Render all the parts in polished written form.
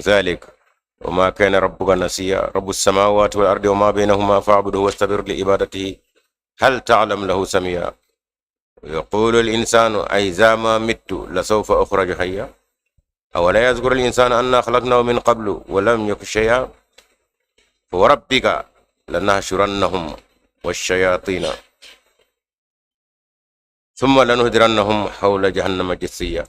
ذلك وما كان ربك نسيا رب السماوات والأرض وما بينهما فاعبده واستبر لعبادته هل تعلم له سميا يقول الإنسان أإذا ما مت لسوف أخرج حيا أولا يذكر الإنسان أنا خلقناه من قبل ولم يك شيئا وربك لنحشرنهم والشياطين ثم لنهدرنهم حول جهنم جثيا.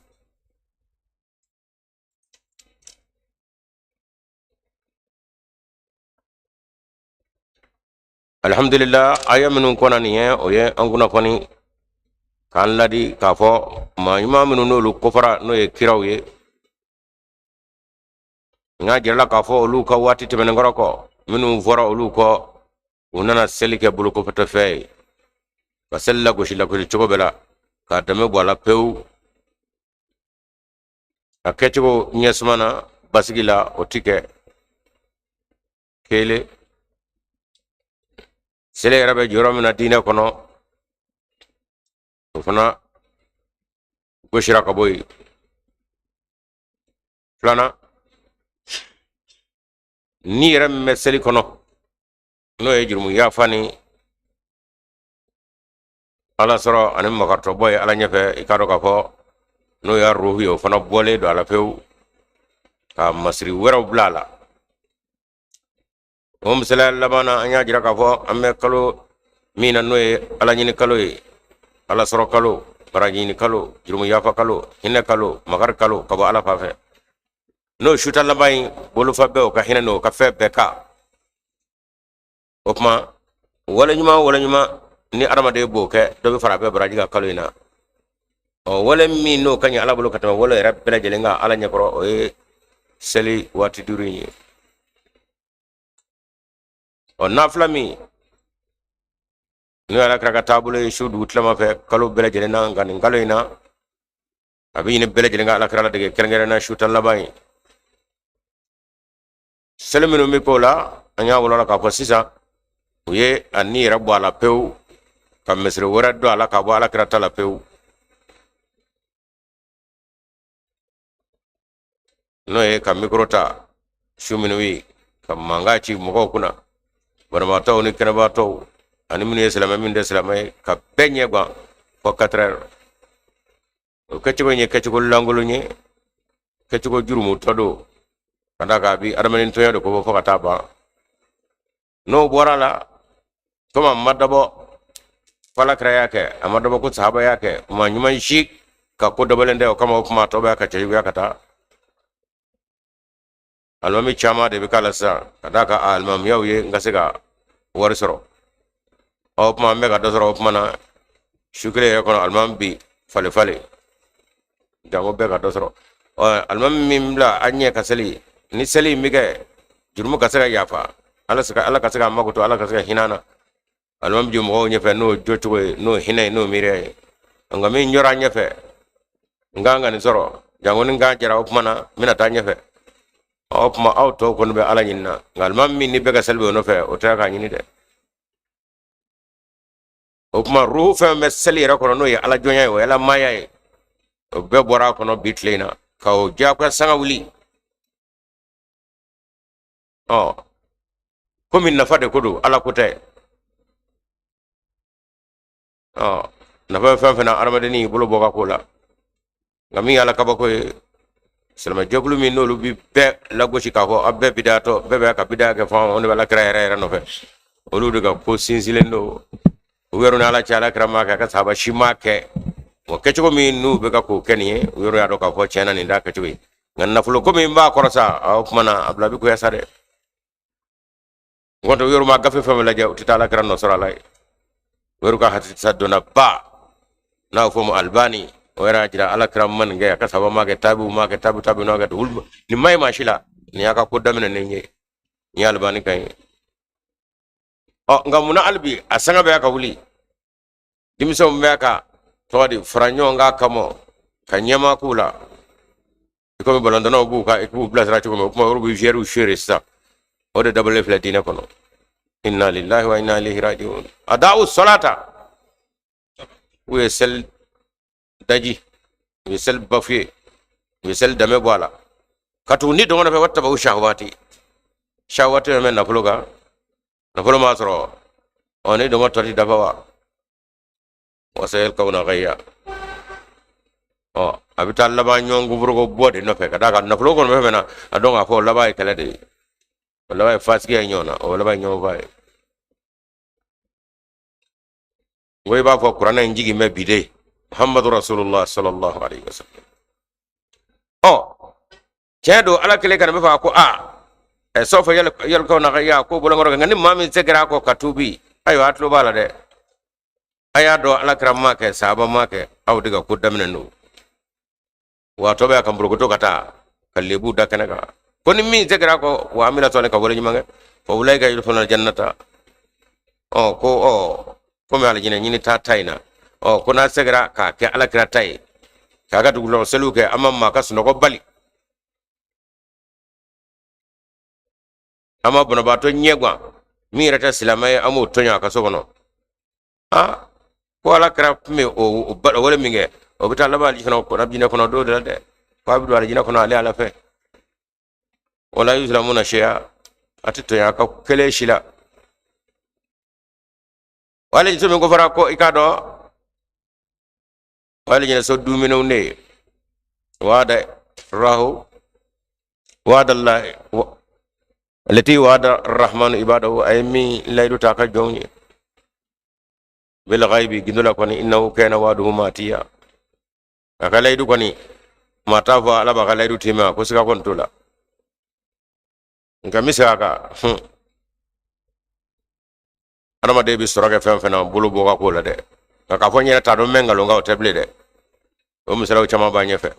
Alhamdulillah aya minnu kona ni ye o ye an kuna kɔni k'an ladi k'a fɔ maa ɲuman minnu n'olu kofara n'o ye kiraw ye n y'a jirala k'a fɔ olu ka waati tɛmɛnen kɔrɔ kɔ minnu fɔra olu kɔ u nana seli kɛ bolokɔfɛtɔfɛn ye ka seli lagosi lagosi cogo bɛɛ la k'a dɛmɛ bɔ a la pewu a kɛcogo ɲɛsuma na basigi la o ti kɛ kelen seli yɛrɛ bɛ jɔyɔrɔ min na diinɛ kɔnɔ o fana gosira ka bɔ yen filanan ni yɛrɛ min bɛ seli kɔnɔ n'o ye jurumu yafa ni ala sɔrɔ ani makaritɔbɔ ye ala ɲɛfɛ i k'a dɔn k'a fɔ n'o y'a ruhu ye o fana bɔlen don a la pewu ka masiri wɛrɛw bila a la o misaliya laban na an y'a jira k'a fɔ an bɛ kalo min na n'o ye ala ɲini kalo ye ala sɔrɔ kalo baraji ɲini kalo jurumu yafa kalo hinɛ kalo makari kalo ka bɔ ala fa fɛ n'o suta laban in bolofa bɛɛ o ka hinɛ n'o ka fɛn bɛɛ ka o tuma waleɲuman ni adamaden b'o kɛ dɔ bɛ fara a bɛɛ baraji ka kalo in na wale min n'o ka ɲi ala bolo ka tɛmɛ wale yɛrɛ bɛɛ lajɛlen kan ala ɲɛkɔrɔ o ye seli waati 5 in ye nafila min n'o ye alakira ka taabolo ye su dugu tilama fɛ kalo bɛɛ lajɛlen na nka nin kalo in na a bɛ ɲini bɛɛ lajɛlen ka alakira ladege kɛrɛnkɛrɛnnen na su tan laban in seli minnu bɛ k'o la an y'a wɔlɔla k'a fɔ sisan u ye a ni yɛrɛ bɔ a la pewu ka misiri wɛrɛ don a la ka bɔ alakira ta la pewu n'o ye ka mikoro ta su minnu ye ka mankan ci mɔgɔw kunna banabaatɔw ni kɛnɛbaatɔw ani minnu ye silamɛ minnu tɛ silamɛ ye ka bɛɛ ɲɛ gan fɔ 4 heures o kɛcogo in ye kɛcogo lankolon ye kɛcogo jurumutɔ don ka da kan a bi adamaden tɔɲɔ de ko fɔ ka taa ban n'o bɔra la komi a ma dabɔ fɔ alakira y'a kɛ a ma dabɔ ko sahaba y'a kɛ maa ɲuman si ka ko dabɔlen tɛ o kama o kuma tɔ bɛ ka cɛjuguya ka taa alimami caman de bɛ k'a la sisan ka da kan a alimamiyaw ye n ka se ka wari sɔrɔ o kuma an bɛ ka dɔ sɔrɔ o kuma na su kelen yɛrɛ kɔnɔ alimami bi fale jango bɛɛ ka dɔ sɔrɔ alimami min bila a ɲɛ ka seli ni seli in bɛ kɛ jurumu ka se ka yafa ala ka se ka makoto ala ka se ka hinɛ na alimami jɔ mɔgɔw ɲɛfɛ n'o jɔcogo ye n'o hinɛ ye n'o miiriya ye nka min jɔra a ɲɛfɛ n kan ka nin sɔrɔ jango ni n kan jɛra o kuma na n bɛna taa ɲɛfɛ o kuma aw tɔw kɔni bɛ ala ɲini na nka alimami min ni bɛɛ ka seli bɛ o nɔfɛ o tɛ k'a ɲini dɛ o kuma ruhu fɛn bɛ seli yɛrɛ kɔnɔ n'o ye ala jɔnya ye o ye ala maaya ye o bɛɛ bɔra a kɔnɔ bi tile in na ka o diyagoya sanga wuli komi nafa de ko don ala ko tɛ nafa bɛ fɛn fɛn na adamadennin y'i bolo bɔ ka ko la nka min ye ala kabako ye silamɛjɛkulu min n'olu bi bɛɛ lagosi k'a fɔ a bɛɛ bidatɔ bɛɛ bɛ ka bidaya kɛ fɔ ne bɛ alakira yɛrɛ nɔfɛ olu de ka ko sinsinlen don u yɛrɛ ni ala cɛ alakira ma kɛ a ka sahaba si ma kɛ kɛcogo min n'u bɛ ka k'o kɛ nin ye u yɛrɛ y'a dɔn k'a fɔ tiɲɛna nin t'a kɛcogo ye nka nafolo ko min b'a kɔrɔ sa o kuma na a bila bi koya sa dɛ n ko u yɛrɛ ma gafe fɛn fɛn lajɛ u tɛ taa alakira nɔ sɔrɔ a la ye u yɛrɛ ka hakilisa donna ba n'a fɔ ma albani o yɛrɛ y'a jira alakira ma nin kɛ a ka sahaba ma kɛ tabiw ma kɛ tabi n'o kɛ nin ma ɲi maa si la nin y'a ka ko daminɛnen ye nin ye albani kan ye nka munna hali bi a sanga bɛ ka wuli denmisɛnw bɛ ka tɔgɔ di fara ɲɔgɔn kan kama ka ɲɛma k'u la i komi balɔntɔnaw b'u ka ekipu bilasira cogo min o kuma olu bɛ wiyɛriw suɲɛre sisan o de dabɔlen filɛ diinɛ kɔnɔ inna lillahi wa inna ilaihi rajiun adaa'u salata u ye seli daji u ye seli bafuye u ye seli danbe bɔ a la katu ni do ngona fe watta ba shahwati men na fuloga na fulo masro oni do ngotati dafawa wasayel kawna gayya abita laba nyongu burugo bode no fe kada na fulo ko me mena adonga fo laba kala de laba fasiki nyona o laba nyono bay way ba fo qur'ana njigi me bide muhammadu rasulullah sallallahu alaihi wasallam cedo ala kele kan me fa ko so fa yel ko na ya ko bulo ngoro ngani mami segera ko katubi ayo atlo bala de aya do ala kramma ke saba ma ke aw diga ko damne no wato be kam burgo to kata kallebu dakana ka koni mi segera ko wa amila to ne ka wala nyima fa ulai ga yulfuna jannata ko me ala jina nyini ta taina ko na segera ka ke ala kra tai kaga dugulo selu ke amamma ka suno ko bali ama bona bato nyegwa mi rata silamay amu tonya ka sokono ko ala kra me o wala minge o bita la bali kono ko rabjina kono do de ko abdu ala jina kono ala fe wala yuslamuna shay'a atito ya ka kele shila wala jiso me ko fara ko ikado wala jina so dumino ne wada rahu wada allah التي وعد الرحمن عباده أيمي لا يدوتا جوني بالغيب جندلا كوني إنه كان وعده ماتيا أكلا يدو كوني ما تافا على بكلا يدو تيما كوسكا كونتولا نكمل ساكا أنا ما دبي سرقة فنا بلو بوكا كولا ده كافوني تادو منغا لونغا وتبلي ده ومسلاو chama banye fe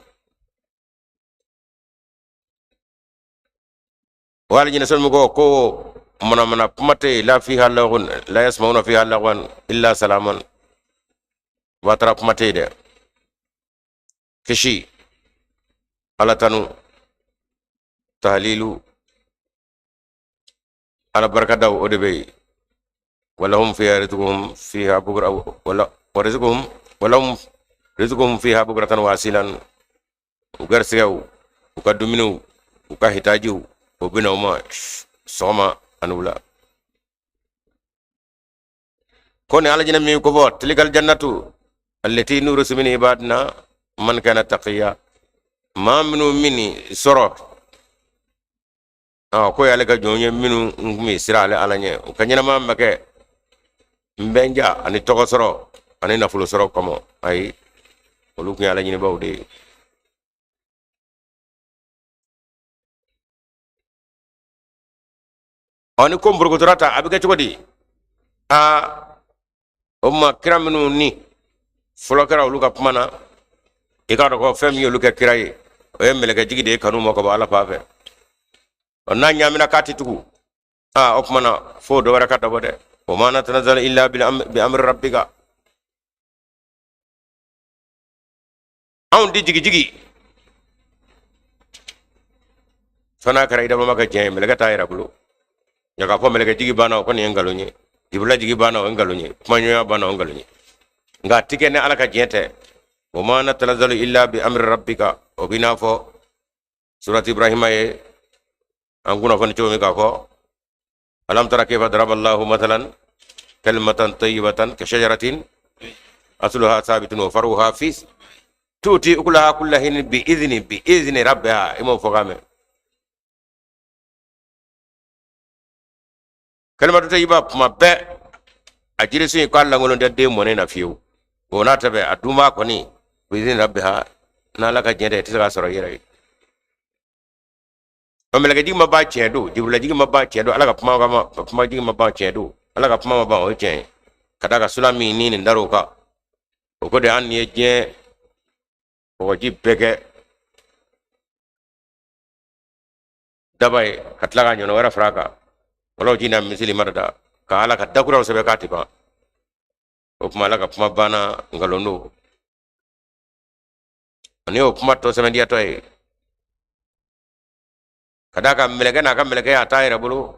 wala jina sol mugo ko mana pumate la fiha lagun la yasmauna fiha lagwan illa salaman wa tara pumate de kishi ala tanu tahlilu ala barakadaw odebe wala hum fiha rizquhum fiha bugra wala rizquhum wala hum rizquhum fiha bugratan wasilan ugarsiyaw ukaduminu ukahitajiu وبنا وما صوما أنولا كوني على جنة ميو كفوت تلك الجنة التي نورس من عبادنا من كان تقيا ما منو مني سرور كوي على كجوني منو مي سرا على نيه وكنينا ما مكة مبنجا أني توكو سرو أني نفلو سرو كمو أي ولوكني على جنة باودي oni ko mburgo torata abike chukodi umma kiraminu ni fulokera uluka pumana ikado ko fem yo luka kirai o yemele ka jigide kanu mako ba ala pafe onna nyamina kati tugu opmana fo do wara kata bode o mana tanzala illa bi amri rabbika di jigi fana kara ida maka jeme lega tayra bulu yaka fo meleke jigi bana ko ni engalunye jibla jigi bana o engalunye manyo bana o engalunye nga tike ne alaka jete o mana tanzalu illa bi amri rabbika o bina fo surati ibrahim ay anguna fo ni chomi ka ko alam tara kayfa daraballahu mathalan kalimatan tayyibatan ka shajaratin asluha thabitun wa faruha fi tuti ukulaha kullahin bi idhni rabbiha imo fogame kalimatu tayyiba ma be ajiri sun ko Allah ngolon de mo ne na fiu wona tabe aduma ko ni bi idhni rabbiha na la ka jende tisaka soro yere o meleke jigi ma ba chedo jibula jigi ma ba chedo ala ka puma jigi ma ba chedo ala ka puma ma ba o chen kada ka sulami ni ndaro ka o ko de an ye je o ji bege dabai katla ga nyono wara fraka wala jina misili marada ka ala ka dakura sebe katiba o kuma ala ka puma bana ngalondo ani o kuma to sebe dia to e kada ka meleke na ka meleke ya tayra bulu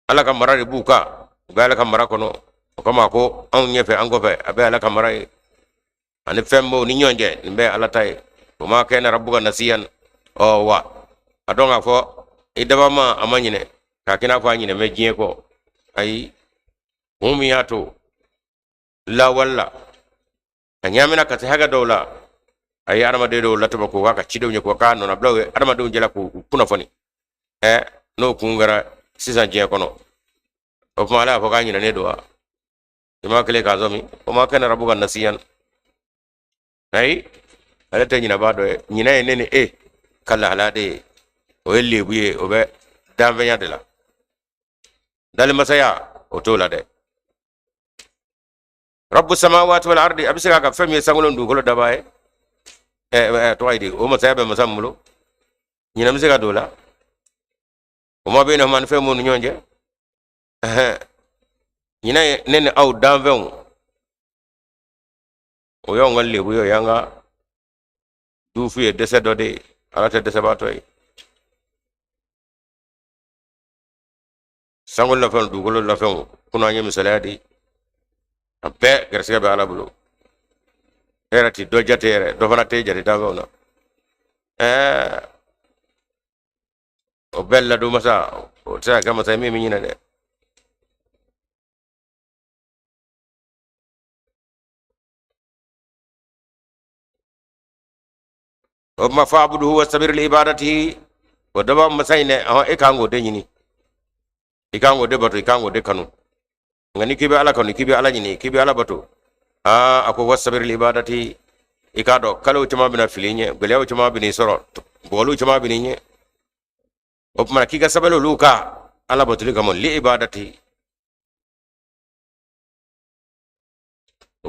ala ka marari buka ga ala ka mara kono o kama ko an nyefe an gofe abe ala ka mara ani fembo ni nyonje mbe ala tay o ma kana rabbuka nasiyan o wa adonga fo idaba ma amanyine ka kina fa nyine me jien ko ay mumiyato la walla anyamina ka haga dola ay arama de do lataba ko waka cido nyako ka no na blawe arama do jela ko kuna foni no kungara sisan jien kono o mala fo ka nyine ne do ima kele ka zomi o ma kana rabuga nasiyan ay ala ta nyina ba do nyina ne kala halade o yelle buye o be dambe de la dal masaya o tola de rabbus samawati wal ardi abisaka ka fami sangolon du golo dabaye to aydi o masaya be masammulo nyina misaka dola o ma be no man fe mon nyonje nyina nene aw dambe o yo ngalle buyo yanga du fuye dese do de ala te dese ba toy sangol la fen dugolo la fen kuna nyemi saladi abe gersiga be ala bulu erati do jatere do fana te jati dagona o bella do masa o ta kama sai mimi nyina de o ma fa'budu wa sabir li ibadatihi o daba masaine o e kango de nyini ikango de bato ikango de kanu ngani kibe ala kanu kibe ala nyini kibe ala bato ako wasabir li ibadati ikado kalo chama bina filinye gelew chama bini soro bolu chama bini nye opma kiga sabalo luka ala bato ligamon li ibadati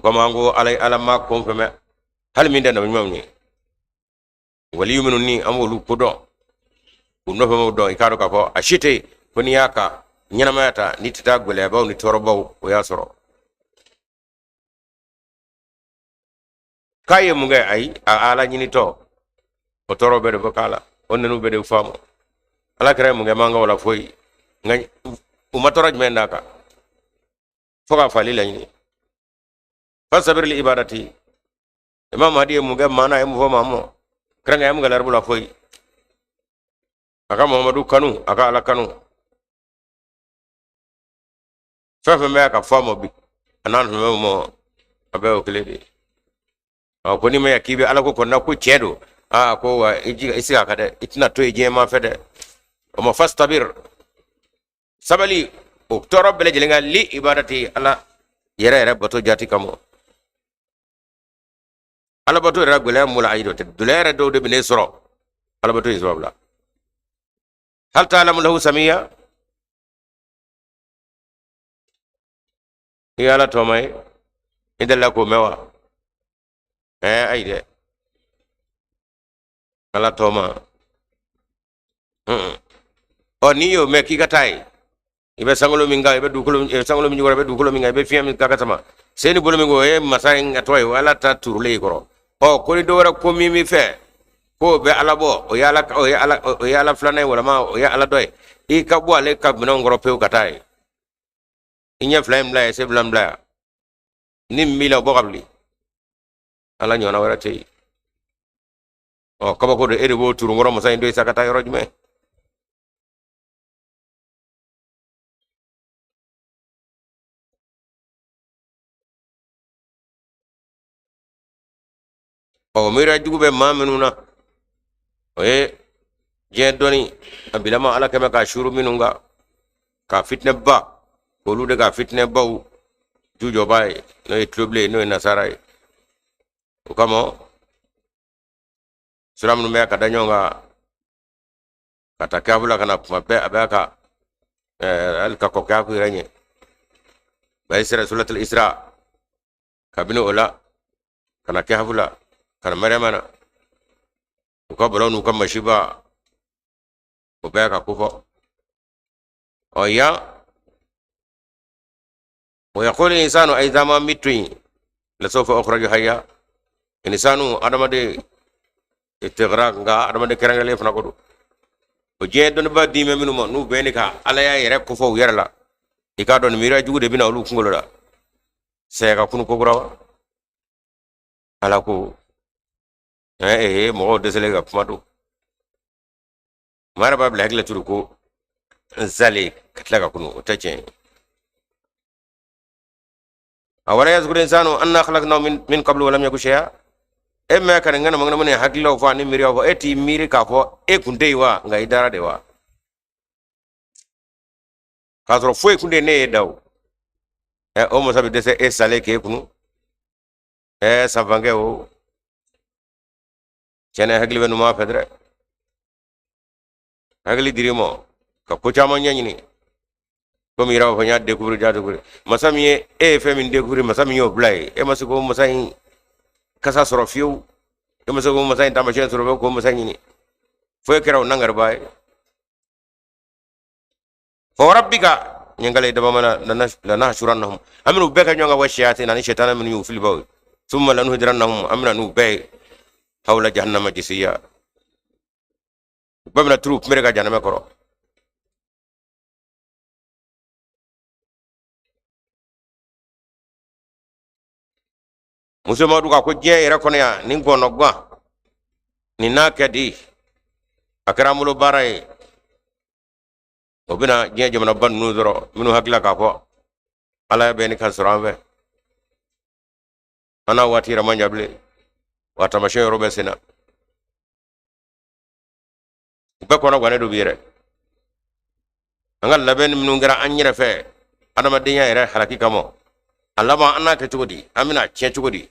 kama ngo ala ma konfeme hal min dana mamni wali yuminu ni amolu kudo kunno famo do ikado ka ko ashite kuni yaka nyana mata ni tita gole baw ni toro baw o ya soro kaye mu ngay ay ala nyini to o toro be do kala onnenu be de famo ala kare mu ngay manga wala foy ngani uma toroj men naka foga fali lañni fasabir li ibadati imam hadi mu ngay mana e mu fo mamo kranga am galar bula foy aka muhammadu kanu aka ala kanu fefe me aka famo bi anan me mo abe o kledi ko ni me yakibe ala ko konna ko cedo ko wa isi aka de itina to je ma fede o ma fastabir sabali o toro bele jelenga li ibadati ala yere bato jati kamo ala bato era gole mula aido te dulere do de bine soro ala bato isbabla hal ta'lamu lahu samia yala to mai idalla ko mewa ayde ala to ma o niyo me ki gatai ibe sangolo minga ibe dukulo sangolo minga ibe dukulo minga ibe fiam kaka sama seni bolo mingo masai ngatoy wala ta turle koro o ko do wara ko mimi fe ko be ala bo o yala flana wala ma o yala doy i ka bo ale ka bino ngoro pe gatai inya flame la se blam bla nim mila bo qabli ala nyona wara tei o kaba ko de ere bo turu ngoro masai ndo sakata yorojme o mira jugube mamenuna je doni abilama ala kema ka shuru minunga ka fitne ba kolu de ka fitne ba jujo bay no etloble no nasaray o kamo suram no me ka danyonga kata kabula kana mabe abaka al ka ko ka ku ranye bay sira suratul isra kabino ola kana kabula kana maryamana ko bolonu kam mashiba o beka kufo o ya o yaqulu insanu aiza ma mitri la sawfa ukhraju hayya insanu adamade istigraq nga adamade kerangale fana ko do o je don ba dime minuma nu benika ala ya yere kufo yerla ika don mira jugude bina lu kungolo da sega kunu ko brawa ala ko mo desele ga pamadu mara ba bla hagla turu ko zale katla ka kunu tace awala yazkuru insanu anna khalaqnahu min qablu wa lam yaku shay'a e me kan ngana mangana mun hagla fa ni miri wa eti miri ka fo e kunde wa nga idara de wa ka so fo e kunde ne daw e o mo sabi dese e sale ke kunu e savange o chene hagli benu ma fedre hagli dirimo ka ko chama nyani ko mi raw fa nya découvrir ja découvrir masami e fe min découvrir masami yo blay e masiko masai kasa soro fiu e masiko masai tamashen soro ko masai ni fo keraw nangar bay fo rabbika nyangale dama mana lana shurannahum aminu beka nyonga wa shayatin ani shaytan min yufil baw thumma lanuhdirannahum amna nu bay hawla jahannama jisiya babna troupe mere ga jahannama koro musulma duka ko je era kono ya nin gono gwa ni nakadi akramulo baray obina je jamana ban nudoro minu hakla ka ko ala be ni kan surambe ana watira manjable wata mashe robe sena be kono gwane do bire angal laben minu ngara anyira fe adama dinya era halaki kamo alama anaka tugodi amina che tugodi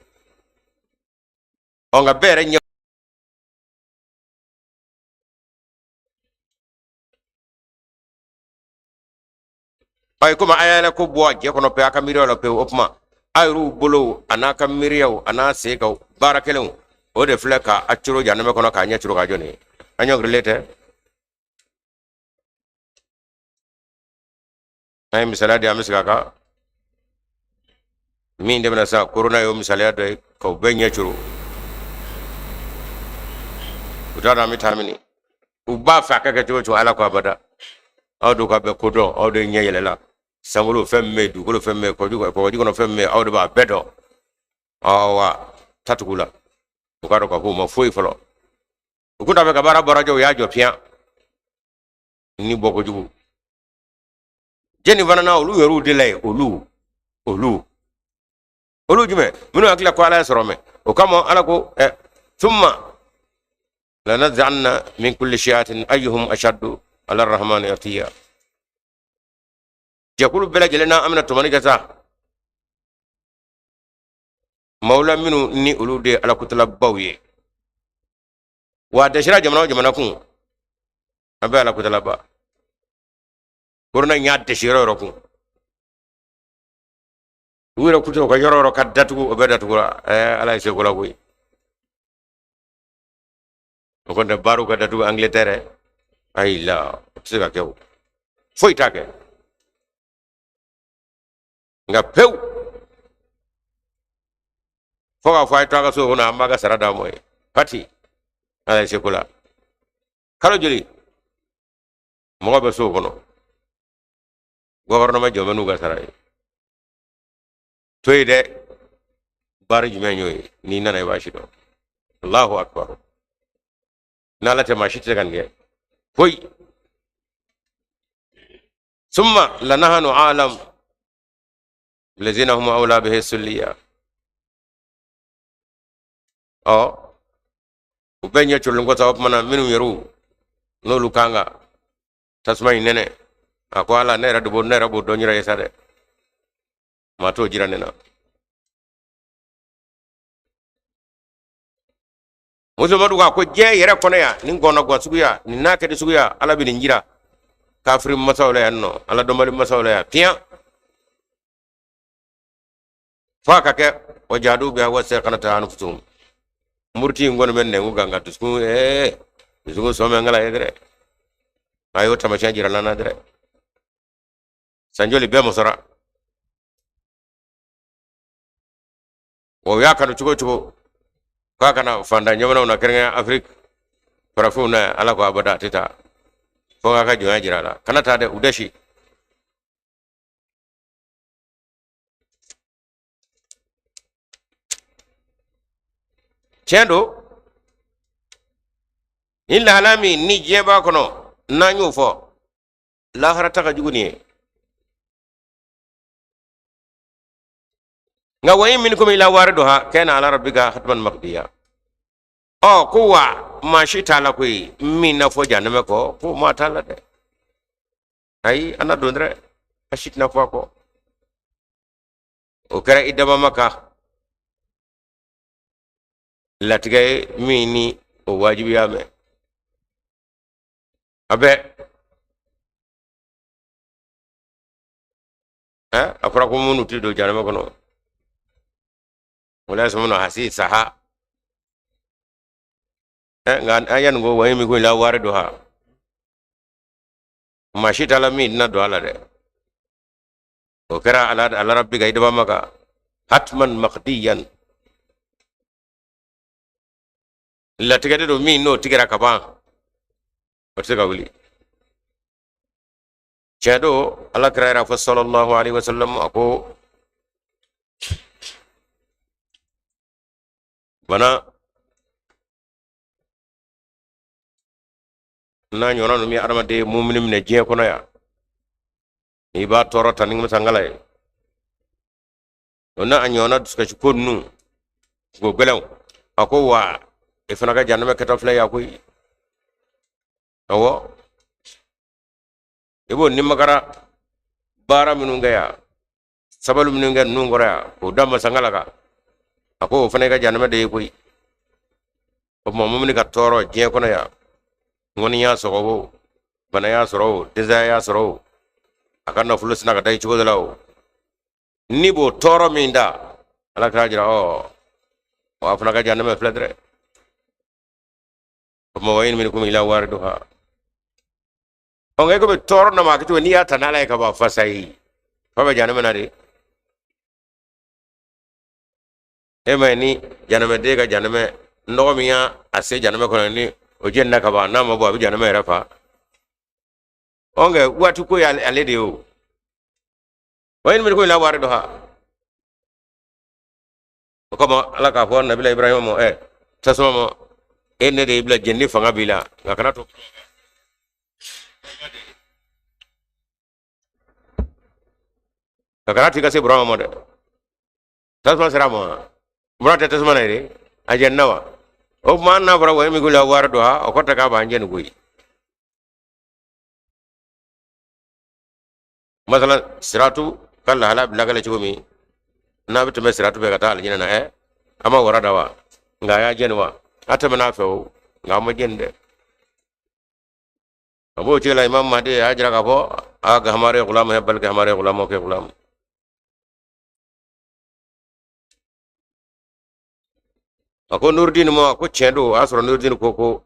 onga bere nyo ay kuma ayala ko bo je kono pe aka miriyo la pe opma ayru bolo anaka miriyo ana seka barakelu o de fleka achuro janame kono ka nya churo ka joni anyo relate ay misala de amiska ka min de na sa corona yo misala de ko be nya churo utara mi tamini uba fa ka ke churo ala ko abada awdu ka be kodo awdu nya yelela sangolo femme du ko femme ko du ko di kono femme awdu ba bedo awa tatukula ukaro ko mo foi folo ukuta be ka bara barajo ya jo pia ni boko jugu jeni vanana olu yoru de lay olu jume minu akla ko ala sorome o kamo ala ko thumma lanaz'anna min kulli shi'atin ayyuhum ashaddu ala arrahmani atiya jakulu bela gelena amna to maniga sa maula minu ni ulu de ala kutala bawye wa da shira jamana kun abe ala kutala ba kurna nya de shira ro kun wira kuto ko yoro ro kadatu obe datu ala se ko la kuy ko de baru kadatu angleterre ay la tsika kew foi take nga pew foga fay taga so hona maga sarada moy pati ala sekula kala joli mo be so kono gouvernement jomanu ga saray toyde bar jume nyoy ni nana bashi do allahu akbar nalate ma shite kan ge hoy summa lanahanu alam الذين هم أولى به السلية وبين يشلون قصة أبمنا منو يرو نولو كانغا تسمعي نene ako ala nera do donyira yesade mato jiranena muso madu ko je yere kono ya nin gono go suguya ni nakede suguya ala bi njira kafir masawla yanno ala do mali masawla ya tiya faka ke wajadu bi wasa kanata anfutum murti ngon men ne nganga tusku tusku so men ngala edre ayo tamasha jira lana dre sanjoli be mosara o yakanu chugo kaka na fanda nyamana na krenga afrik parafuna ala ko abada tita fo ka joya jira la kanata de udashi chendo illa alami ni jeba kono nanyo fo lahara taka juguni nga wa in minkum ila wariduha kana ala rabbika hatman maqdiya o kuwa ma shi tala ko min na fo janame ko ko ma tala de ay ana dondre ashit na fo ko o kara idama maka latige mini o wajibi yame abe afra ko munu tido janame ko no wala sumu hasi saha ngan ayan go wa mi ko la wariduha ma shi tala min na do ala de o kara ala rabbika idama maka hatman maqdiyan la tigade do min no tigara kaba o tiga wuli cedo ala kara fa sallallahu alaihi wasallam ako bana na nyona no mi adama de mu'minim ne je kono ya ni ba toro taning masangala e ona anyona duska ci konnu go gelaw ako wa e fana ga janna ka tafla ya koy awo ebo ni magara bara minu ngaya sabalu minu ngaya nungora ko dama sangala ka ako fana ga janna de koy o mo mumni ka toro je kono ya ngoni ya sorowo bana ya sorowo deza ya sorowo akanna fulus na ka dai chugo dalawo ni bo toro minda ala ka jira o afna ka janna me fledre mo wayin min kum ila wariduha on ga ko be toro na ma kito ni ya tanala ka ba fasai fa be janna na de e mai ni janna me de ga janna me ndo mi ya ase janna me ko ni o jenna ka ba na mo bo abi janna me rafa on ga watu ko ya ale de o wayin min ko ila wariduha ko ma ala ka fo nabi ibrahim mo tasma mo enne de ibla jenni fanga bila ngakana to ngakana tika se brahma mo de tasma sera mo brata tasma na re ajanna wa o man na bra wa mi gula wardo ha o kota ka ba njen gui masalan siratu kala hala bilagala chumi na bitu me siratu be kata aljina na ama warada wa ngaya jenwa ata mana fe o ngama jende abo chela imam mahdi hajra ka bo aga hamare gulam hai balki hamare gulamo ke gulam ako nurdin mo ako chendo asro nurdin koko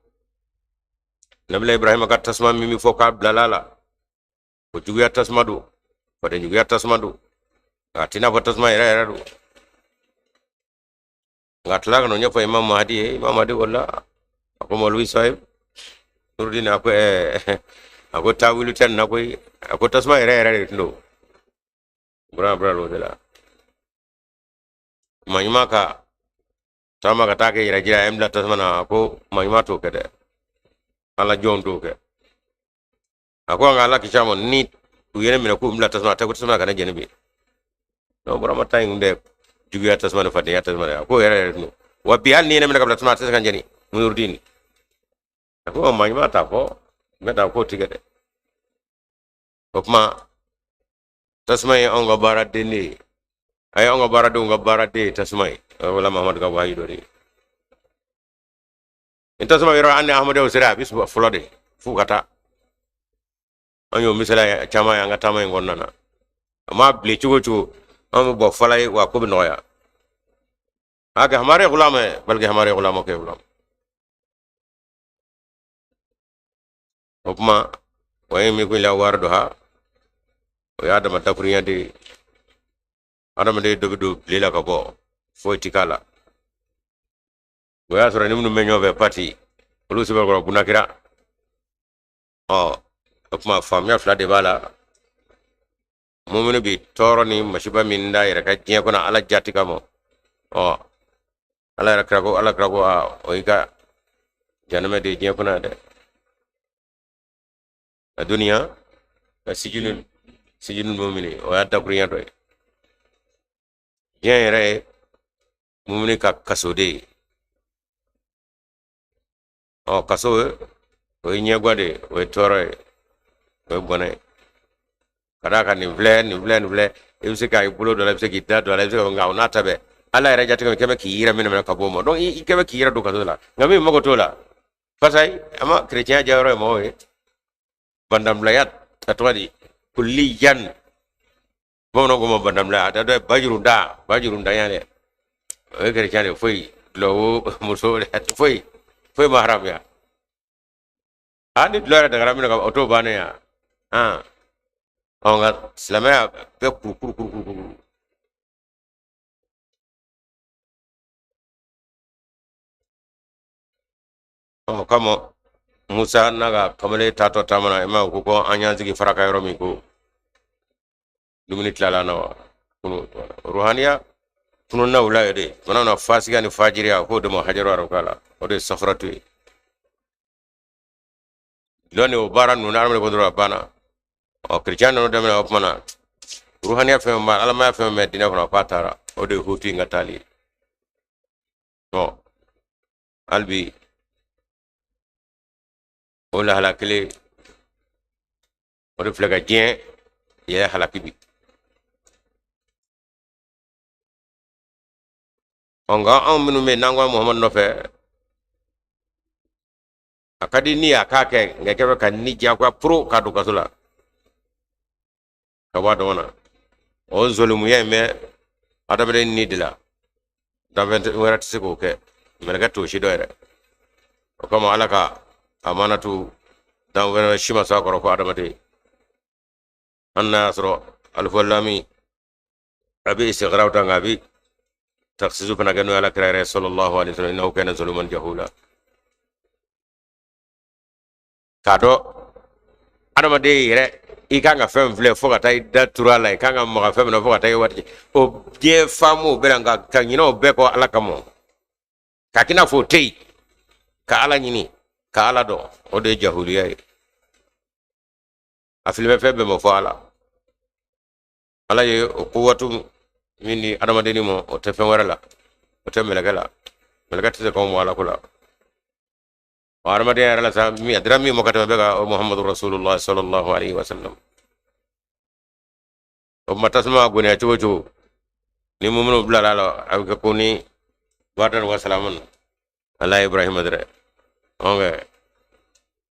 nabila ibrahim ka tasma mimi foka blalala ko juya tasmadu ko de juya tasmadu atina ko tasma era do ngatla no nyofa imam mahdi wala ako molwi sahib nurdin ako ako tawilu tan na koy ako tasma era ndo bra lo dela mayma ka tama ka take ira jira emla tasma na ako mayma to kede ala jon to ke ako ngala ki chamo ni uyene mina ku emla tasma ta ko tasma kana jene bi no bra mata ngunde jugi tasma na fadi tasma ako era no wa bial ni ne mina ka tasma tasma kan jeni nurdin ako mayma ta ko meta ko tigede okma tasmai onga barade ni ay onga barade tasmai wala muhammad ka wahi dori tasmai ro ande ahmad o sira bis fulode fu kata anyo misala chama ya ngata mai ngonnana ama ble chugo am bo falai wa ko binoya aga hamare gulama balki hamare gulama ke gulam okma waye mi ko la wardo ha o yada ma tafriya de adama de dobido lela ka bo foyti kala waya sura nimnu menyo be parti olu sibe ko bunakira okma famya fla de bala muminu bi toro ni mashiba min da yara ka jiya kuna ala jati kamo ala krago o ika janame de jiya kuna de الدنيا سجن المؤمنين ويتقون يدوي جاي رأي مؤمنين كسودي أو كسوه وينيا غادي ويتوري ويبغني kada kan ni vle ibse ka ibulo do lebse gidda do lebse ko ngaw nata be ala ira jati ko kebe kiira min men ka bomo donc i kebe kiira do ka do la ngami mo ko to la fasay ama chrétien jawro mo e bandam layat atwadi kulliyan mo no ko mo bandam la da do bajurunda yani e chrétien de foi lo muso foi mahram ya adi lora da garamina ka auto bane ya onga silamaya be kuru kama Musa naga kamale tato tamana ima ko anyanzigi faraka yoro mi ko dumuni tlala na kunu ruhaniya tunun na wula yede wana na fasiga ni fajiriya ko de mo hajaru arokala o de safratu loni o baran no narmale ko dro bana o kristiano no demna opmana ruhaniya fe ma alama fe me dina ko patara o de huti ngatali no albi wala halakile o de flaga dien ya halakibi onga an minu me nangwa muhammad no fe akadi ni akake ngekebe kan ni jakwa pro kadu kasula kawada wana o zolumu yeme adabere ni dila davent wera tsiko ke melga to shido ere o kama alaka amanatu dan wera shima sa ko adamate anna asro alfallami abi istighrawta ngabi takhsisu fana ganu ala kare sallallahu alaihi wasallam innahu kana zaluman jahula kado adamade yere ikanga fem vle foga tay daturala ikanga mo fem no foga tay wati o je famu belanga kanyino be ko ala kamo kakina fotei ka ala nyini ka ala do o de jahuliya afilme febe mo fala ala ye quwwatu mini adamade ni mo o te fen warala o te melagala melagati ko mo ala kula warmade yarala sa mi adrami mo kata bega muhammadur rasulullah sallallahu alaihi wasallam o matasma gone chocho ni mumuno blalalo ak ko ni wadan wa salamun ala ibrahim adre onge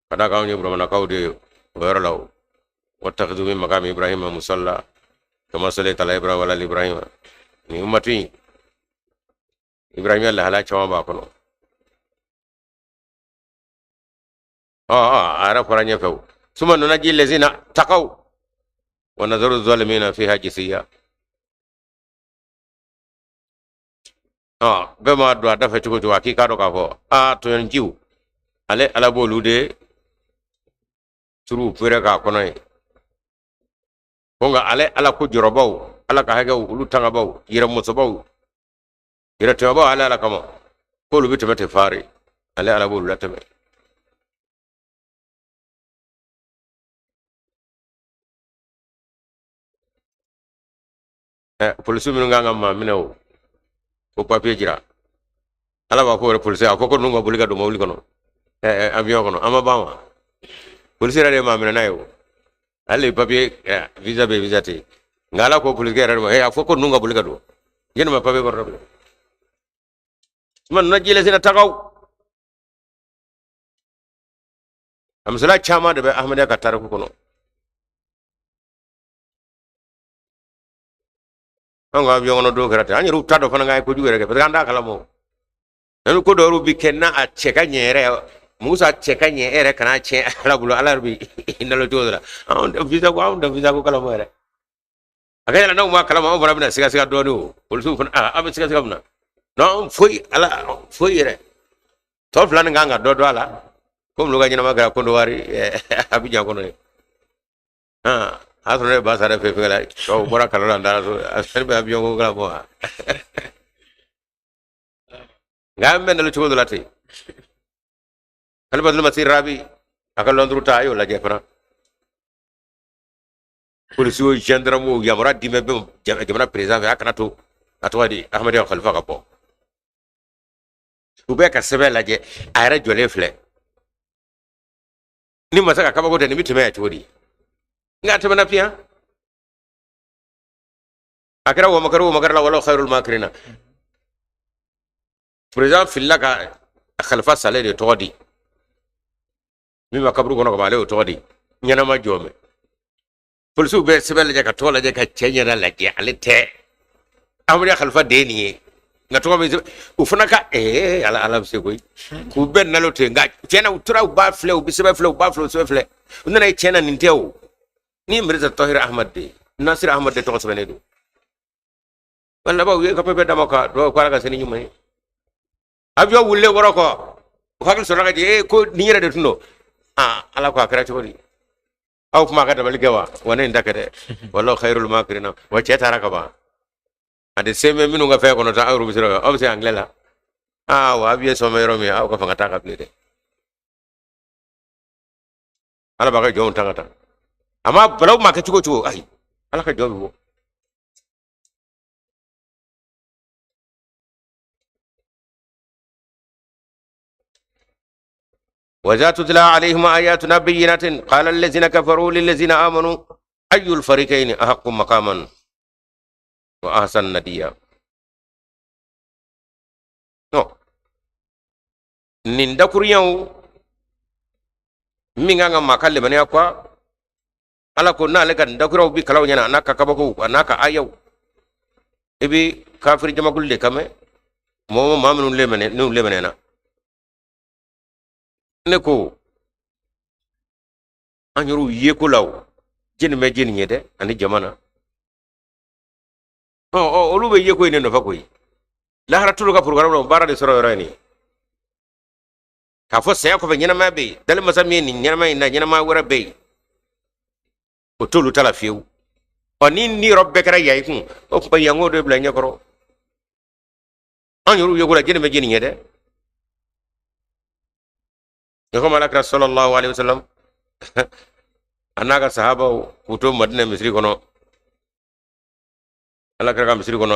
kada kaw ni bromana kawde waralaw wattakhidhu min maqam ibrahim musalla kama sallaita ala ibrahim wa ala ibrahim ni ummati ibrahim allah hala chawa ba kono ara faranya few suma no naji lezina taqaw wa nadharu zalimina fiha jisiya be ma do dafa ci ko to hakika do ka fo to yon jiw ale ala bolude turu fere ka kono ko nga ale ala ko jorobaw ala ka haga ulu tanga baw yira mo sobaw yira to baw ala kama ko lu bitemete fari ale ala bolu latame polisi minnu kan ka maa minɛ o papiye jira ala b'a fɔ polisi a ko ko ninnu ka boli ka don mobili kɔnɔ avion kɔnɔ an ma ban wa polisi yɛrɛ de ye maa minɛ n'a ye o hali papiye visa bɛ visa tɛ nka ala ko polisi yɛrɛ de ma a fɔ ko ninnu ka boli ka don yéen ma papiye kɔrɔ bilen tuma ninnu jɛlen sina tagaw a musola caman de bɛ ahmadiyya ka tariku kɔnɔ anga avion no do karate anyi ru tado fana ngai ko jugere ke peganda kala mo nanu ko do ru bi kenna a cheka nyere musa cheka nyere kana che ala bulu ala bi indalo jodra on visa ko kala mo ere akaya na ma kala mo bara bina siga siga do no polsu fana abe siga siga bina no foi ala foi ere to flan nganga do ala ko lu ga nyina magara ko do wari abi ja ko no asore basare fe fela ko bora kala ndara so asere be abiyon ko kala bo ngambe ndalo chugo lati kala badul masir rabi akal londru tayo la jefra polisi o gendarme o yamara dime be jamana président fe akana to atwadi ahmed khalifa ka bo ube ka sebe laje ayra jole fle ni masaka kaba ko ni mitime ya todi ngata bana pia akara wa makaru makara wala khairul makrina président filla ka khalifa saleh de todi mi makabru kono ko bale o todi nyana ma jome polisi be sebe laje ka tola je ka chenya la laje alite amri khalifa de ni ngato mi ufuna ka ala ala se koy ku ben nalo te nga chena utura ba fle u bisebe fle u ba fle so fle unana chena nintew ni mirza tahir ahmad de nasir ahmad de to so benedu wala ba wi ka pepe damaka do ko ala seni nyumay abyo wulle woro ko fakal so ragaje ko ninyere de tuno ala ko akara chori aw kuma ka dabal gewa wana ndakade wallahu khairul makirin wa chetara ka ba ade seme minu nga fe kono ta awru bisiro o se anglela wa biye so mayro mi aw ko fa ngata ka plede ala ba ka jom tangata ama balaw ma ka chugo chugo ay ala ka jom wo وجاءت تتلى عليهم آياتنا بينات قال الذين كفروا للذين آمنوا أي الفريقين أحق مقاما وأحسن نديا no ninda kuriyan minga nga makalle mane akwa ala ko na le kan ndakuraw bi kalaw nyana anaka kabako anaka ayaw ebi kafir jama gulle kame mo mamnu le mane na ne ko anyuru yeko law jeni me jeni nyede ani jamana olu be yeko ine no fakoy la haratu ka program no bara de soro rani ka fo se ko be nyina ma be dal masami ni nyina ma ina nyina ma wara be o tolu tala fiu oni ni robbe kara yayi kun o ko yango de bla nyakoro anyuru yeko la jeni me jeni nyede ko malaka sallallahu alaihi wasallam anaka sahaba kuto madina misri kono alaka ka misri kono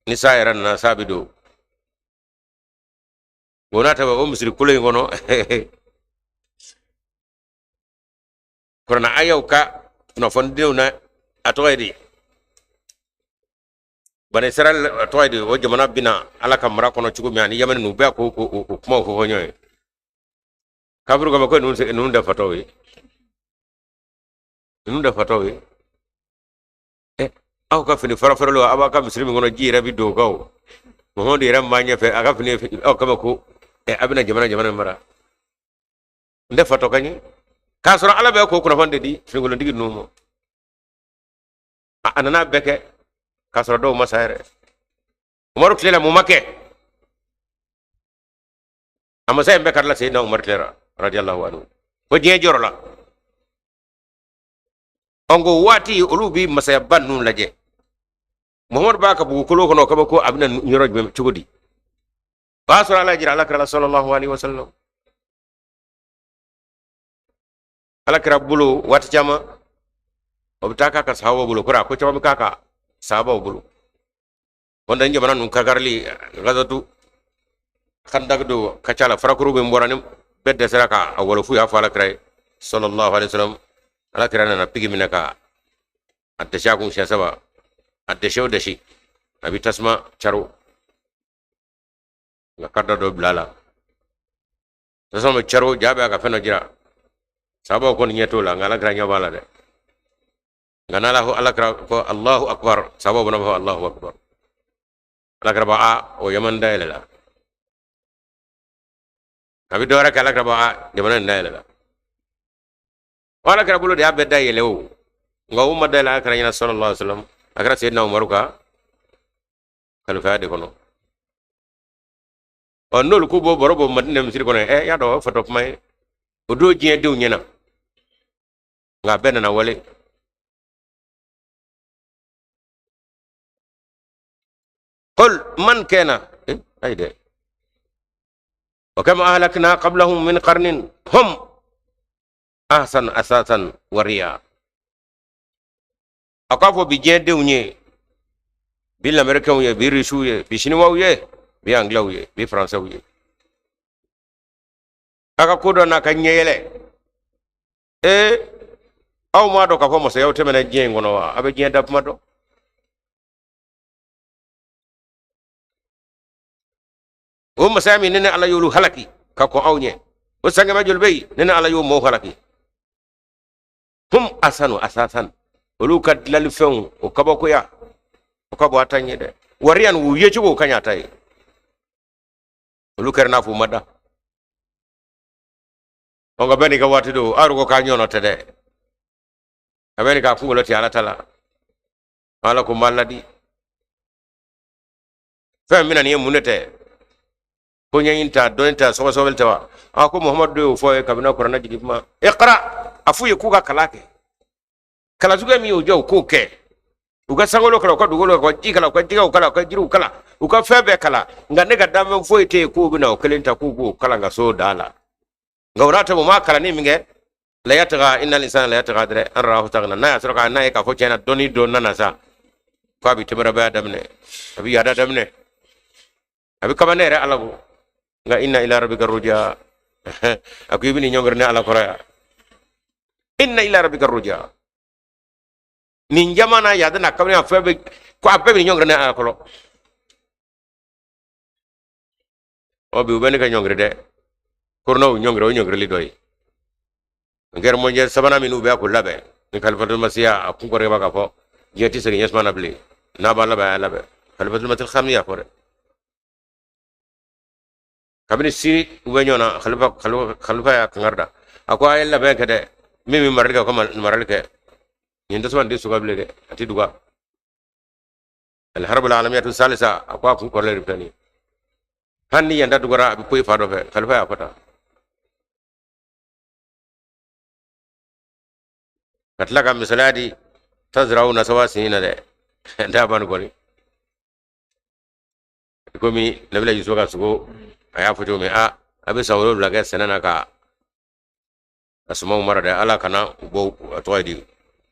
ni sayara na sabido wona tawa o misri kulay kono korona ayaw ka no fondiw na atoydi bane seral atoydi o jamana bina alaka mara kono cugo mi ani yamen nu be ko kuma ko nyoy kabru ko ko nun da fatowi aw ka fini farafaro aba ka muslimi ngono jira bi do gaw mo hondi ram manya fe aga fini aw kama ko abina jamana mara nde fato kany ka soro ala be ko ko fande di fingolo digi numo anana beke ka soro do masayre umaru klela mu make amma say be karla sayyidina umar klela radiyallahu anhu ko je jorola ongo wati olubi masaya bannu laje muhammad baka bu kulo kono kaba ko abna nyoro be cugudi basura ala jira alakra sallallahu alaihi wasallam alakra bulu wati jama obtaka ka sahawa bulu kura ko chama kaka sahaba bulu wanda nje banan kagarli gazatu khandagdo kacala farakuru be mborani bedde saraka awolo fu ya fala kray sallallahu alaihi wasallam ala kirana na pigi minaka addasha kun sha saba addasha dashi abi tasma charo ga kadda do blala tasma charo jabe aga feno jira sabo kon nyeto la ngala granya bala de ganala ho ala ko Allahu akbar sabo bona ho Allahu akbar ala graba o yaman dayla abi dora kala graba yaman dayla wala kara bulu de abeda yelew nga umma de la kara ina sallallahu alaihi wasallam akara sayyidina umar ka khalifa de kono onol ku bo borobo madina misir kono ya do foto may odo jien dew nyena nga ben na wale qul man kana ayde wa kama ahlakna qablahum min qarnin hum ahsan asasan wariya akafo bi jende unye bi l'américain ye bi risu ye bi chinois ye bi anglais ye bi français ye aka kodo na ka nyele aw ma do ka fo mo se yow temene jeng ngono wa abe jeng dap ma do o masami nene ala yolu halaki ka ko awnye o sange ma jol bey nene ala yo mo halaki hum asanu asasan olu ka dilali fen o kabo ko ya o kabo atanye de wariyan wu yechi ko kanya tay olu kerna fu mada on ga beni ka wati do aru ko ka nyono tede abeni ka fungo lati ala tala ala ko maladi fe mina ni munete ko nyinta donta so so weltawa ako muhammad do fo e kabina qur'ana jidi ma iqra afu ye kuga kalake kala zuga mi o jaw ko ke uga sangolo kala ko dugolo ko jikala ko jiga kala ko jiru kala uga febe kala nga nega dame fo ite ko bina o kelenta ko go kala nga so dala nga urata mo makala ni minge la yataga innal insana la yataga dre an rahu tagna na yasraka na ka fo chena doni do nana sa ko bi timara ba damne abi yada damne abi kamanere alago nga inna ila rabbika ruja aku ibini nyongerne ala korea inna ila rabbika ruja nin jamana yadana kamni afebe ko afebe nyongerne ala kolo obi ubeni ka nyongre de kurno nyongre li doy nger mo je sabana minu be ko labe ni kalfatul masiya akun ko reba ka fo jeti segi yesmana bli na ba labe kalfatul matil khamiya ko kabini si ubenyona khalifa ya kangarda ako ayella be kede mimi marika ko maralke nyindo so ndi suga blede ati duga al harbul alamiyatu salisa ako akun ko leer tani hanni yanda dugara bi poy fado fe khalifa ya fata katla kam misaladi tazrauna sawasinina de nda ban gori ko mi nabila yusuka sugo aya foto me abe sawro blaga senana ka asuma umara de ala kana ubo toydi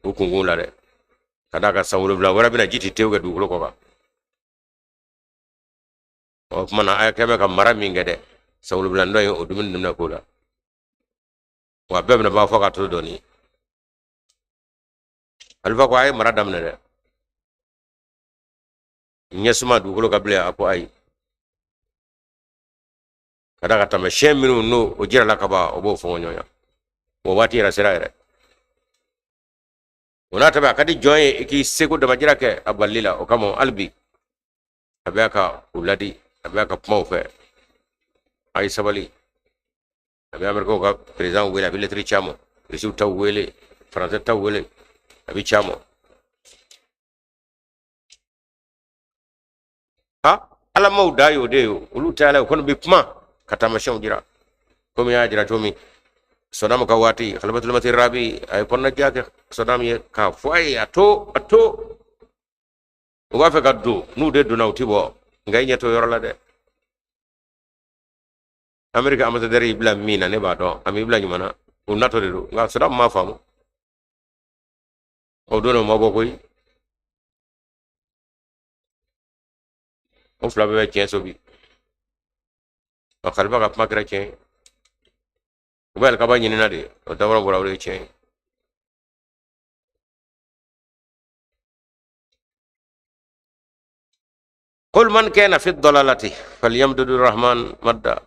ukungu la de kada ka sawro blaga wara bina jiti tewga du ko ka o mana aya kebe ka mara minga de sawro blaga ndoy o dumin nimna ko la wa bebna ba foka to doni alfa ko ay mara damna de nyesuma du ko ka ble ako ay kada kata me sheminu no o jira la kaba o bo fo nyonya o wati ra sira ona tabe akadi joye ki sego de majira ke abalila o kamo albi abaka uladi abaka pmo fe ay sabali abe amerko ka president wele abi letri chamo risu taw wele français taw wele abi chamo ha ala mawda yo de ulu tala kono bi pma kata mashon jira komi ya jira tomi sodam ka wati khalabatul matir rabi ay konna jake sodam ye ka foi ato wa fe gaddu nu de du nawti bo ngay nyeto yorola de america amata dere ibla mina ne ba do am ibla nyumana o nato de do nga sodam ma famu o do no mabo koy o flabe chen sobi o khalba ka makra chen ubal ka ba nyina de o tawra bora wure chen qul man kana fi dhalalati falyamdudu rahman madda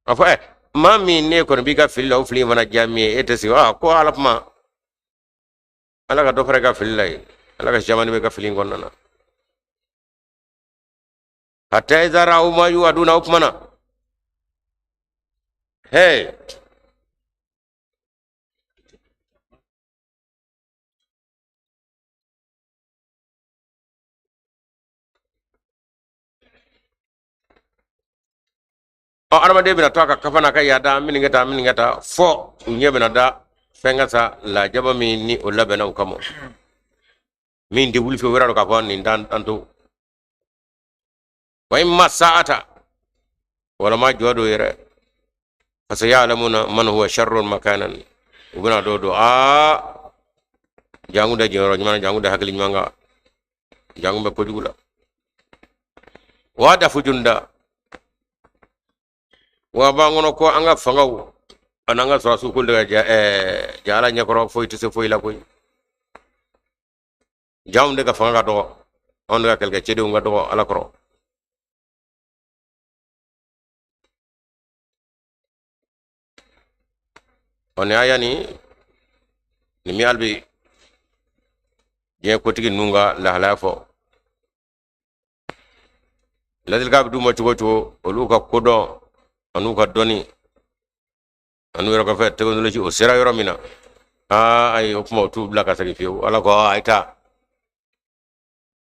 afa ma min ne ko bi ka filla o fili mana jami etesi wa ko alapma ala ka do fere ka fillai ala ka jamani be ka fili ngonna hatta idza ra'u ma yu'aduna ukmana hey o arma de bina to ka kafana ka yada min ngata fo nyebina da fengasa la jaba mi ni o labena kamo min de wulfi wera ka ko ni dan tanto wa imma sa'ata wala ma jodo yere fasayalamuna man huwa sharrun makanan ubuna do jangu da joro nyama jangu da hakili nyanga jangu be ko jugula wada fujunda wa bangono ko anga fangaw ananga so su kul daga jala nyakoro foyti se foy la koy jam daga fanga do on daga kelga cede nga do ala koro on ayani ni mi albi je ko tigi nunga la hala fo ladil gab du mo chugo olu ka kodo anu ka doni anu yoro ka fe tego no ci o sera yoro mina ay opmo tu la ka sagi fiu ala ko ayta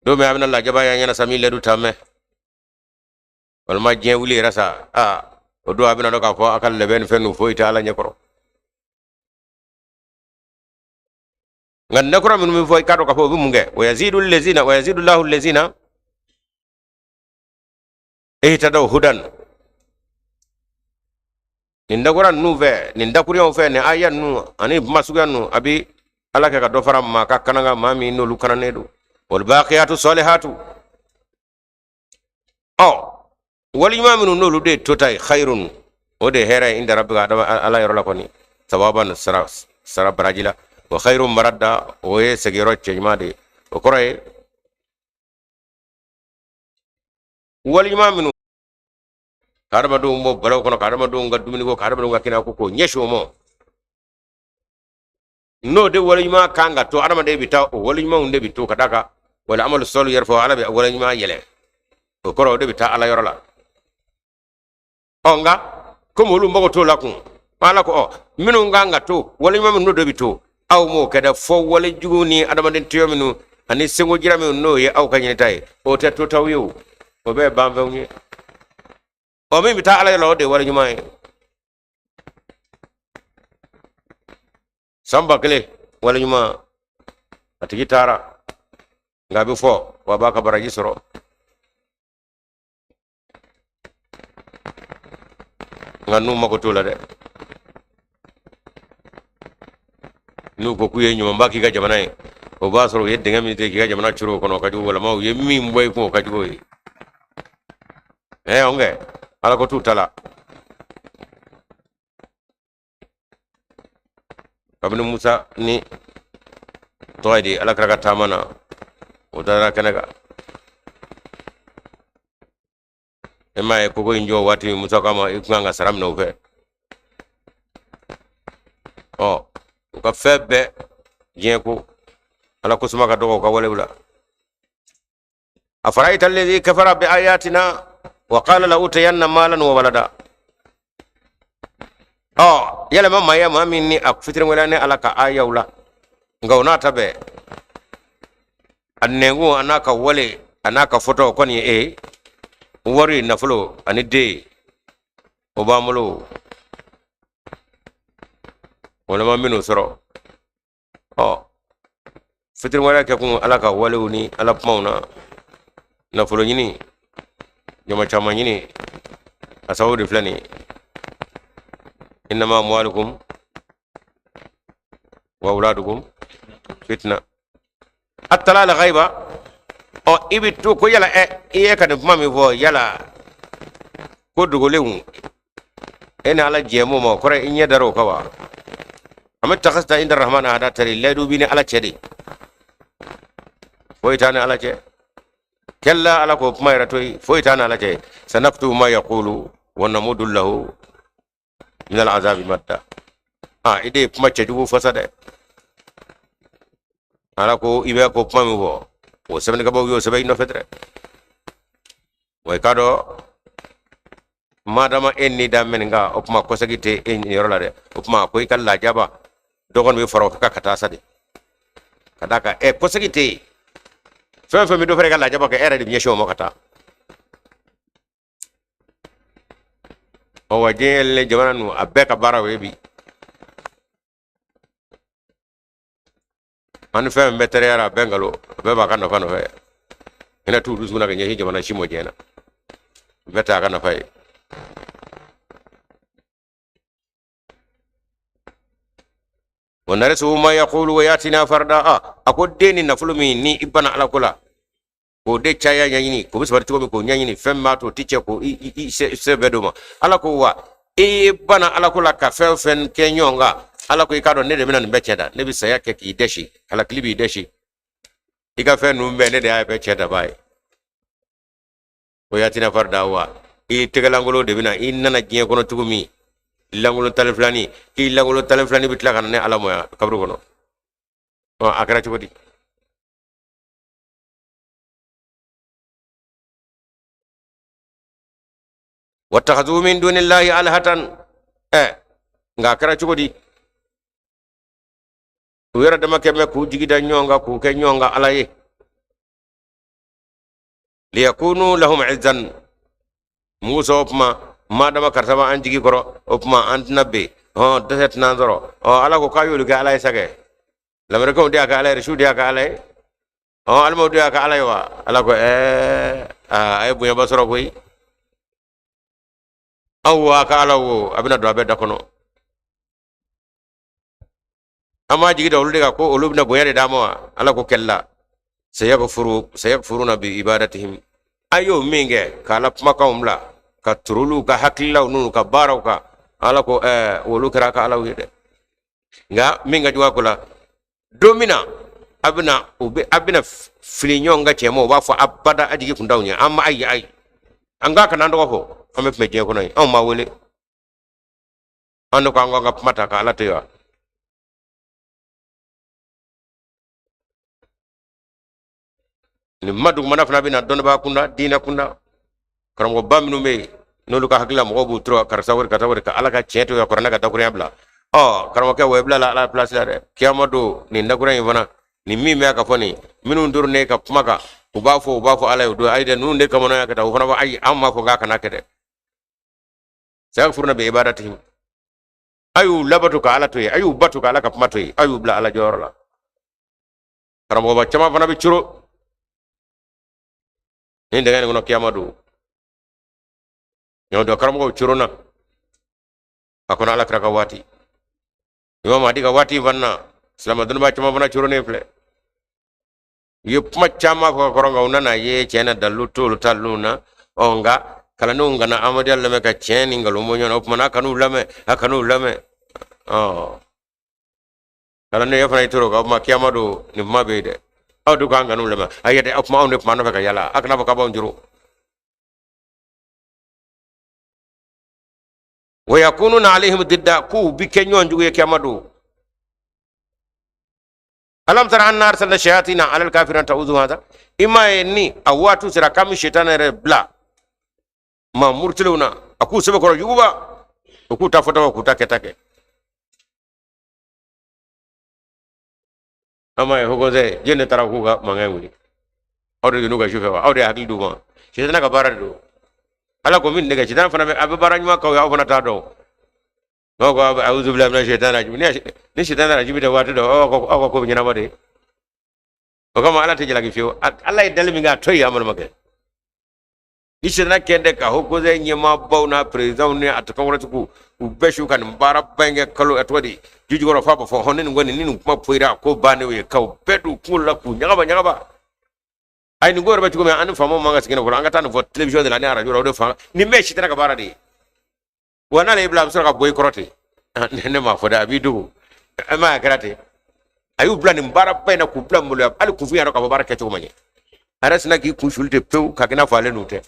do me amna la jaba ya nyana sami ledu tamme wal ma je wuli rasa o do abina do ka fo akal le ben fenu fo ita ala nyakoro ngan nakoro min fo kado ka fo bu munge wa yazidu Allahu allazina ihtadaw hudan nindagoran nu fe nindakuriyo fe ne ayan nu ani masugan nu abi alaka ka do faram ma ka kananga mami no lu kananedu wal baqiyatu salihatu wal imaminu no lu de totay khairun o de hera inda rabbika ala yaro la koni sawaban sara barajila wa khairum maradda o ye segiro chejmade o koroy wal imaminu karama do mo balaw kono karama do ngadumini ko karama do ngakina ko nyesho mo no de walima kanga to adama de bita o walima unde bito kadaka wala amalu solu yarfa ala be walima yele o koro de bita ala yorola onga ko molu mbogo to lakun mala ko minu nganga to walima min no de bito aw mo kada fo wala juguni adama den tiyominu ani sengo jirame no ye aw kanyene tay o te to tawyo o be bambe unye o mi bita ala yolo de walima samba kele wala nyuma atigi tara ngabi fo wa baka baraji soro nganu mako tola de nu ko kuye nyuma mbaki ga jamana o ba soro yedde ngami te ga jamana churo kono kaju wala maw yemmi mboy ko kaju boy onge ala ko tutala kabni Musa ni toydi ala kraga tamana o dara kanaga ema ko go injo wati Musa kama ikanga saram no fe ka febe jenko ala ko suma ka dogo ka wala wala afaraita alladhi kafara bi ayatina wa qala la utayanna malan wa walada yala mama ya mami ni akufitire wala ne alaka ayawla ngauna tabe annengu anaka wale anaka foto koni wari na fulo ani de obamulo wala mamino soro fitire wala ke kun alaka wale uni ala pauna na fulo nyini joma chama nyini asawudi flani إنما أموالكم وأولادكم فتنة أطلع الغيبة إبتو كو يلا كان مامي فو يلا كودو لهم أنا على جيمو ما كره إني درو كوا أما تخصت عند الرحمن هذا تري لا دوبيني على شدي فويتاني على شيء كلا على كوب ما يرتوي فويتاني على شيء سنكتب ما يقول ونمد له من العذاب مدى إدي كما تجوبوا فساد على كو إبا كو بمامي هو وسبن كبو يو سبين نفتر ويكادو ما دام إني دامنغا أبما كوسكيتي إني يرولا أبما كوي كلا جابا دوغن بي فروكا كتاسا دي كداكا كوسكيتي فمي دو فريكا لا جابا كيرا دي ميشو مكتا o wajele jamana nu abeka bara webi man fe metere yara bengalo be ba kana fano fe ina tu dusu na ganye jamana shimo jena beta kana fe ونرثه ما يقول وياتنا فردا ako deni nafulu mi ni ibana ala kula ko de chaya nyanyini ko bisbar to ko nyanyini femma to tiche ko se bedoma ala ko wa ibana ala kula ka fen kenyonga ala ko ikado ne de minan beceda ne bi saya ke ki deshi ala klibi deshi iga fen numbe ne de ay beceda bay وياتنا فردا wa tegalangolo de bina inna jiye kono tugumi langolo tal flani ki langolo tal flani bitla kan ne ala moya kabru kono akara chukodi wattakhadhu min dunillahi alhatan nga akara chukodi wera dama kemme ku jigida nyonga ku ke nyonga alaye liyakunu lahum izzan musa opma madama kartama anjigi koro opma antnabe deset nanzoro ala ko kayolu ga alay sage lamre ko dia ka alay reshu dia ka alay almo dia ka alay wa ala ko ay buya basoro koy awwa ka alawo abina do be dakono ama jigi do ulde ko olubna boyade damo ala ko kella sayakfuruna bi ibadatihim ayo minge kala makamla ka turulu ka hakilla nunu ka baraka ala ko wolu kira ka ala wede nga minga jwa kula domina abina filinyo nga chemo wa fo abada ajigi kundawnya amma ay anga kana ndo ko ame meje ko nay amma wele ando ka nga mata ka ala tewa ni madu mana fana bina don ba kunda dina kunda karango baminu me nolu ka hakila mo bu tro karsawur ka ala ka cheto ya korana ka takuri bla karango ka webla la place la kiamado ni ndakura yivana ni mimi aka foni minu ndur ne ka maka ubafo ala do ayde nu ne kamono ya ka fana ba ay amma ko ga kana kede sa furna be ibadatihim ayu labatu ka ala to ayu batu ka ala ka mato ayu bla ala jorla karango ba chama fana bi churo ni dengan ngono kiamadu nyodo karamo churuna akona ala kraka wati yo ma diga wati vanna selama dun ba chama bana churune fle yep ma chama ko koronga unana ye chena dalu tul taluna onga kala nunga na amadi alla me ka cheni ngalo mo nyono mana akanu lame kala ne yafana itoro ka ma kiamadu ni mabede du ka nganu lema ayade op ma on ma no ka yala akna ba ka bon juru wa yakununa alaihim didda ku bi kenyon jugo ye kamadu alam tara anna arsala shayatina ala alkafirin ta'udhu hada imma ni awatu sira kam shaytana re bla ma murtiluna aku sebe ko yuba ku tafota ku take ama hogoze jenne tara ku ga mangai wuri awde nu ga shufe wa awde hakil duma shaytana ka bara do ala ko min daga shaytan fana be baranya ma ko ya fana ta do ko a'udhu billahi minash shaitani rajim ni shaytan rajim da wata do ko nyina bade ko kama ala te jala fiyo ala dalmi ga toy amal make ni shaytan kende ka hogoze nyema bawna president ne atakawratu ku ubeshu kan bara bange kalo atwadi jujugoro fa fo honen ngoni ninu kuma poira ko bane we kaw bedu kula ku nyagaba ay ni gorba tuko me an famo manga sikena ko angata no television de la ne radio do fa ni me shitana ka bara de wana le ibla sura ka boy korote ne ma foda bidu ma karate ayu plan mbara pena ku plan mulo al ku fiya ka bara ke to manye arasna ki ku shulte pew ka kina fale nute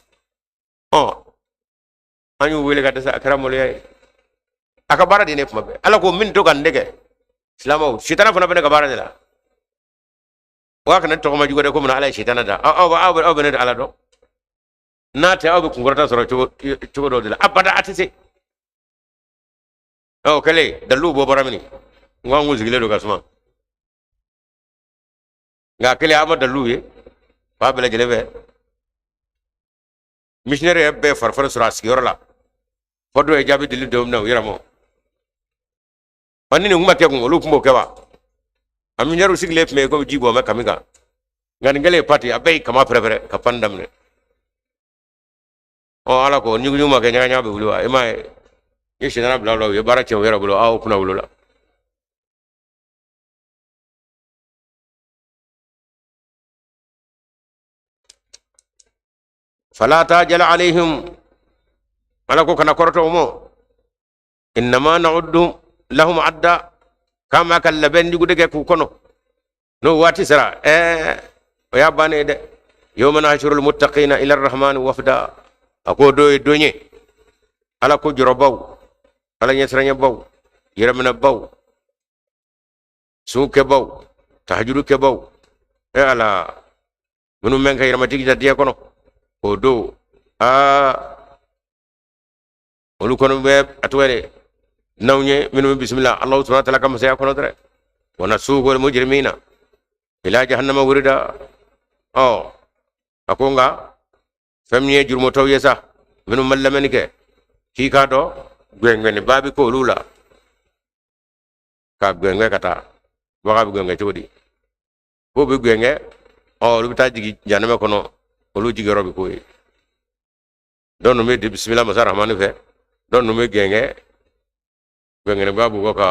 anyu wele ka dasa akara mulo aka bara de ne kuma be ala ko min to kan dege islamo shitana fana be ka bara de la wa kana to ma jugo de ko mun ala shitana da aw be ne ala do na ta aw be kungurata soro chugo do de la abada atise kale dalu bo baramini ngangu zigile do kasma nga kale ama dalu ye ba bele gele be missionnaire be farfara sura sigorola fodo e jabi dilu do na wiramo panini nguma ke ngolu kumbo kewa ami nyaru sigle me ko jibo me kamiga ngani ngale party abai kama prepare ka pandam ne ala ko nyugu ma ke nyanya be wulwa e mai ye shina bla bla ye bara che wera bulo kuna bulo la fala tajal alayhim malako kana korto mo innama na'uddu lahum adda kama kala bendi gudege ku kono no wati sara o ya bane de yawma nahshurul muttaqina ila arrahman wafda ako do donye ala ko jorobaw ala nyesranya baw yeramna baw suke baw tahajuru ke baw ala munu men kay ramati ta dia kono o do olu kono be atwere nawñe minu bismillah allah subhanahu wa ta'ala kam saya kono dre wana suugol mujrimina ila jahannama wurida akonga famniye jurmo taw yesa minu mallamen ke ki ka do gwengeni babi ko lula ka gwenge kata waga gwenge chodi ko be gwenge lu ta jigi janama kono olu jigi robi ko don no me de bismillah masar rahmanu fe don no me genge gwenge babu ko ka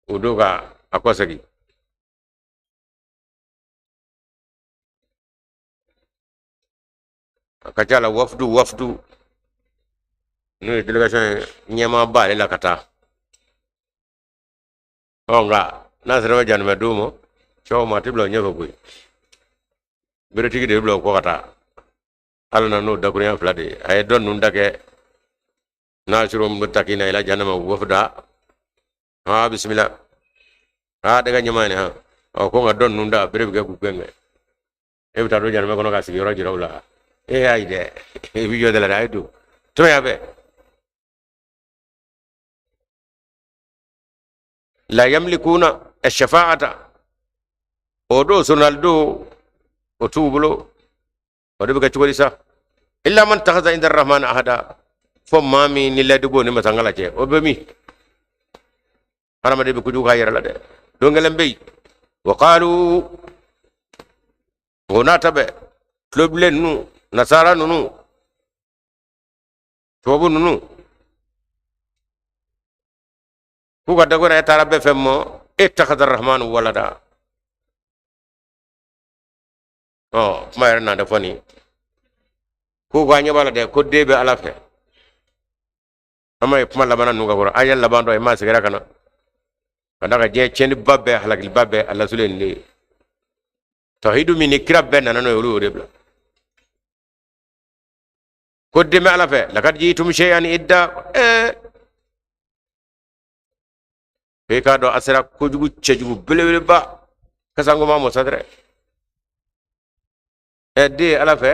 udoga akosagi akachala wafdu no delegation nyama bale la kata onga nasra janma dumo cho ma tiblo nyefo koy bere tigi de blo ko kata alna no dakuriya flade ay don nun dake nasrum mutakina ila janama wafda bismillah daga nyamane ko nga don nun da bere be ku genge e bita do janama kono ka sigiro jirawla ayde video de la radio to yabe la yamlikuna ash-shafa'ata odo sonaldo o tubulo odo be gacci sa illa man takhaza inda ar-rahman ahada fo mami ni ladde go ni masangala ce o be mi harama de be kuju khayra la de do ngelem be wa qalu honata be kloblen nu nasara nunu tobu nunu ku ga dago na tara be femmo ittakhadha ar-rahman walada mayar na da fani ku ga nyabala de ko debe ala fe amay kuma labana nuga goro ayal labando e ma sigira kana kada ga je chen babbe halakil babbe alla sulen ni tawhidu min ikrab na no yulu rebla ko deme ala fe lakad jitum shay'an idda e ka do asira ko jugu cejugu belewele ba kasango ma mo sadre de ala fe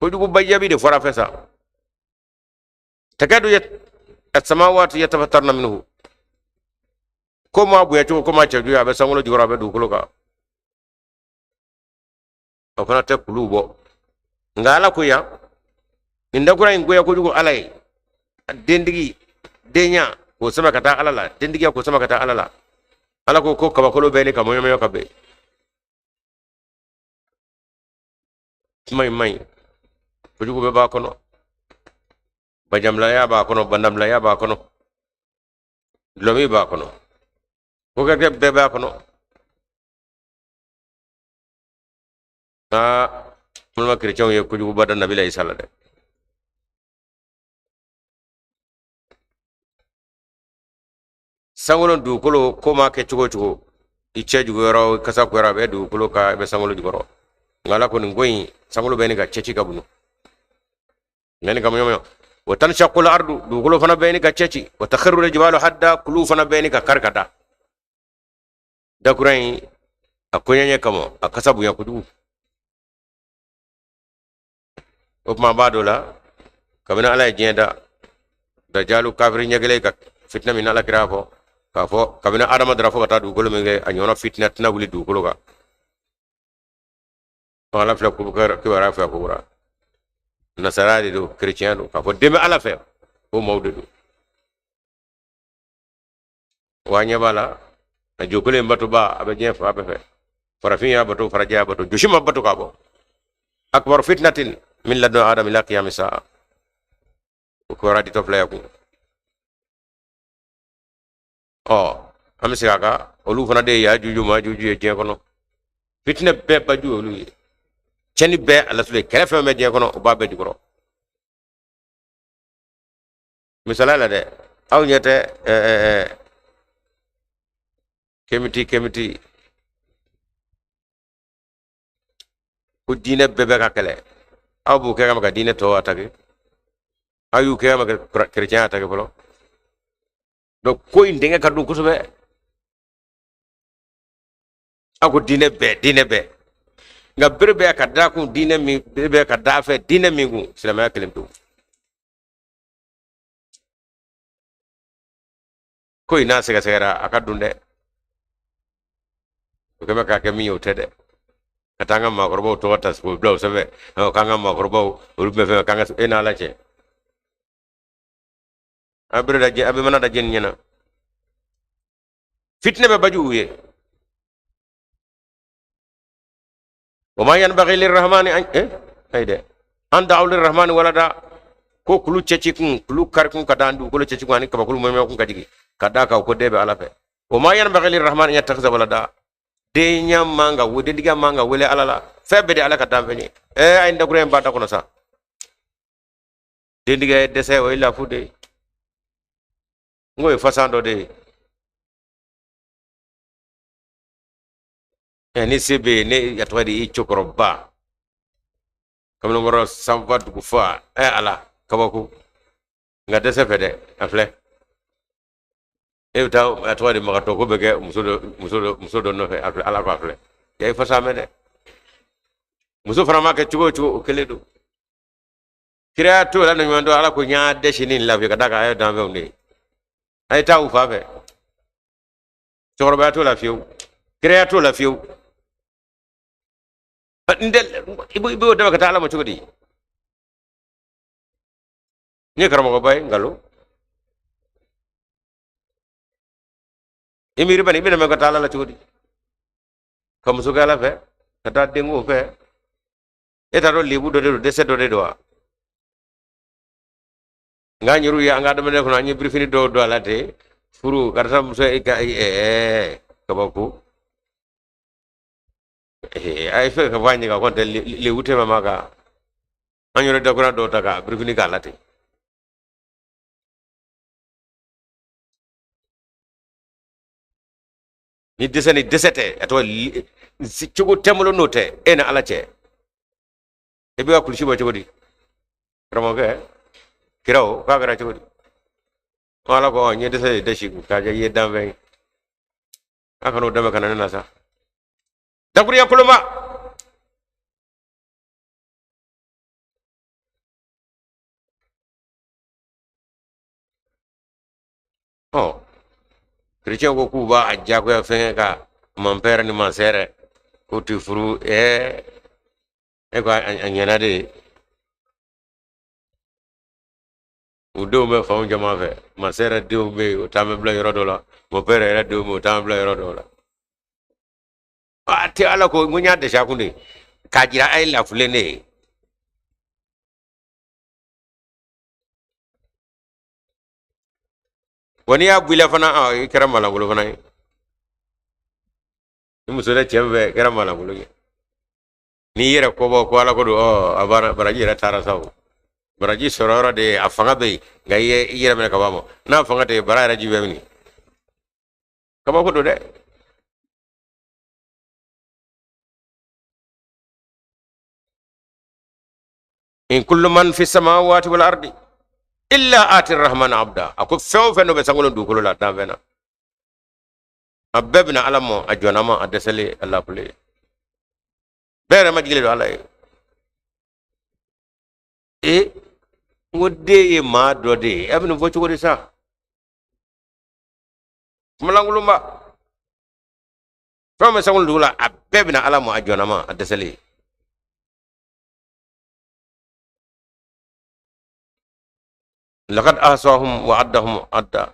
ko jugu bayabi de fora fesa takadu as-samawati yatafattarna minhu koma bu ya ko ma ceju ya be sango jugora be du ko ka o kana te kulubo ngala ko ya inda kura in ko ya ko jugu alai dendigi denya ko sama kata alala dendigi ko sama kata alala ala ko kaba ko be ni kamo yomo kabe mai ko jugu be ba kono bajam la ya ba kono bandam la ya ba kono lomi ba kono ko ga be ba kono mulma christian ye ko jugu badan nabi la isala de sangolo du kolo ko ma ke chugo iche jugo ro kasa ko ra be du kolo ka be sangolo jugo ro ngala ko ngoyi sangolo be ni ga chechi kabunu ngani kam yomo wa tanshaqu al-ardu du kolo fana be ni ga chechi wa takhiru al-jibalu hadda kulu fana be ni ga karkata da kurai akonya kamo akasabu ya kudu opma badola kabina ala jenda dajalu kafri nyagele ka fitna min ala grafo kafo kabina adama drafo kata du golo menge anyona fitna tna wuli du golo ga ala fla ko ke wara fa ko wara nasara do chrétien do kafo deme ala fe o mawde do wanya bala na jokole mbatu ba abe jen fa be fe farafiya batu faraja batu jushima batu kabo akbar fitnatin min ladun adam ila qiyam saa ko radi to play ko amsi kaka olu fana de ya juju ma juju e je kono fitna be ba ju olu ceni be ala sule kere fe me je kono o babbe di koro misala la de aw nyete kemiti ko dine bebe ka kele aw bu ke ka dine to atake ayu ke ma chrétien atake folo donc ko indenge ka du kusube ako dine be nga berbe ka da ku dine mi berbe ka da fe dine mi ku silama kelem tu ko ina sega sega aka dunde ko kema ka kemi yotede katanga ma korbo to tas ko blow sebe o kanga ma korbo urbe fe kanga ina lache abre da je abe mana da jen nyana fitne be baju ye وما ينبغي للرحمن أن هيدا أن دعوا للرحمن ولدا ko kulu cecikun kulu karkun kadandu kulu cecikun ani kaba kulu meme kun kadigi kada ka ko debe ala fe o ma yan bagali rahman ya takza walada de nyam manga wode diga manga wele alala febe de ala ka dambe ay ndagure mbata kono sa de diga dese o ila fude ngoy fasando de ni sebe ne yatwadi i chokoroba kamno ngoro samba du fa ala kabaku nga dese fede afle e taw atwadi magato ko bege musodo no fe afle ala ko afle yay fasa mede muso fara ke chugo keledu kreato la no mando ala ko nya deshini la fi kadaka ay dambe ni ay taw fa fe chokoroba to la fiu kreato la fiu ndel ibu dawa kata ala mo chugodi ni karamo ko bay ngalo imiri bani bina ma kata ala la chugodi kam su gala fe kata dengu fe eta ro libu do de se do nganyuru ya ngada mene ko nyi brifini do ala te furu karta muso kabaku ay fe ka wani ka konte le wute mama ka anyore da kuna do taka brifini ka lati ni desete ato si chugo temulo note ena alache ebe ka kulshi ba chugodi ramo ke kirao ka gara chugodi wala ko nyi desete deshi ka je yedambe aka no dama kana na sa dakuri ya kuluma oh chrétien ko kuba ajja ko fe ka mon père ni mon sœur ko tu furu ko anyana de udo me fa jama fe mon sœur de me o tambe bla yoro dola mon père era de me o tambe bla yoro dola ati ala ko munya de shakunde kajira ay la fulene woni ya buila fana kera mala gulo fana ni musore chembe kera mala gulo ni yere ko bo ko ala ko do abara baraji ra tara saw baraji sorora de afanga be gaye yere men ka bamo na afanga te barara jibe ni kaba ko do de in kullu man fi samawati wal ardi illa ati rahman abda ako few fe no be sangolo du ko la tanvena abebna alamo ajonama adesele allah pule bere majile do allah ngode e ma do de abnu voci ko sa malangulumba few me sangolo du la abebna alamo ajonama adesele لقد أحصاهم وعدهم عدا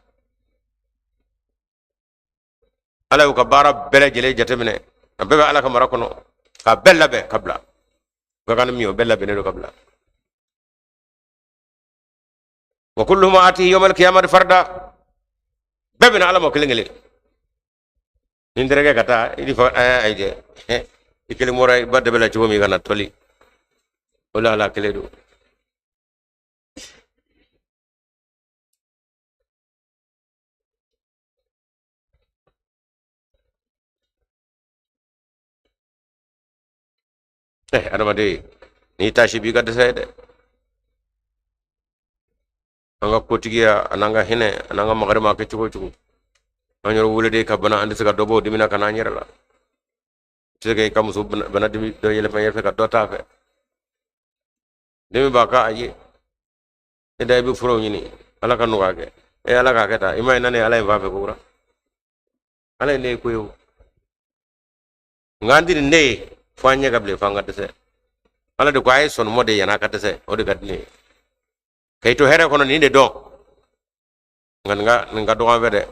على وكبارا بلا جلي جتمنه بما على كم ركنو قبل به قبل وكان ميو بلا بنو قبل وكلهم آتيه يوم القيامة فردا بمن على مكلنجلي نندرك كتا إدي فا أيدي إكلم مورا بعد بلا جومي كنا تولي wala ala kele do adamade ni tashi bi gadda sayde anga kotigiya ananga hine ananga magarima ke cuko anyor wulede ka bana andi saka dobo dimina kana nyerala tege kam su bana dimi do yele fa yerfe ka dota fe demi baka aye ida bi furo nyini ala kanu kake ala ka keta imay nane ala imba fe kura ala ne ko yo ngandi ne fanya gable fanga dese ala de ko ay son mode yana ka dese o de gadni kay to here kono ni de do nga do wede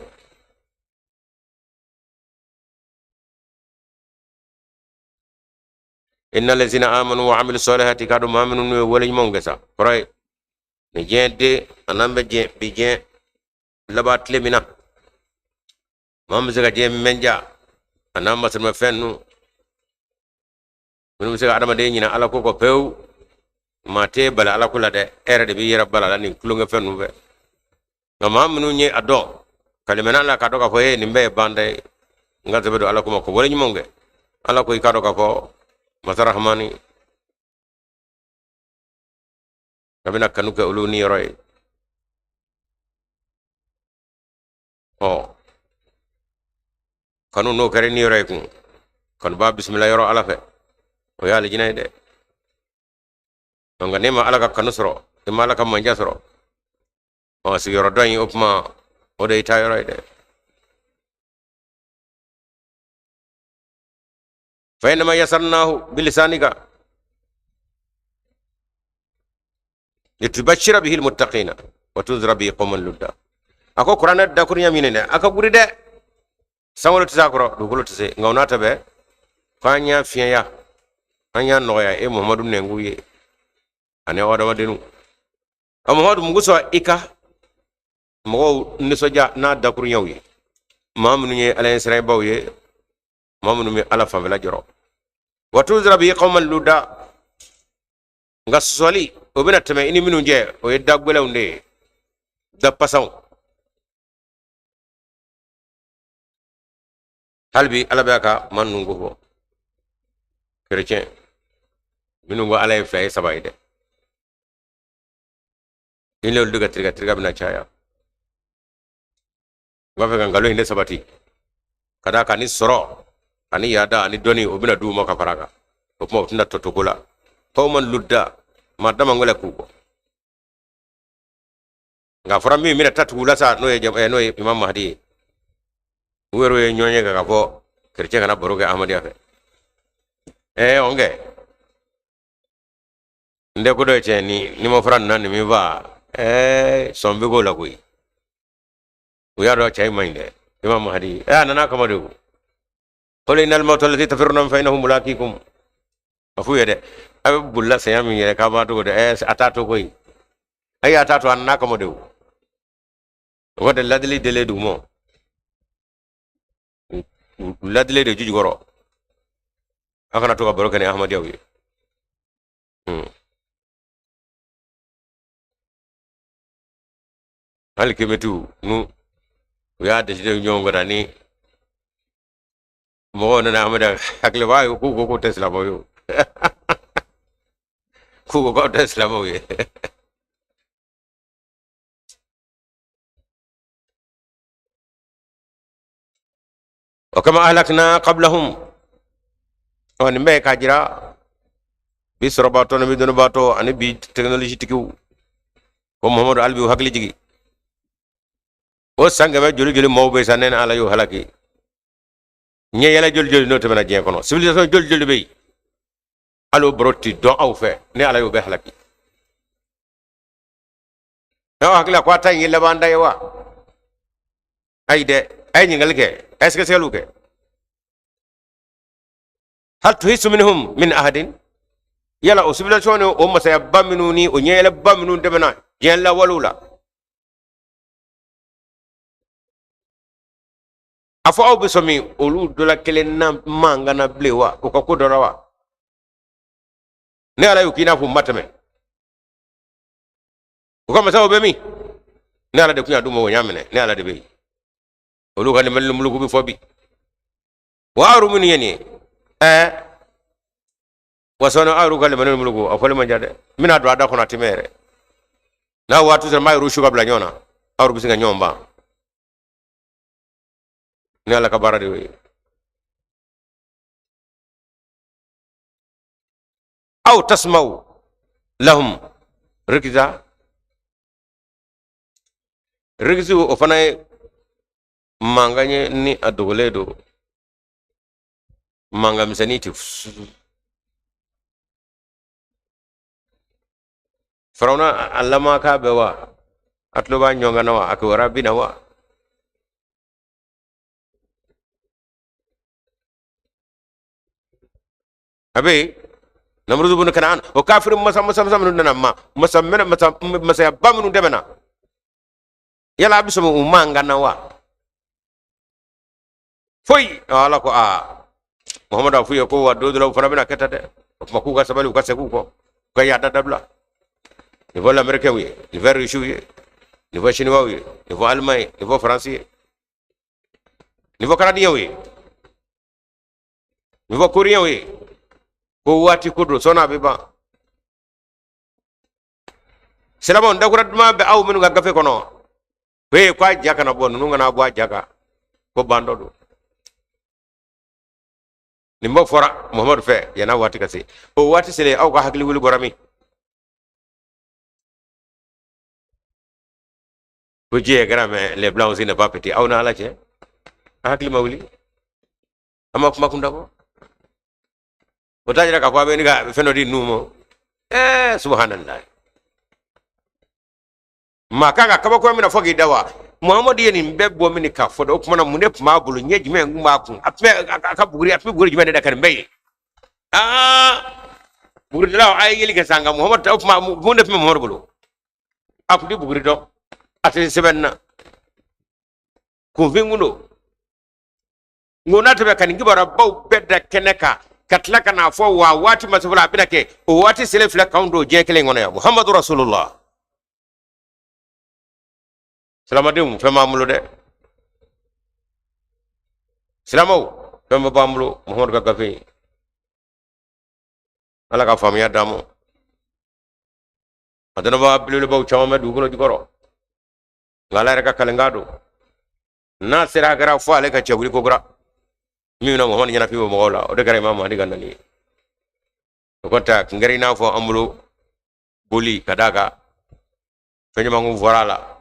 inna allazina amanu wa amilu salihati kadu maminu no wala nyongesa pray ni jende anambe je bijen labat lemina mam sega je menja anamba sama fennu minum sega adama de nyina ala ko pew mate bala ala kula de ere de bi yera bala ni kulunga fennu be ngama minu nye ado kalimena la kado ka ko e nimbe bande ngal tebedo ala ko ko wala nyimonge ala ko ikado ka ko masarahmani kabina kanuka uluni roy kanu no kare ni roy kun kan ba bismillah yoro ala fe o ya le jinay de nga nema ala ka kanu soro e mala ka manja soro o si yoro doyi opma o de tay roy de fa inma yasarnahu bilisanika litubashshira bihi almuttaqina wa tunzira bihi qawman ludda ako qur'ana da kurnya minene aka guri de sangolo tisakoro dugulo tise ngawnata be fanya fiya anya noya e muhammadu nenguye ane wada wadenu muhammadu munguso ika mo nisoja na da kurnya wi mamnu nye alayen sray bawye mamnu mi ala famela joro wa tunzira bihi qawman ludda nga soli o bena teme ini minu je o yedda gwelawnde da pasaw halbi ala baka man nungo bo chrétien minu ngo ala fay sabayde ile luga triga bina chaya wafe ngalo inde sabati kada kani soro ani yada ani doni o bina du mo ka faraga o mo tinda totogola qawman ludda madama ngole kuko nga forami mina tatu lasa no ye no imam mahdi wero ye nyonye ga ko kerche kana boroge ahmadi afe onge nde ko do cheni ni mo fran nan mi ba sombe go la kuy uya do chay minde imam mahdi nana kamadu qul innal mawta allati tafirruna fa innahu mulaqikum afu yede bulla sayami yere ka ba to de atato koy ay atato an naka modew wada ladli dele du mo ladli de juju goro akana to ka borokane ahmad yawi hal kemetu nu ya de de nyongo dani mo na amada hakle wa ko tesla boyo kugo ko tesla boye وكما أهلكنا قبلهم ونبي كاجرا بسرباتو نبي دونباتو أني بي تكنولوجي تكيو ومحمد علي وحقلي جيجي وسانغ جولي موبي سانين على يو هلاكي ñe yala jol no temena je kono civilisation jol be alo brotti do aw fe ne ala yo be halaki no hakila ko tay ngila banda yawa ayde ay ngal ke est ce que c'est luke hal tuhisu minhum min ahadin yala o civilisation o masaya baminuni o ñela baminun demena yalla walula afo aw be somi olu dola kelen na manga na blewa o ko dorawa ne ala yukina fu matame ko ma sawo be mi ne ala de kunya dum wo nyamene ne ala de be olu kan mel muluku bi fobi waaru mun yeni wasono aru kale mel muluku afole ma jade mina do ada kono timere na watu se may rushu kabla nyona aru bisinga nyomba ne ala kabara de aw tasma'u lahum rikza rigzu o fana manganye ni adogoledo manga misaniti Farauna allama ka bewa atloba nyonga nawa akwara binawa abe namrudu bun kanan o kafir masam nun namma masam mena masaya bamnu demena yala biso mo manga nawa foi ala ko muhammad afu ko wa do do fana bina ketade maku ka sabali ka seku ko ka ya dadabla ni vola americain wi ni ver russu wi ni vo chinois wi ni vo allemand ni vo français ni vo canadien wi ni vo coréen wi ko wati kudro sona beba selama ndakura duma be aw minu ga gafe kono be kwa jaka na bonu ngana bwa jaka ko bandodo ni mo fora muhammad fe yana wati kasi o wati sele aw ko hakli wuli borami ko je grame les blancs ne pas petit aw na la ci hakli mawli ama ko makunda ko o tajira ka ko be ni ga feno di numo subhanallah makaga kaba ko mina fogi dawa muhammad yeni mbebbo mini ka fodo ko mana munep mabulu nyeji me nguma ku atme aka buguri jime da kan mbey buguri daw ay yeli ga sanga muhammad taw ma munep me muhammad bulu akudi buguri do ate sebenna ko vinguno ngona tabe kan ngibara baw bedda keneka katlaka na fo wa wati masufula binake o wati sele fla kaundo je kele ngona ya muhammadu rasulullah Selama fema mulo de selama fema bamulo muhammad ka gafe ala ka famiya damo adana ba bilu ba chama du ko jikoro ngala reka kalengado na sira gara fo ale ka chewri ko gra mi na muhammad nyana fi mo gola o de gara imam hadi ganani ko ta ngari na fo amulo boli kadaka fenyo mangu vorala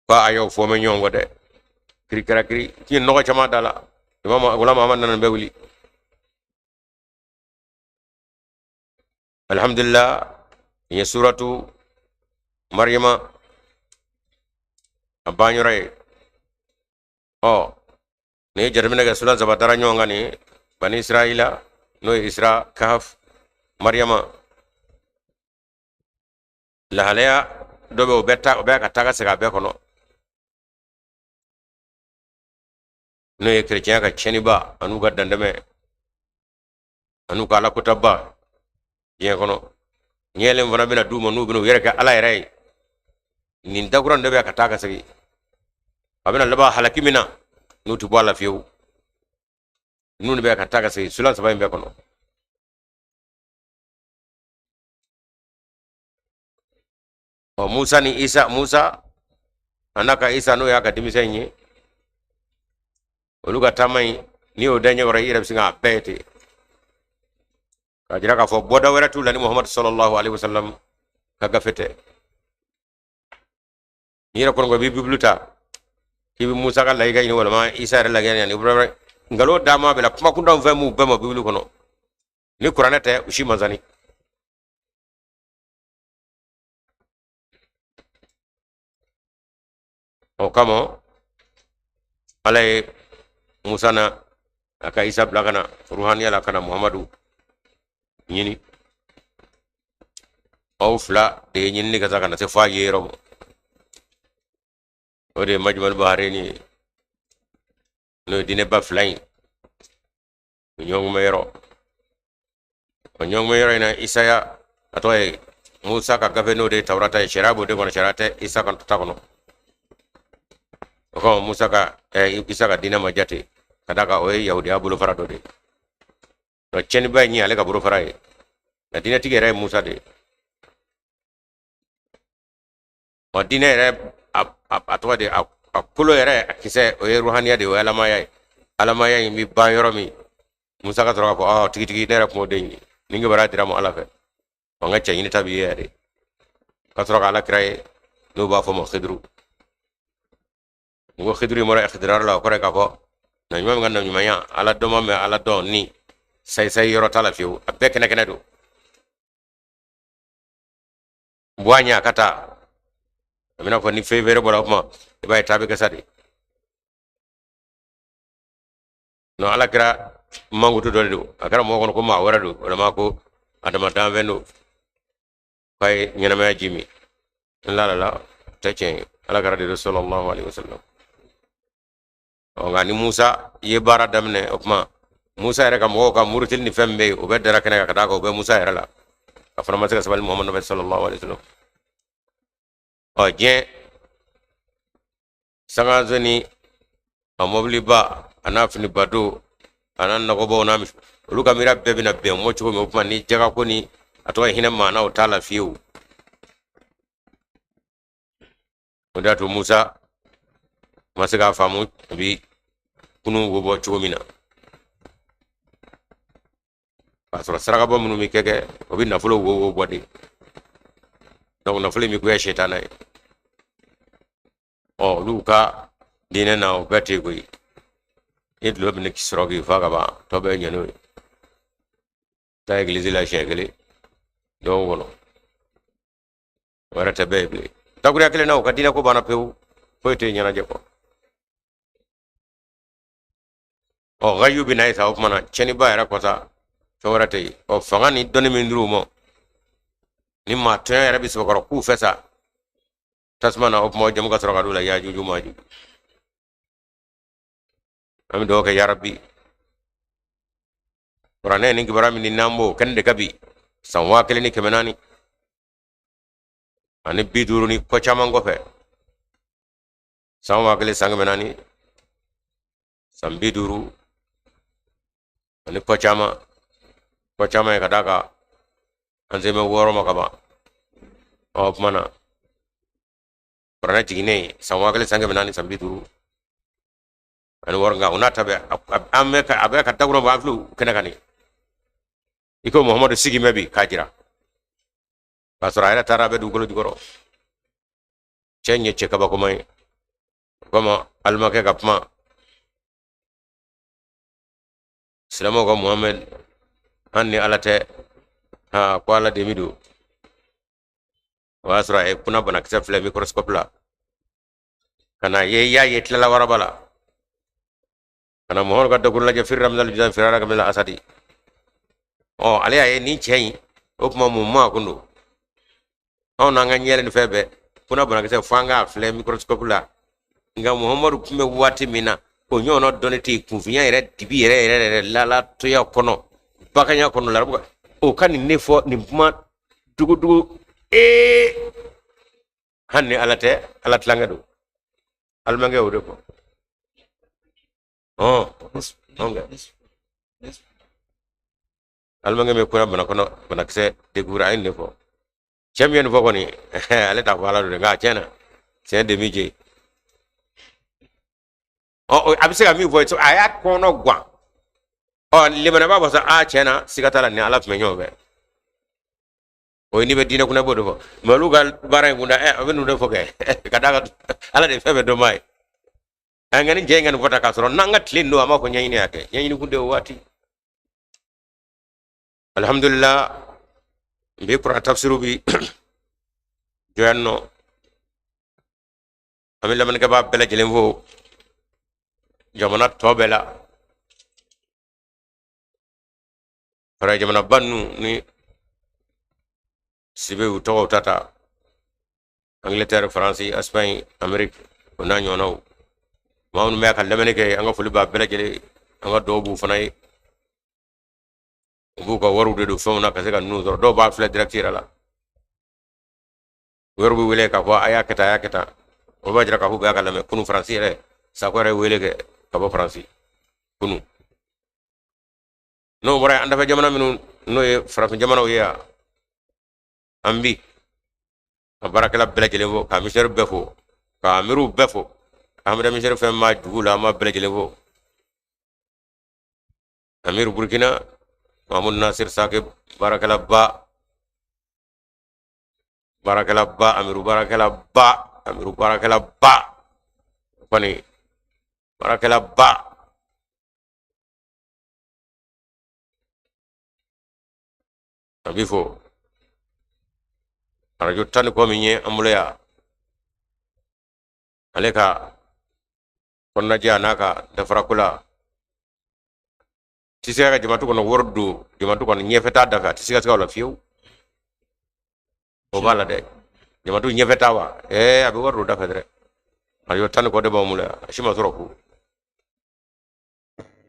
ba ayo fo me nyongo de kri ki no chama dala imam wala muhammad nan bewli alhamdulillah ya suratu maryama abanyo ray ne jarmina ga sulan zabatara nyonga ni bani israila no isra kahf maryama la halaya dobe o betta o be ka taga sega be kono no ye chrétien ka cheni ba anu ga dandame anu ka la kutabba yen kono nyelem vana bina duma nu bino yere ka ala yere nin daguran dobe ka taga segi abina laba halakimina nu tu bala fiu nu be ka taga segi sulan sabay be kono Musa ni Isa Musa anaka Isa no ya ka dimisenye oluga tamai ni o danyo wara ira singa pete kajira ka fo boda wara tu lani muhammad sallallahu alaihi wasallam kaga fete ni ra ko bi bibluta ki Musa ka lay gay ni wala ma Isa ra lagay ni ibrahim ngalo dama bela kuma kunda vemu bema biblu kono ni qur'anate ushi manzani o kamo alay Musa na aka Isa blakana ruhaniya la kana Muhammadu nyini o fla de nyini kaza kana se fa yero o de majmal bahareni no dine ba flain nyong mero nyong me yoro ina isaya atoy musa ka gafe no de tawrata shirabu de kono sharate isa kan takono ko musa ka isa ka dina majati kadaka o yahudi abulu farado de no cheni bay ni ale ka buru farai na dina tigere musa de o dina ere atwa de akulo ere kise o ruhaniya de o alamaya mi ban yoro mi musa ka toro ko tigi tigi nere ko de ninga bara dira mo ala fe o nga cha yini tabi yere ka toro ala kray no ba fo mo khidru ngo khidru mo ra khidrar la ko re ka ko na nyuma ngana nyuma ya ala do me ala do ni say yoro tala fiu abek na kenedo buanya kata amina ko ni favor bola mo e bay tabi ka sadi no ala kra mangu to do akara mo ko ma wara do wala ma ko adama dan vendo kay nyana ma jimi la ta chen ala kra de sallallahu alaihi wasallam o ngani musa ye bara damne okma musa era kam wo kam murtil ni fembe o be dara kana ka ko be musa era la afana ma saka sabal muhammad sallallahu alaihi wasallam o je sanga zoni amobli ba anafni bado anan na gobo na mi lu kamira bebe na be mo chuko me okma ni jaga ko ni ato hina mana o tala fiu oda to musa masaka famu bi kunu gobo chuko mina pasora saraka bo munu mi keke obi na fulo wo bodi donc na fulo mi ko ya shetana o luka dine na o bete ko it lo bi ne kisrogi faga ba to be nyano ta église la chegele do wono wara ta bible taguri akele na o kadina ko bana pew foyte nyana je ko o gayu bi nay sa o mana cheni ba era ko sa fawrate o fangani doni min rumo ni ma tan era bi so ko ku fesa tasmana o mo jam ga soro dula ya juju maju am do ke ya rabbi qur'ane ni gibarami ni nambo kende kabi sanwa kele ni kemenani ani biduru ni ko chamango fe sanwa kele sang menani sam biduru ani ko chama e kadaka anze me woro makaba o mana qur'ane tigine sanwa kele sang menani sam biduru ani worga unata be amme ka abe ka tagro ba flu kenakani iko muhammadu sigi mebi kajira pasora ina tarabe du golo digoro chenye cheka ba komai kama almake kapma silamo ko muhammad anni alate ha kwala demidu wasra e kuna bana kse fle microscope la kana ye ya yetla la warabala kana mohon gadda gulla je firram dal bidan firara kamila asadi o ale ay ni chei o kuma mumma kundo on na nganyele ni febe kuna bana kse fanga fle microscope la nga muhammadu kume wati mina o nyono doneti kufinya ere dibi ere la to ya kono bakanya kono la o kan ni fo ni ma dugu hanni alat langado almange o de ko onga almange me kuna bana kono bana kse de gura ay ne fo champion fo ko ni ale ta ko ala do nga chena c'est demi je abise ga mi voice aya kono gwa limana baba sa chena sikatala ni ala fmenyo be o ni be dina kuna bodo fo malugal baray bunda abenu de fo ke kadaka ala de febe do mai angani jengan vota kasoro nanga tlindo ama ko nyayini yake nyayini kunde wati alhamdulillah be qur'an tafsiru bi joyanno amilla man ka ba bela jelen fo jamana tobela para jamana bannu ni sibe uto tata Angleterre France Espagne Amerique ona nyono maunu me ka lemene ke anga fuli ba bela jele anga dobu fanay bu ko waru de do fona ka se ka nu do ba fle directeur la waru bu wele ka ko ayaketa o ba jira ka fu ba ka lame kunu français re sa ko re wele ke ka bo français kunu no bora anda fa jamana minu no e France jamana o ya ambi barakala belajele fo ka misère befo ka amiru befo amada misère fe ma dugula ma belajele fo amiru burkina mamun nasir sakib barakala ba amiru barakala ba fani barakala ba abifo arajo tan ko minye amuleya aleka konna naka dafara kula tisega jamatu kono wordu jamatu kono nyefeta dafa tisega skawla fiu o bala de jamatu nyefeta wa abi wordu dafa dre arajo tan ko de bamule shima soroku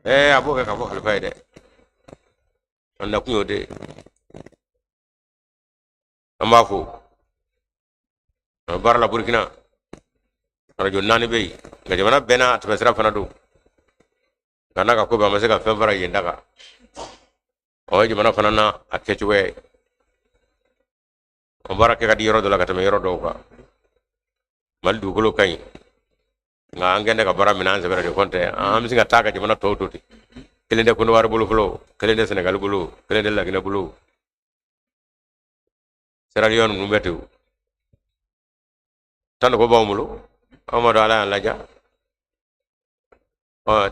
aboke ka bo halfayde anda kunyo de ambafo barla burkina arajo nani bey ga jamana bena atbasra fanadu kana ka ko ba masaka fevra yendaka o jamana fanana akechuwe o barake ka di yoro do la katame yoro do ka mal du golo kay nga angende ka bara minan sebere de konte am singa taka jamana tototi kelende ko war bulu flo kelende senegal bulu kelende la gina bulu Sierra Leone numbetu tan ko bawmulo amado ala laja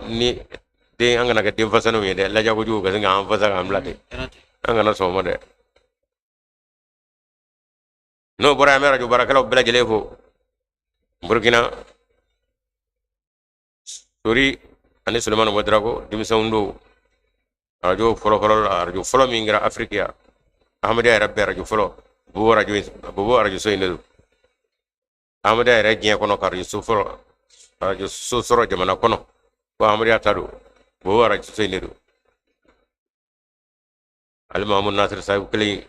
ni de angana ke de fasano mi de laja ko ju ga nga am fasa am late angana so mo de no bora mera ju barakalo bela jele fo Burkina sori ani Suleiman Wadrago dimsawndo radio folo mi ngira Afrika Ahmadiyya rabbe radio folo bubo radio so inde Ahmadiyya re gien kono kar yusuf folo radio so soro jamana kono ko Ahmadiyya tadu bubo radio so inde al Mamun Nasir sahib kali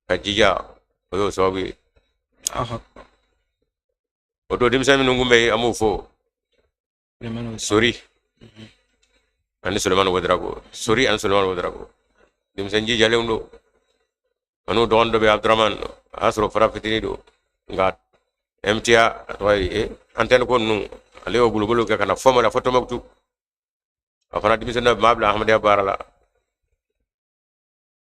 kajija oyo sobi odo dimsami ngumbe amu fo sori ani Suleiman Wadrago dimsanji jalewndo anu don do be Abdurrahman asro fara fitini do ngat MTA way antenne ko nu alewo gulugulu ke kana foma la foto maktu afana dimisana mabla Ahmadiyya barala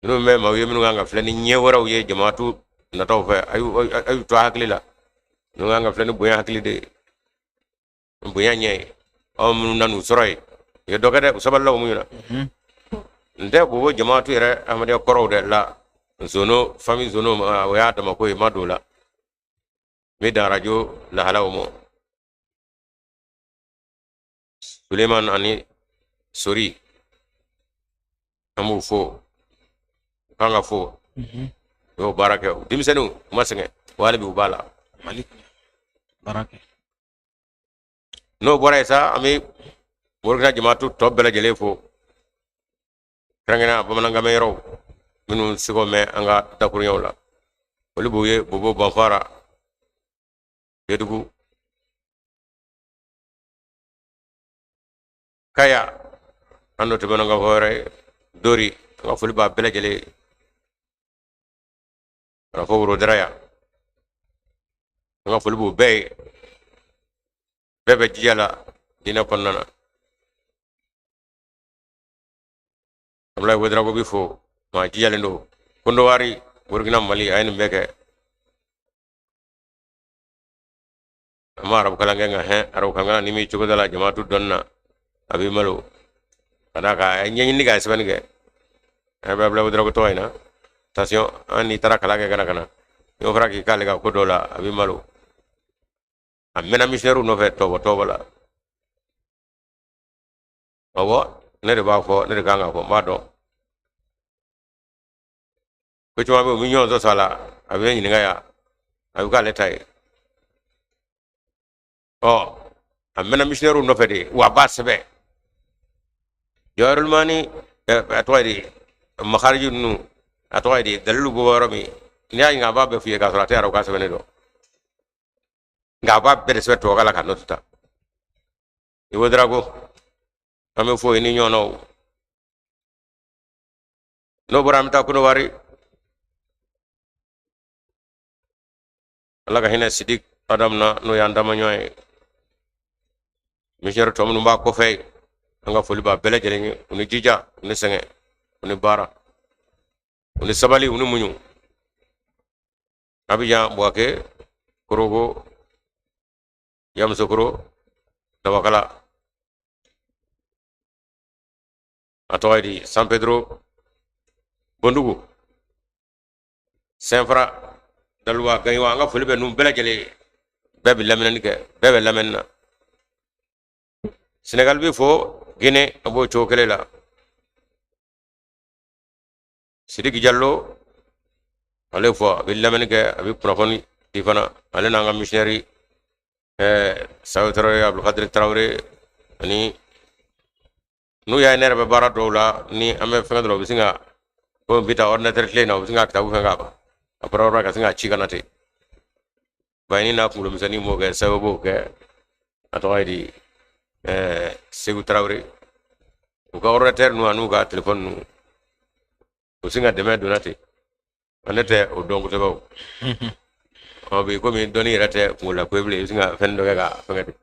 no me ma yemi nga flani nyewaraw ye jamaatu na taw fa ayu to haklila no nga flani buya hakli de buya nyay nanu soroy ye dogade saballa mu yuna nde bo jamaatu ere Ahmadiyya korow de la zono famille zono waya dama ko madola mi da radio la halawo Suleiman ani sori amu fo kanga fo yo barake dimsenu masenge wala bi ubala malik barake no bora sa ami worga jamaatu tobbela jele fo krangena bamananga mero minu sigo me anga takuryo la wali boye bobo banfara yedugu kaya ando te bananga hore dori nga fuli ba bela jele rafo wuro draya nga fuli bu bebe jiyala dina konnana amlay wedra go bifo ma jiyale ndo kondo wari Burkina Mali ayni meke ama arab kala nga arab kala ni mi chugo dala jamaatu donna abi malo kadaka nyenyi ni ga sebenige aba bla wedra go toyna station ani tara kala ga kana yo fraki kale ga ko dola abi malo amena misheru no fe tobo la awo ne de ba fo ne de ganga fo ma do ko chuma be mi nyon zo sala abe ni ngaya abu ka letai amena misheru no fe de wa ba sebe yorul mani atoyri makhariju nu atwa di dalilu go mi ni ay ngaba be fiye ka sorate aro ka sebene do ngaba be respe to kala kan nota iwo drago ame fo ni nyono no boram ta kuno wari ala ka hina sidik adam na no yanda ma nyoy misher to mun ba ko fay nga foli ba bele jere ni jija ni senge ni bara ni sabali ni muñu abijan boake korogo yam sokoro tawakala atoydi San Pedro bondugu senfra dalwa gaywa nga foli be num bele jele bebe lamena ke bebe lamena Senegal bi fo Guinée abo chokele la Sidiki Jallo ale fo bi lamena ke abi profoni di fana ale na nga missionary Sawtoro Abdul Qadir Traoré ani nu ya nere be bara dola ni ame fenga do bisinga ko bita ordinateur clé na bisinga kitabu fenga ba apara ka singa chika nate bayni na kulo misani mo ga sababu ke atoydi Segu Traoré ko ordinateur nu anu ga telephone nu bisinga deme donate anete o dongo te baw obi ko mi doni rate ngula ko ble bisinga fendo ga fenga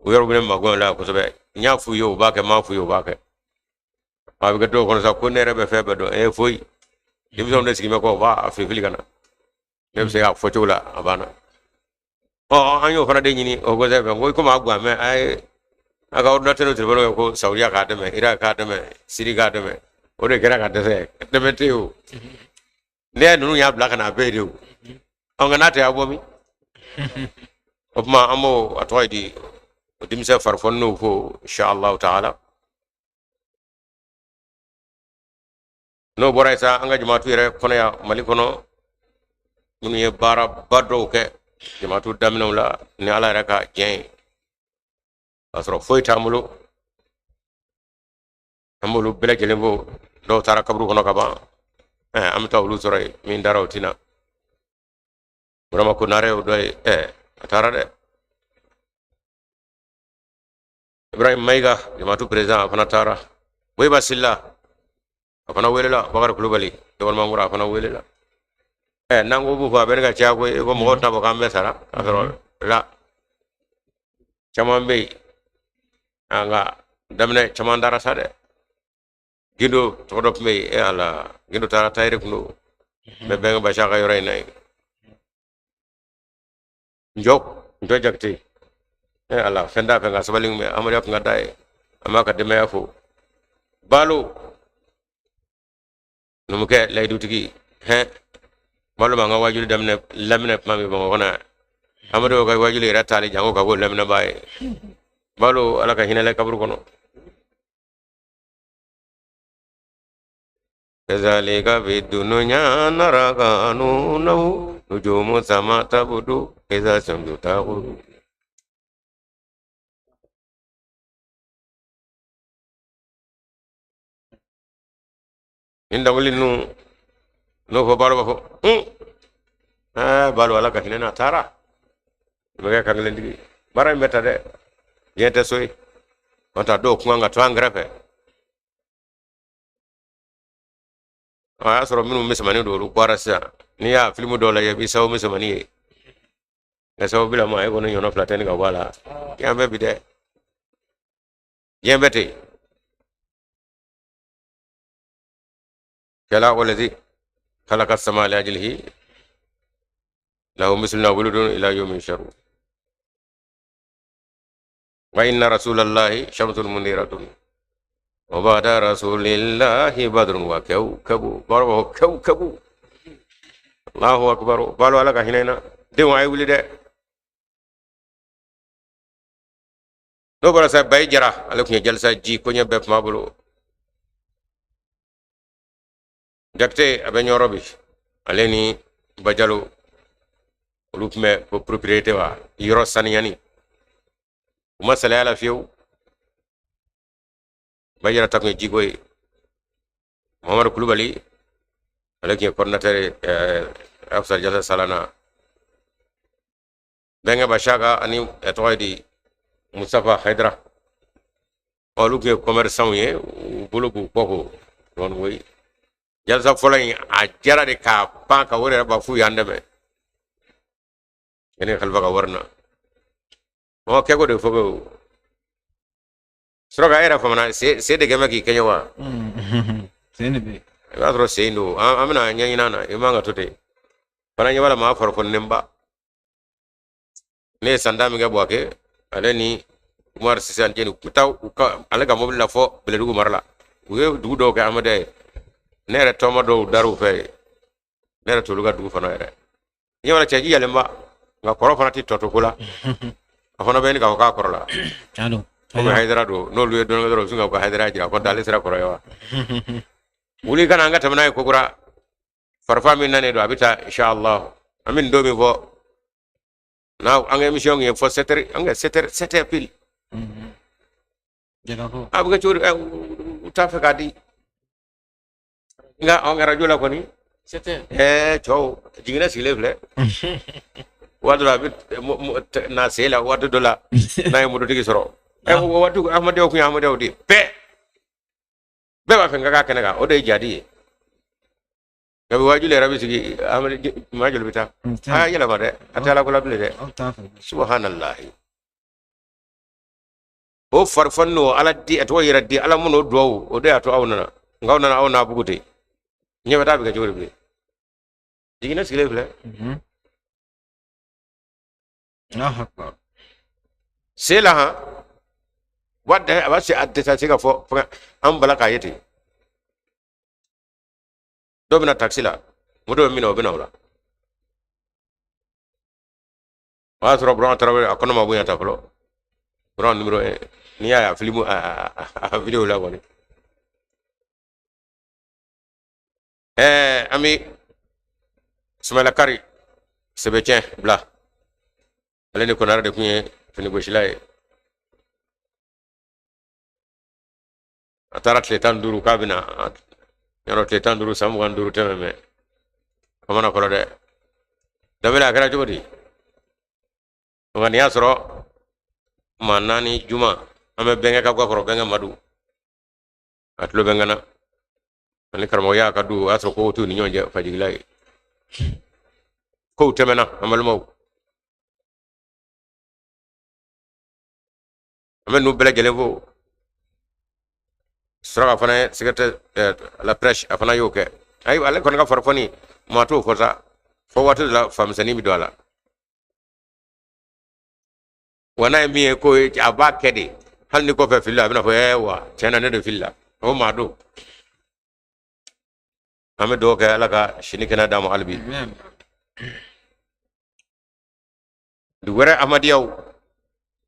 uyar gune magon la ko sobe nya fu yo ba ke ma fu yo ba ke ma bi to ko sa ko ne rebe febe do foi dim so ne sikime ko ba afri kana ne se ya foto la abana anyo fana de nyini o go ze be ko ma gwa me ai aga ordo tero tero ko saudi ka de me ira ka de me siri ka de me o de kera ka de se de me teo ne nunu ya black na be de o ngana te abomi o ma amo atoydi dimse farfonno fo inshallah taala no boraita anga jamaatu yere kono ya mali kono mun ye bara baddo ke jamaatu damno la ni ala raka gen asro foy tamulo amulu bele jelembo do tara kabru kono kaba am tawlu soray min darawtina burama ko nare do tara de Ibrahim Maiga jamaatu president afana tara boy basilla afana welela bakar kulubali dewal mamura afana welela nango bu fa benga chago ko mo ta ba kambe sara asro la chamambe anga damne chamandara sade gindo todop me ala gindo tara tayre kuno be benga ba shaka yore nay njok ndojakti ala fenda fenga sabaling me amari ak ngadai amaka de mefo balu numuke lay dutigi malu ma nga wajuli damne lamne mami bo wona amado ko wajuli ratali jango ka go lamne baye balu ala ka hinale kabru kono kazalika bidunya narakanu nahu nujumu sama tabudu iza samdu taqudu inda wuli no fo balo fo balo ala ka hinena tara be ka ngalendi bara mbeta de yente soy wanta do ko nga to angrefe asro minu misamani do ru kwara sa ni ya filmu do la yebi saw misamani e saw bila ma e ko no yono flateni ga wala yambe bide yembete kala waladi خلق السماء لأجله له مثلنا ولد إلى يوم يشر وإن رسول الله شمس منيرة وبعد رسول الله بدر وكوكب ضربه كوكب الله أكبر قالوا لك هنا دي واي ولد نو برا باي جرا عليكم جلسة جي كونيا بف مابلو jakte abenyo robi aleni bajalo lupme ko propriété wa yoro saniyani uma sala ala fiu bajara takko jigoy Muhammad Kulubali ale ki coordinateur afsar jasa salana benga bashaka ani etoidi Mustafa Haidara olu ke commerçant ye bolo bu koko don woy jalsa folay a jara de ka pa ka wore ba fu yande be ene khalfa ka warna o ke go de fogo sroga era famana se de gema ki kenya wa sene be ba tro se ndo amina nyanyina na imanga tote pana nyawala ma farfon nemba ne sanda mi ga boake ale ni Umar Sisan jeni kutaw ale ga mobil la fo bele dugu marla we dugu do ka amade nere toma do daru fe nere to luga dugu fana ere nyawala chaji yalemba nga koro fana ti toto kula afana be ni ka ka korola alo ko Haidara do no luye do ngado sunga ko Haidara jira ko dale sira koro yawa wuli kana nga tamna ko kura farfa min nane do abita inshallah amin do mi fo na anga émission ngi fo 7h anga 7h pile jaga ko abuga chori utafe kadi nga on radio la koni c'était chow jingina silefle wadu la bit na sela wadu dola na mu do tigi soro wadu ahmadu ko ahmadu di be ba fe nga ka kenega o de jadi gabi wajule rabi sigi ahmadu majul bita yela ma de atala ko labile de subhanallah o farfanno ala di ato yira di ala muno do o de ato awna ngawna awna bugute nyebata bi ga jori bi digina silefle akbar sela ha wadda abasi addeta siga fo am bala ka yeti do bina taxi la mudo mino bina wala wa soro bron travel akono ma buya ta flo bron numero ni ya filmu a video la woni ami Ismaila Kari sebetien bla alene ko nara de kunye fini goshilay atara tletan duru kabina yano tletan duru samu kan duru tememe kamana ko de dabela kara jodi ngani asro manani juma ame benga ka ko benga madu atlo benga na ani karmo ya kadu asro ko tu ni nyonje fajilay ko temena amal maw amen no bela gelevo sura fana secrétaire la presse afana yoke ay ale kon nga farfoni mato fota fo watu la famsani mi dola wana mi ko aba kede hal ni ko fe filla bina fo ewa chena ne de filla o mado ame do ke ala ka shini kana da mo albi du wara amadiyaw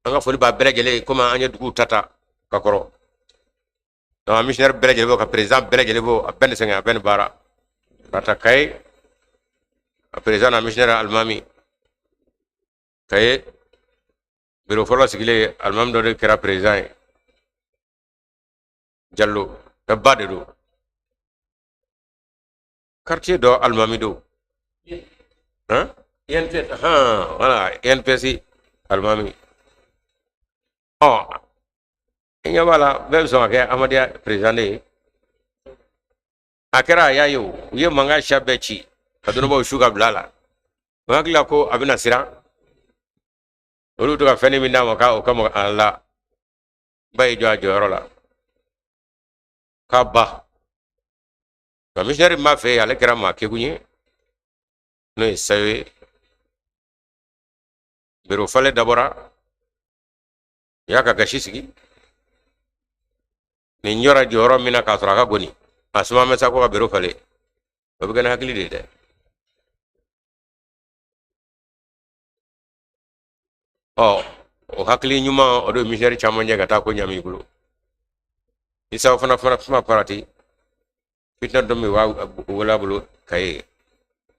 anga foli ba bela gele kuma anya dugu tata kakoro no missionnaire bela gele ka président bela gele bo ben senga ben bara rata kay président na missionnaire almami kay biro folo sigile almam do de kera président jallo tabade do quartier do almami do hein INP voilà INPC almami oh inya bala bebe so ke amadia président akera yayo ye manga shabechi kadono bo shuga blala magla ko abina sira olu to ka feni minda maka o kama alla bay jo ajoro la kaba commissaire ma fe ale kera ma ke kunye no isawe biro fale dabora yaka gashisi ni nyora joro mina ka sura ka goni asuma mesa ko biro fale obi gana hakili de o hakili nyuma o do missionnaire chamanya gata ko nyami gulo isa fana parati fitna do mi wala bulo kay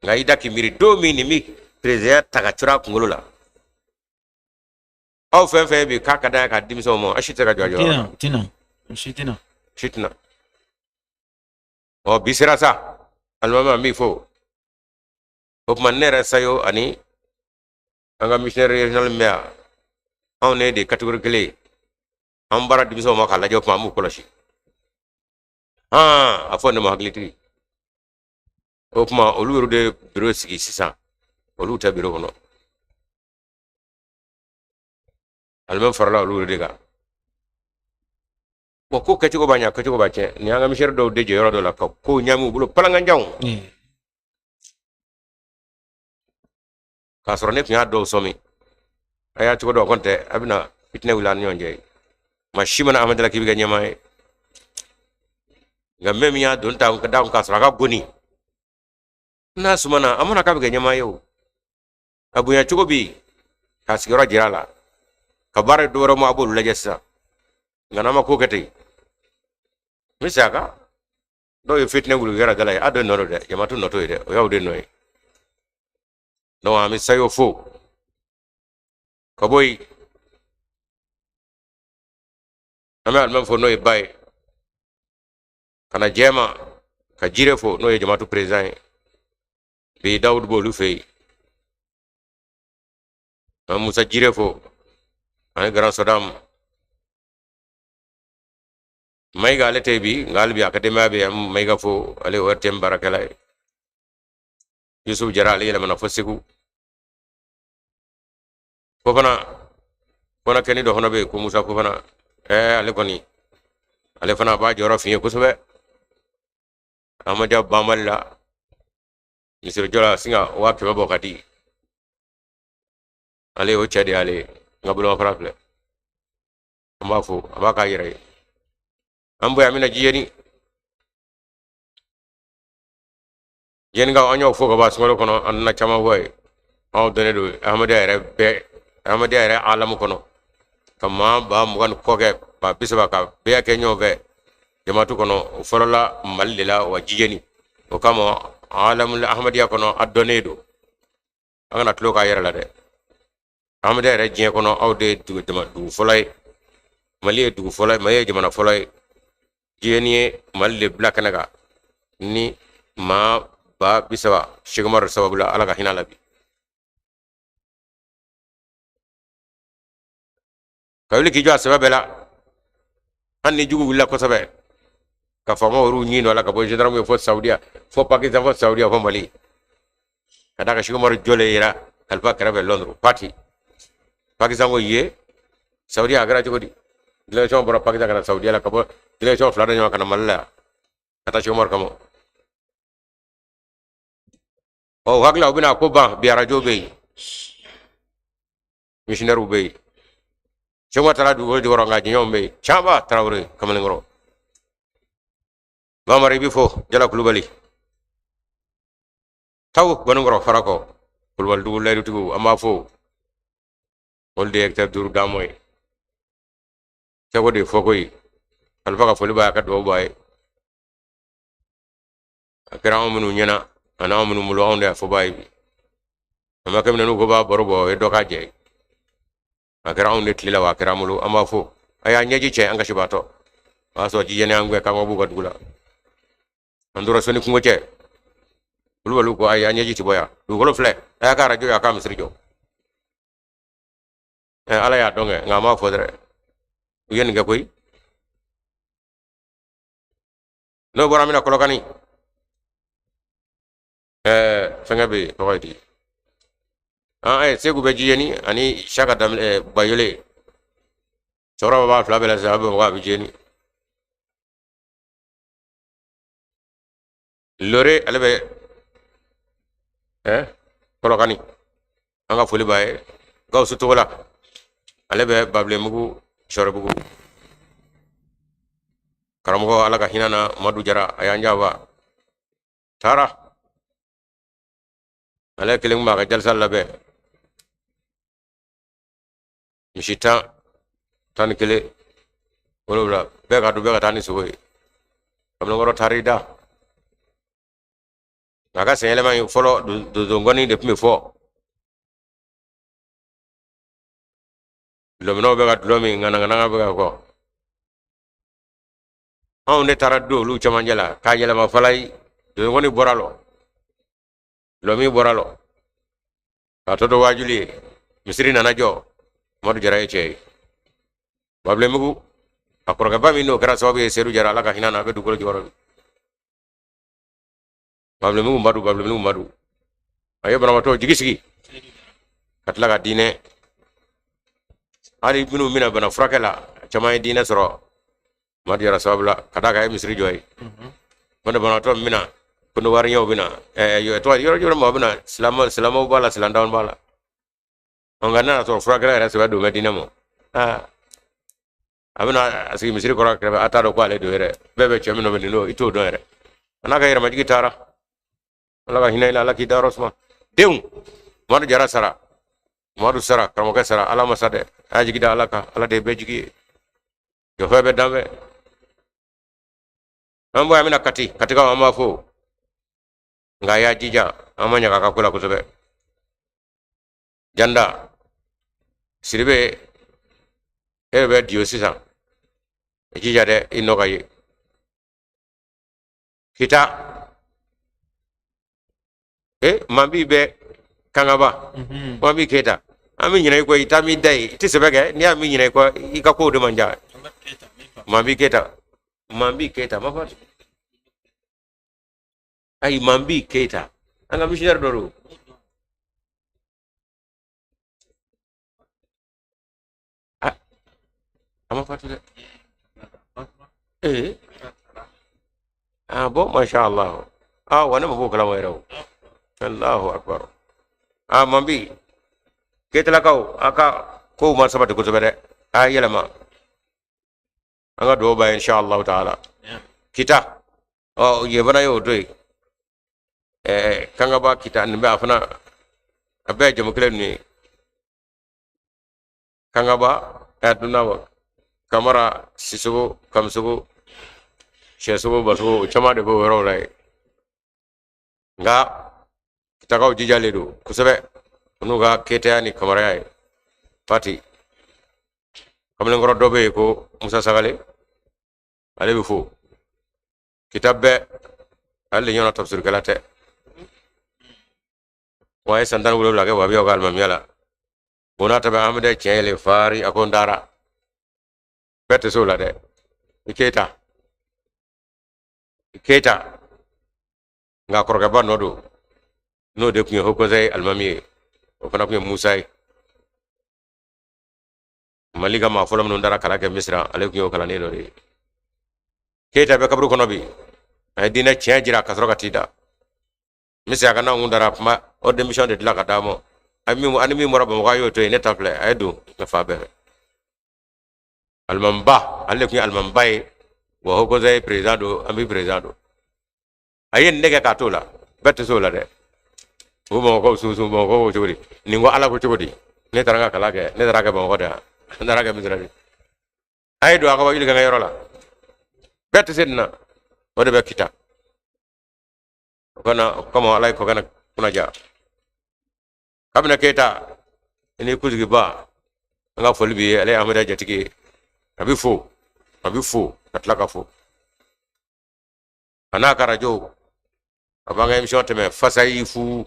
ngai daki miri do mi ni mi president taka chura kungolo la aw fen bi kaka da ka dimso mo ashita ka jojo tina shitna o bisira sa almama mi fo o man nere sayo ani anga missionnaire regional mea on ne de catégorie clé am bara division ma kala jof ma mu koloshi afo ne ma hagliti o kuma olu de bureau sigi sisa olu ta bureau no almam farla olu de ga ko kati ko banya kati ko bace ni anga missionnaire do de jero do la ko nyamu bulo palanga njaw ka soro ne kunya do somi aya to do konte abina fitne wilan nyonje ma shimana amadala kibiga nyamay ga memiya don ta ka da ka soro ga goni na sumana amana ka biga nyamay yo abunya chugo bi ka sigora jirala ka bare do ro mo abul la jessa ngana ma ko kete misaka do yo fitne wulu gara dala ado no de jamatu no to de o yaw de noy no ami sayo fo ko boy amal man fo noy bay kana jema ka jire fo noy jamatu president bi daoud bolu fey musa jire fo ay grand sodam may ga lete bi ngal bi akademia be may ga fo ale wertem barakala yusuf jara ale mana fo segu ko fana keni do hono be ko musa ko fana ale koni ale fana ba joro fiye ko sobe amada bamalla misir jola singa wa ke babo kadi ale o chade ale ngabulo fraple amafo abaka yire ambo amina jiyeni yen ga onyo fo ko bas ngolo kono anna chama boy aw done do ahmadi ere alam kono kama ba mugan koke ba bisaba ka be ke nyove jamatu kono folola mallila wa jiyeni o kama alamul ahmadiya kono addonedo angana tlo ka yere la de ahmadiya ere jiye kono awde du folay mali du folay maye jamana folay jiyeni malle black naga ni ma ba bisaba shigmar sababula alaga hinala bi kawli ki jwa sababela anni jugu willa ko sabe ka famo ru nyino ala ka bo gendarme fo saudia fo pakistan fo saudia fo mali kada ka shigmar jole ira kalpa karabe londres party pakistan wo ye saudia agara jogodi delegation bora pakistan kana saudia la ka bo delegation flada nyama kana malla kata shigmar kamo o wagla ubina ko ba biara jobe missionaire ube choma tara du wodi woro ngaji nyombe chamba trawre kamalengro mamari bifo jala kulubali taw banungro farako kulubal du leeru tugu amma fo wolde hectare dur damoy chagode fokoy alfaka foliba ka do baye akira munu nyana ana munu mulo onde fo baye bi amma kam nanu go ba borobo e doka je akira on net lila wa akira mulu amma fo aya nyaji che anga shibato aso ji yene angwe ka ngobu gadula andura soni kungo che lu ko aya nyaji ti boya du golo fle aya ka radio ya ka misri jo ala ya donge ngama fo dere yen nga koy no boramina kolokani fenga be toydi segu be jiyeni ani shaka dam bayole sora ba fla bela sabu wa bijeni lore albe kolokani anga foli baye gaw su tola albe bable mugu shorobugu karamugo alaka hinana madu jara ayanja ba tara ala keleng ma ga jalsal labe mishita tan kele wala be ga du be ga tani suwe amno ngoro tarida naga senyele man folo do ngoni de pme fo lo mino be ga lo mi ngana ngana be ga ko anw ne taara don olu camancɛ la k'a yɛlɛma falai donsogoni bɔra lɔ lɔmi bɔra lɔ k'a tɔ to waajuli ye misiri nana jɔ Madu Jara ye cɛ ye Babilenmugu a kɔrɔkɛba min n'o kɛra sababu ye Seydou Jara Ala ka hinɛ na a bɛ dugukolo jukɔrɔ bi Babilenmugu Madu a ye banabaatɔ jigi sigi ka tila ka diinɛ hali minnu bɛna bana furakɛ la caman ye diinɛ sɔrɔ Madu Jara sababu la ka d'a kan a ye misiri jɔ ye mana banabaatɔ min bɛna ko ni wariɲɛw bɛna yɔrɔ maaw bɛna silamɛw b'a la silamɛw b'a la nka n'a sɔrɔ furakɛla yɛrɛ sɛbɛn don bɛ diinɛ ma a bɛna a sigi misiri kɔrɔ kɛrɛfɛ a t'a dɔn ko ale don yɛrɛ bɛɛ bɛ cɛ min nɔ bɛ nin i t'o dɔn yɛrɛ a n'a ka yɛrɛmajigi taara Ala ka hinɛ i la Ala k'i dayɔrɔ suma denw Madu Jara sara Madu sara karamɔgɔkɛ sara Ala ma sa dɛ a y'a jigi da Ala kan Ala de ye bɛɛ jigi ye jɔfɛ bɛ danfɛ an bɔ an bɛna katikaw an b'a fɔ nka a y'a jija an ma ɲaga a ka ko la kosɛbɛ Janda Siribe e bɛ diyo sisan jija dɛ i nɔ ka ye Kita Mambi bɛ Kangaba Mambi Keita an bɛ ɲinɛ i kɔ i taa min da ye i tɛ sɛbɛ kɛ n'i y'a min ɲinɛ i kɔ i ka kow de man ca Mambi Keita ma fɔ ayi Mambi Keita an ka missionnaire dɔ don a ma fatu dɛ bon masha Allah wa ne ma b'o kalama yɛrɛ o Allahu akbar Mambi Keitalakaw a ka kow ma sabati kosɛbɛ dɛ a yɛlɛma an ka dugawu b'a ye insha Allah taala Kita ye fana y'o to yen Kangaba Kita nin bɛ a fana a bɛɛ ye jamu kelen ninnu ye Kangaba Dunawa Kamara Sissogo Kamsogo Sɛsogo Basogo o caman de b'o yɔrɔw la yen nka Kitakaw jijalen don kosɛbɛ n'u ka Keitaya ni kamaraya ye Fati kamalenkɔrɔ dɔ bɛ yen ko Musa Sagale ale bɛ fo Kita bɛɛ ale de ɲɔgɔnna tafsirikɛla tɛ wa a ye san 17 kɛ wabiyaw ka alimamiya la o n'a ta bɛɛ an bɛ dɛ tiɲɛ yɛlɛ faari a ko n taara bɛɛ tɛ se o la dɛ i Keita nka kɔrɔkɛba nɔ don n'o de tun ye Haut Conseil alimami ye o fana tun ye Musa ye Mali ka maa fɔlɔ minnu taara kalan kɛ Misira ale tun ye o kalanden dɔ de ye Keita bɛ kaburu kɔnɔ bi a ye diinɛ tiɲɛ jira ka sɔrɔ ka t'i da Misira ka n'anw kun dara kuma o démission de dilan ka d'a ma ani min bɔra Bamakɔ a y'o to yen ne ta filɛ a ye don ne fa bɛɛ fɛ alimamiba ale de tun ye alimamiba ye wa Haut Conseil président don an bɛ président don a ye nin ne kɛ k'a t'o la bɛɛ tɛ se o la dɛ o Bamakɔ sunsun Bamakɔ ko cogo di nin ko Ala ko cogo di ne taara n ka kalan kɛ ne taara kɛ Bamakɔ de yan ne taara kɛ Misira de a ye don a ka wajuli kɛ n ka yɔrɔ la bɛɛ tɛ se nin na o de bɛ Kita o kana kama Ala ye kɔ kana kunnaja kabini Keita i ni kusigiba an ka foli b'i ye ale ye Amadu Jatigi ye a bɛ fo ka tila ka fo a n'a ka rajo a b'an ka émission tɛmɛ Fasayi fu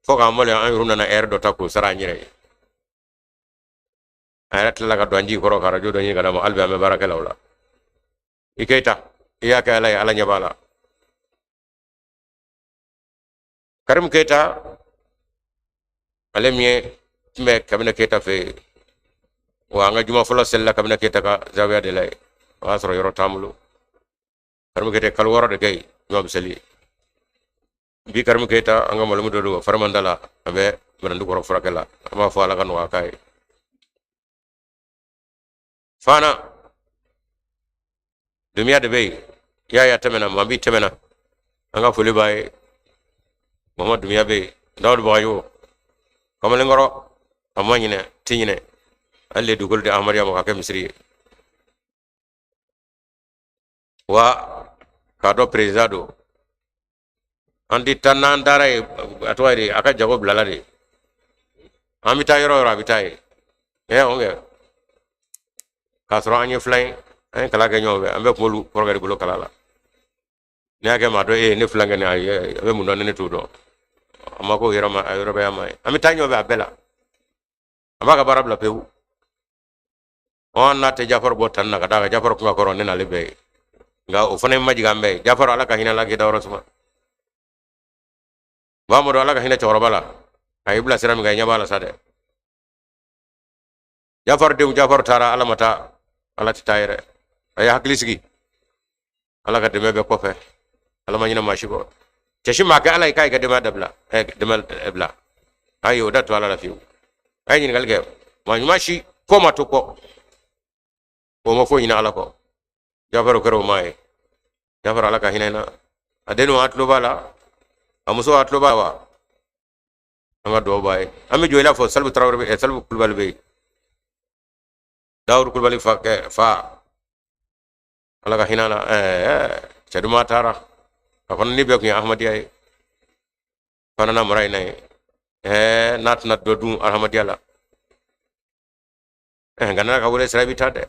fo k'an maloya an yɛrɛ nana heure dɔ ta k'o sara an yɛrɛ ye a yɛrɛ tilala ka don an jigi kɔrɔ ka rajo dɔ ɲini ka d'a ma hali bi an bɛ baara kɛ la o la i Keita i y'a kɛ Ala ye Ala ɲɛ b'a la Karimu Keita ale min tun bɛ kabini Keita fɛ yen wa an ka juma fɔlɔ selila kabini Keita ka zawiya de la yen o y'a sɔrɔ yɔrɔ t'an bolo Karimu Keita kalo 6 de kɛ yen juma bɛ seli bi Karimu Keita an ka malum dɔ don Farimanda la a bɛ Banandu kɔrɔ furakɛ la an b'a fɔ Ala ka nɔgɔya k'a ye Fana Dumiya de bɛ yen Yaya tɛmɛna Mambi tɛmɛna an ka foli b'a ye Mamadu Dumiya bɛ yen Dawudu Bagayogo kamalenkɔrɔ a ma ɲinɛ ti ɲinɛ ale de dugukolo di Amadu ma ka kɛ misiri ye wa k'a dɔn président don an tɛ taa n'an taara ye a tɔgɔ ye di a ka jago bilala de an bɛ taa yɔrɔ o yɔrɔ a bɛ taa ye anw kɛ k'a sɔrɔ an ye filan ye an kala kɛ ɲɔgɔn fɛ an bɛ kumolu kɔrɔkɛ de bolo kala la ne y'a kɛ maa dɔ ne filankɛ ni a bɛ mun dɔn ne t'o dɔn a ma ko yɔrɔ ma a yɔrɔ bɛ y'a ma ye an bɛ taa ɲɔgɔn fɛ a bɛɛ la a b'a ka baara bila pewu n'a tɛ Jafari bɔ tan na ka d'a kan Jafari kun ka kɔrɔ ne n'ale bɛɛ ye nka o fana ye majigin an bɛɛ ye Jafari ala ka hinɛ la k'i da yɔrɔ suma Mamadu ala ka hinɛ cɛkɔrɔba la a y'i bila sira min kan i ɲɛ b'a la sa dɛ Jafari denw Jafari taara ala ma taa ala tɛ taa yɛrɛ a ye hakili sigi ala ka dɛmɛ bɛ kɔfɛ ala ma ɲinɛ maa si kɔ cɛ si maa kɛ ala ye k'a ye ka dɛmɛ dabila dɛmɛ bila ayi o da to ala la fiyewu a ye ɲininkali kɛ maa ɲuman si ko ma to kɔ o ma foyi ɲinɛ ala kɔ Jafari o kɛra o maa ye Jafari ala ka hinɛ na a denw a tulo b'a la a muso a tulo b'a wa an ka dugawu b'a ye an bɛ jɔ i n'a fɔ Salifu Tarawele bɛ Salifu Kulubali bɛ yen Dawudu Kulubali fa ala ka hinɛ na cɛ duman taara a fana ni bɛɛ tun ye Ahmadiyya ye fana na mara in na ye n'a tɛna dɔ dun Ahmadiyya la nka n'a ka wele sira i bɛ taa dɛ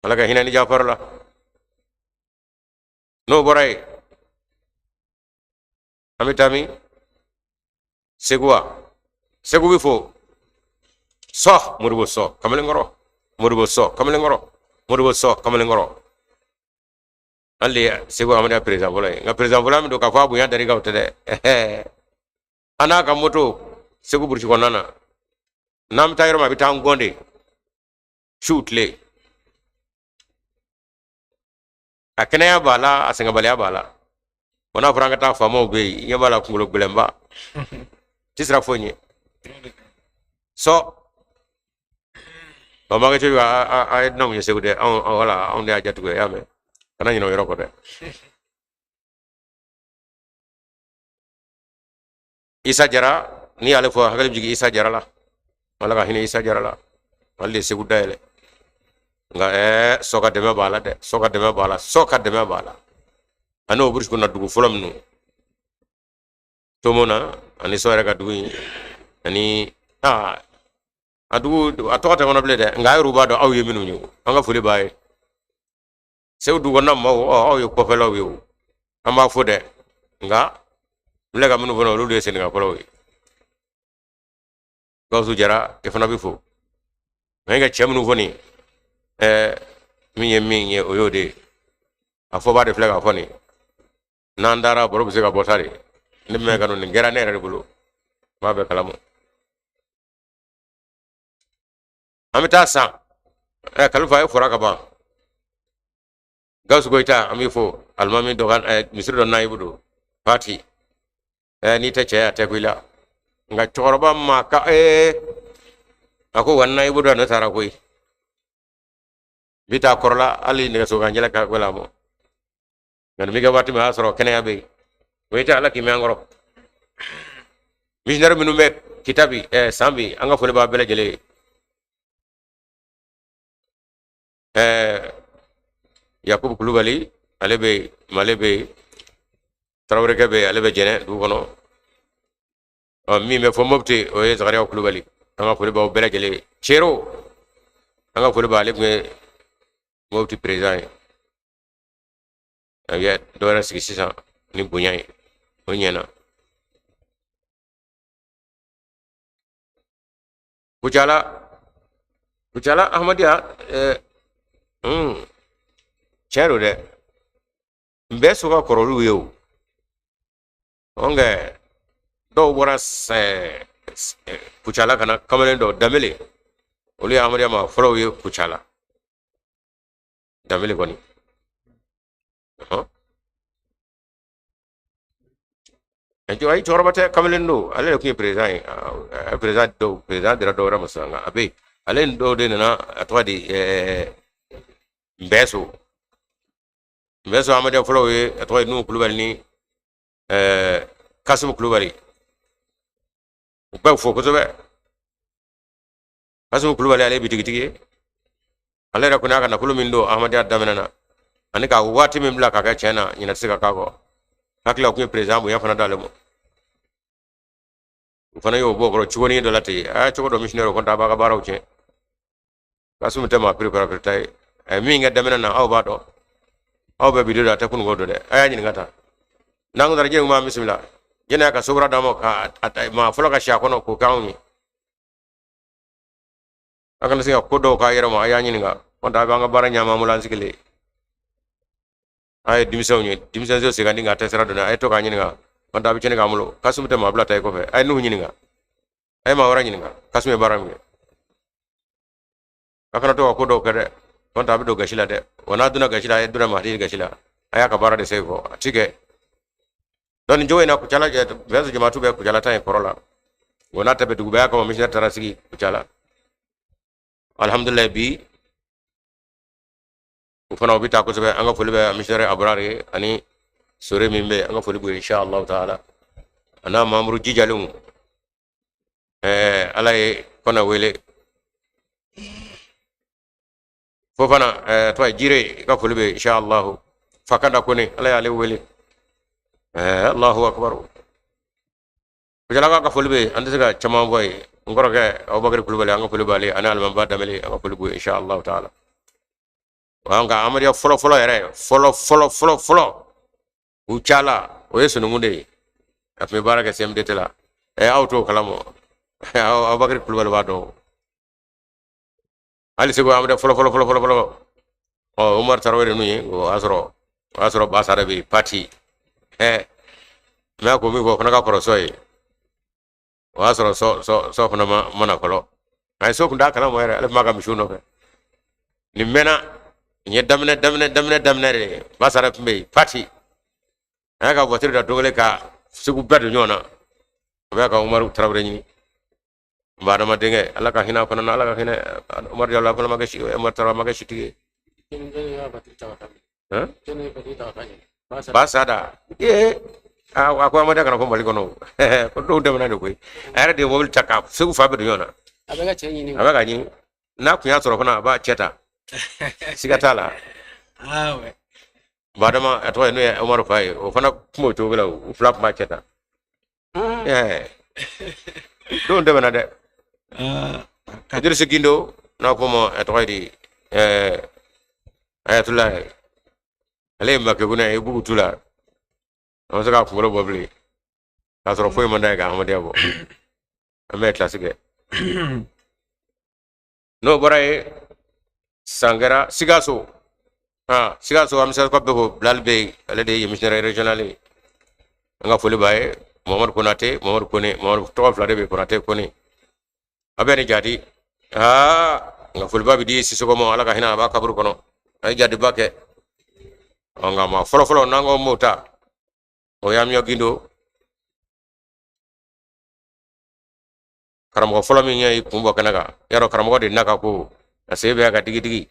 ala ka hinɛ ni Jafari la n'o bɔra yen an bɛ taa min Segu wa Segu bɛ fo sɔ Modibo sɔ Kamalenkɔrɔ Modibo sɔ Kamalenkɔrɔ Modibo sɔ Kamalenkɔrɔ hali Segu Ahmadiyya président fɔlɔ ye nka président fɔlɔ min don k'a fɔ a bonya dar'i kan o tɛ dɛ an n'a ka moto Segu burusi kɔnɔna na n'an bɛ taa yɔrɔ min a bɛ taa an gɔn de su tile a kɛnɛya b'a la a sɛgɛnbaliya b'a la wa n'a fɔra an ka taa faamaw bɛ yen i ɲɛ b'a la kunkolo gɛlɛnba tɛ sira foyi ɲɛ sɔ bamankɛ cɛ a ye dunanw ye Segu dɛ wala anw de y'a jatigiw ye i y'a mɛn kana ɲinɛ o yɔrɔ kɔ dɛ Isa Jara ni y'ale fɔ hakili bɛ jigin Isa Jara la ala ka hinɛ Isa Jara la ale de ye Segu dayɛlɛ nka sɔ ka dɛmɛ b'a la dɛ sɔ ka dɛmɛ b'a la sɔ ka dɛmɛ b'a la ani o burusi kɔnɔna dugu fɔlɔ minnu Tomona ani sɔ yɛrɛ ka dugu in ani a dugu a tɔgɔ tɛ kɔnɔ bilen dɛ nka a yɛrɛ b'a dɔn aw ye minnu ye an ka foli b'a ye Segu dugu kɔnɔna maaw aw ye kɔfɛlaw ye o an b'a fɔ dɛ nka n bɛ ka minnu fɔ olu de ye Sɛnɛgafɔlaw ye Gawusu Jara i fana bɛ fo nka i ka cɛ minnu fɔ nin min ye o y'o de ye a fɔbaa de filɛ k'a fɔ nin n'an taara baro bɛ se ka bɔ sa de ne bɛ mɛn ka don nin kɛra ne yɛrɛ de bolo n b'a bɛɛ kalama an bɛ taa san Kalifa ye fɔra ka ban Gawusu Koyita an bɛ fɔ alimami dɔ misiri dɔ nayibu don Fati n'i tɛ cɛ a tɛ ko i la nka cɛkɔrɔba ma ka a ko wa nayibu dɔ ne taara koyi bi taa kɔrɔla hali nɛgɛso kan yɛlɛ ka wala mɔ nka nin bɛ kɛ waati min o y'a sɔrɔ kɛnɛya bɛ yen o ye ala k'i mɛn an kɔrɔ missionnaire minnu bɛ kitabi san bi an ka foli b'a bɛɛ lajɛlen ye Yakubu Kulubali ale bɛ yen Male bɛ yen Tarawelekɛ bɛ yen ale bɛ Jɛnɛ dugu kɔnɔ min bɛ fɔ Mopti o ye Zakariya Kulubali an ka foli b'aw bɛɛ lajɛlen ye Cero an ka foli b'ale tun ye Mopti président ye a bɛ dɔ wɛrɛ sigi sisan ni bonya ye o ɲɛna Kucala Ahmadiyya tiɲɛ don dɛ n bɛɛ so ka kɔrɔ olu ye o nka dɔw bɔra Kucala ka na kamalen dɔ Danbele olu ye Ahmadiyya ma fɔlɔw ye Kucala Danbele kɔni ayi cɛkɔrɔba tɛ kamalen don ale de tun ye président ye président dira dɔw wɛrɛ ma sisan nka a bɛ yen ale ni dɔw de nana a tɔgɔ di Mbɛso Ahmadiyya fɔlɔw ye a tɔgɔ ye Nuhu Kulubali ni Kasimu Kulubali u bɛɛ fo kosɛbɛ Kasimu Kulubali ale ye bitigitigi ye ale yɛrɛ kɔni y'a ka nafolo min don Ahmadiyya daminɛ na ani ka waati min bila ka kɛ tiɲɛ na ɲinɛ tɛ se ka k'a kɔ hakili la o tun ye président bonya fana d'ale ma u fana y'o bɔ o kɔrɔ cogo ni dɔ la ten cogo dɔ missionnaire o kɔni a b'a ka baaraw tiɲɛ Kasimu tɛ maa perepere ta ye min ga damena na aw ba do aw be bidiyo da ta kun godo de aya nyin ngata nangu dar je ma bismillah jena ka sobra damo ka ma fulo ka sha kono ko kawni akan singa kodo ka yera ma aya nyin nga wanda ba nga baranya ma mulan sikile ay dimisa zo se gandi nga ta sera do na ay to ka nyin nga wanda bi cene ga mulo kasumte ma bla tay ko fe ay nu nyin nga ay ma wara nyin nga kasume baram ge akana to ko do kede wanda bi do gashila de wana duna gashila ay duna mahdi gashila aya ka bara de sego tike don jowe na ku chala je bezo jamatu be ku chala tay korola wana tabe dugu be ka ma misna tarasigi ku chala alhamdulillah bi ufana bi ta ko sebe anga fuli be misnare abrari ani sore mimbe anga fuli bu inshallah taala ana mamru jijalum alay kona wele fofana to jire ka fuli be inshallah fakanda koni alay ale wele allahu akbar kujala ka fuli be ande ga chama boy ngoro ke abubakar kulubali anga fuli bali ana almamba dameli anga fuli bu inshallah taala wanga amariya folo yere folo uchala oyesu nungunde atme baraka semde tela auto kalamo abubakar kulubali wado ali sego amariya folo o umar tarwere nuyi o asro basara bi party ma ko mi ko kana ka korosoy o asro so kana mana kolo ay so kunda kala mo yere ale maga mishuno fe ni mena nye damne re basara pembe party aka votir da dogale ka sugu bedo nyona ba ka umar tarwere ni mbada ma denge ala ka hina ko na ala ka hina umar jalla ko ma gashi umar tarwa ma gashi tige basada ako amada kana ko mali kono ko do dem na ko ara de mobil chaka sugu fa bedo nyona abaga ni na kunya soro kana ba cheta sigatala awe badama atwa no umar fay o fana kumo to gela o flap ma cheta do dem na de kadir segindo na ko mo atwa di ayatullah ale makke guna e bugu tula on saka ko bobli ka soro foy manda ga amade bo ame classique no boray sangara sigaso am sa ko be ko lalbe ale de missionnaire régional nga foli baye momar konate momar to flade be konate koni abeni jadi nga foli babi di sisoko mo ala ka hina ba kabur kono ay jadi bake nga ma folo nango mota o yam yogindo karamo folo mi nyai kumbo kanaga yaro karamo de naka ko asebe ga digi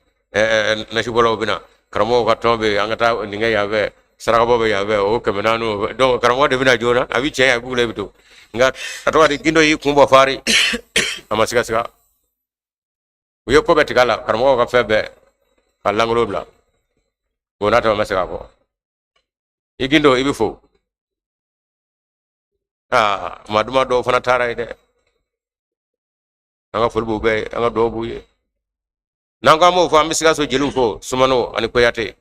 na shibolo bina karamo ka tombe angata ninga yabe saraka bobe yabe o kemenanu do karamo de bina jona abi che ya bule bitu nga atwa de gindo yi kumbo fari amasiga uyo ko betikala karamo ka febe kalangolo bla bonata masiga ko igindo ibifo maduma do fana taray de anga fulbu be anga do buye nanga mo fa misiga so jelu fo sumano ani ko yate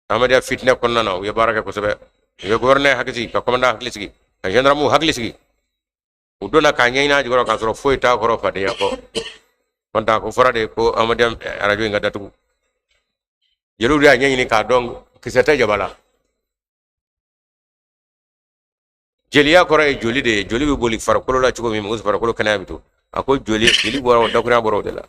amadiya fitne kon nana ye baraka ko sebe ye gouverneur hakisi ka komanda hakisi ka gendarme hakisi udona ka nyina jigoro ka soro foi ta ko fa de yako konta ko forade ko amadiya radio nga datu jelu dia nyini ka dong kisete jabala jeliya ko ray joli bi boli far ko la ci ko mi mus far ko kana bitu ako joli boro dakuna boro de la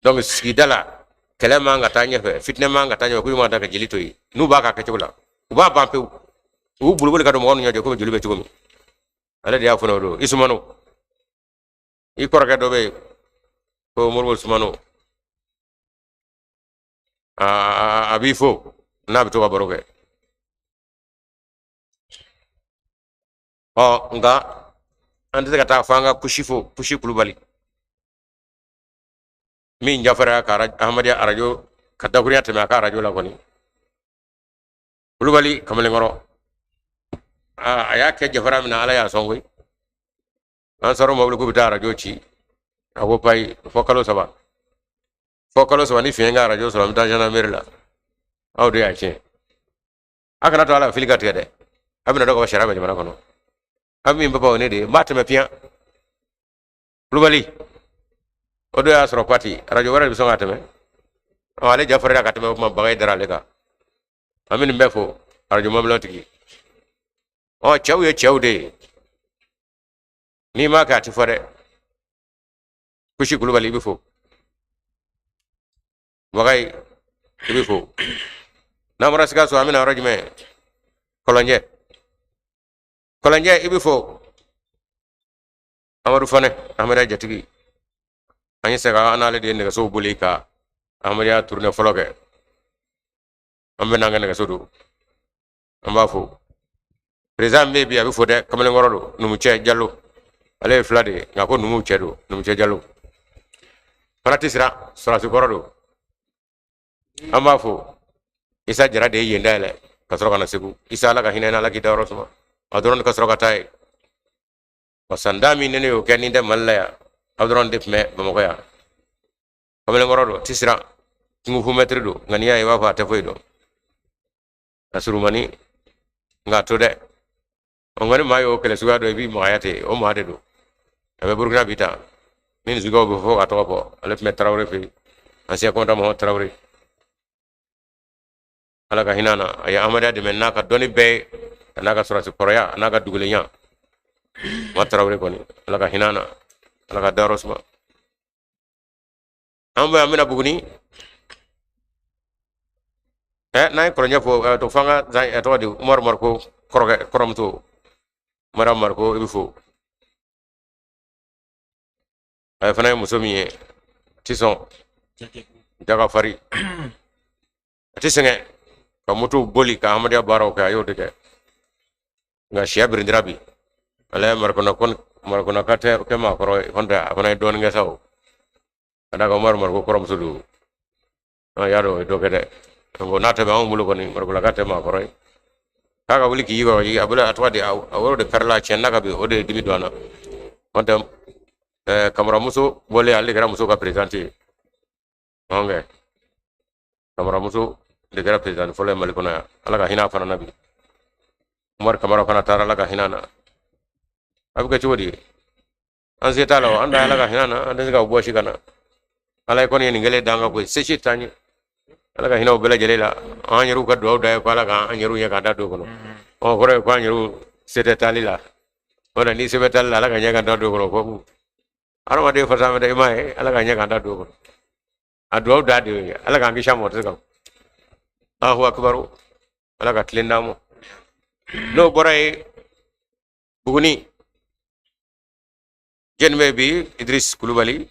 donc sidala kelema nga tanya fe fitne ma nga tanya ko ma daga jeli toyi nu ba ka ke tula uba ba pe u bulbul ka do mo nyaade ko jeli be ci ko mi ala dia fono do isumano i korga do be ko morwol sumano abi fo na bitu ba boroge nga ande ka ta fanga kushi kulubali min jafara ka ahmadiya arajo kadda kuriya te ma ka arajo la koni kulubali kamale ngoro aya ke jafara min ala ya songoy an saro mablu ko bita arajo ci ago pay fokalo saba fo kalo so ni fienga radio so am ta jana merla awdu ya ce akana to ala filika tede abina dogo sharabe jamana kono ami mbaba ne de matame pia lubali odo ya soro pati radio wara biso ngatame wale jafare ka tame ma bagay dara leka amin mbefo radio mamlo tigi o chaw ye chaw de ni ma ka ti fore kushi kulubali bifo bagay bifo namara siga so amina rajme kolanje ibifo amadu fane amara jatigi anyi sega anale de ne so bulika amariya tourner foloke ambe nanga ne so do amba fo président mebi abi fo de kamale ngorodo numu che jallo ale flade ngako numu che jallo parati sira sura su gorodo amba fo isa jara de yenda le kasro kana segu isa la ka hinena la kitaro suma adoron kasro ka tay wasandami nene yo keni de mallaya adoron def me bamako ya kamale ngorodo tisira kingu fu metre do ngani ya wa fa te foido asurumani ngato de ngani mayo kele suga do bi moyate o made do abe burkina bita min zugo go fo ato ko alef me trawre fi asia konta mo trawre ala ka hinana aya amada de men naka doni be naka sura su koroya naka dugulenya ma trawre ko ni ala ka hinana ala ka darosma amba amina buguni nay koronya fo to fanga zai to di umar marko koroge koromto mara marko ibifo ay fana musomi tison daga fari tisenge ka mutu boli ka amadiya baro ka yo de nga shia birindirabi ala marko na kate ke ma koro honda fana don nga saw daga umar marko koromto du yaro do kede ngo nata ba mulu ko ni marko la kate ma koro kaga wuli ki yigo yi abula atwadi awro de karla chenna ka bi ode dimi dona honta kamara muso bole ali gara muso ka presenter onge kamara muso de gara presenter fole malikona ala ka hina fana nabi umar kamara fana tara ala ka hina na abuka chodi an se talo anda ala ka hina na anda ga bo shi kana ala ko ni ngele danga ko se shi tani ala ka hina bela jelela anyeru ka do da ko ala ka anyeru ya ka da do kono o gore ko anyeru sete talila ona ni sebe talila ala ka nya ka da do kono ko arama de fata de mai ala ka nya ka da do kono adu da de ala ka ngisha mo tska Allahu akbar ala ka tlinda mo no boray buguni jenme bi Idris Kulubali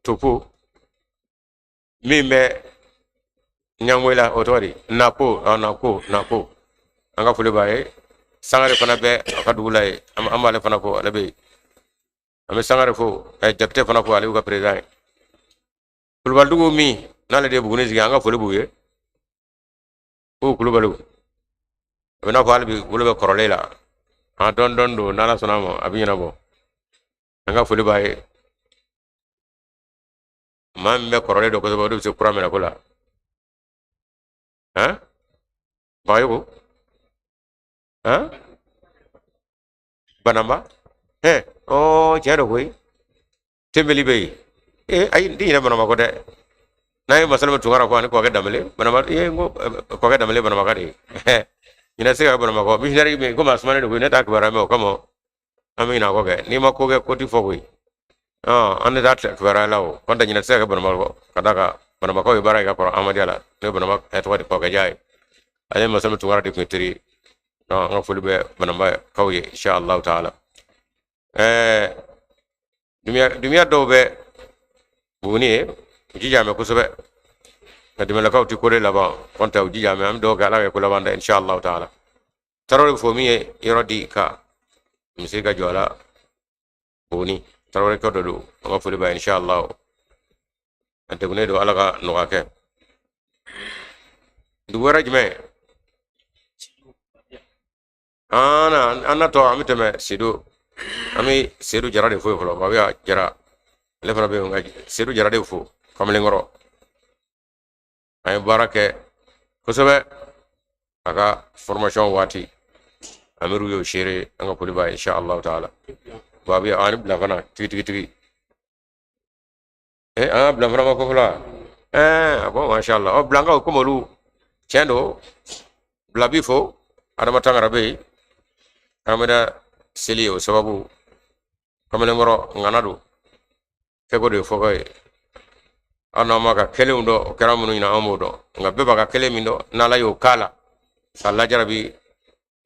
topo mimbe nyamwela otori napo anga fule baye sangare fana be akadulay amale fana ko alabe ame sangare fo deputy fana ko ale ko president kulbaldugo mi nala de bugune ziga anga fule buye o kulbalu bena ko albi wulbe korolela a don do nala sonamo abinyana bo anga fule baye mambe korole do ko do se kura mena kula bayo banamba o jero koy tembeli be ay ndi na banamba ko de nay masal tungara ko an ko ga damle banamba ngo ko ga damle banamba ka de ina se ga banamba ko missionary be ko masmane do ne ta akbara me ko mo amina ko ga ni ma ko ga ko ti fo koy ande dat akbara lawo kon da ina se ga banamba ko kadaka banamba ko ibara ga ko amadiala ne banamba etwa ko ga jay ale masal tungara de ko tri nga fuli be banamba kawye insha Allah taala dumiya do be buni jijame ko sobe kadimela kawti ko le laba konta jijame am do gala ko labanda insha Allah taala tarore fo mi yorodi ka misiga jola buni tarore ko do nga fuli be insha Allah ante gune do alaga no ake du warajme ana to amiteme sido ami sedu jara de fo folo ba ya jara le fana be nga sedu jara de fo kamle ngoro ay barake ko sobe aga formation wati amiru yo shere anga poli ba insha Allah taala babi ani bla fana tigi bla fana ma ko fula bon masha Allah o blanka ko molu chendo bla bifo adama tangara be amada seli o sababu kamale ngoro nganadu kego de fokoy ana maka kele ndo keramu ina amodo nga beba ka kele mindo nala yo kala sala jarabi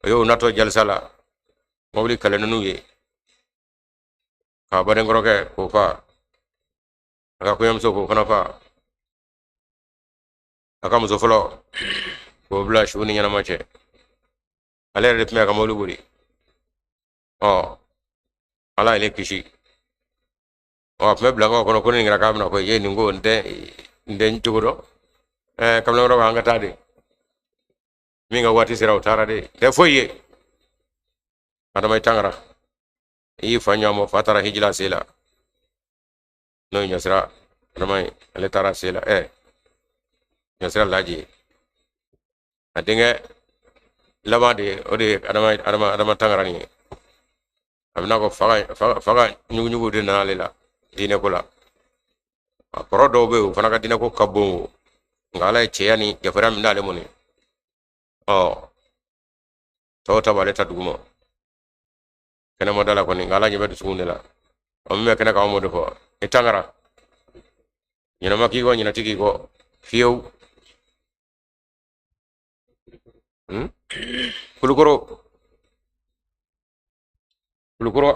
yo nato jalsala mawli kale nanu ye ka bare ngoro ke ko fa aka ko yam so ko fana fa aka mo so folo ko bla shuni nyana mache ale rep me ka mawlu buri ala ile kishi me blango kono kono ngira kamna ko ye ningo nde ntugo kamla ro hanga tade minga wati sira utara de foye ada mai tangara fanya mo fatara hijla sela no nyasra ada mai le tara sela nyasra laji adenge labade ode ada mai tangara ni amna ko faga nyugu de na lela dine ko la akoro do be fana ka dine ko kabbo ngala cheyani jafara min dale moni to tabale ta dugumo kana modala ko ni ngala nyebe sugunde la amme kana ka mo defo itangara nyina maki ko nyina tigi ko fiyew kulukoro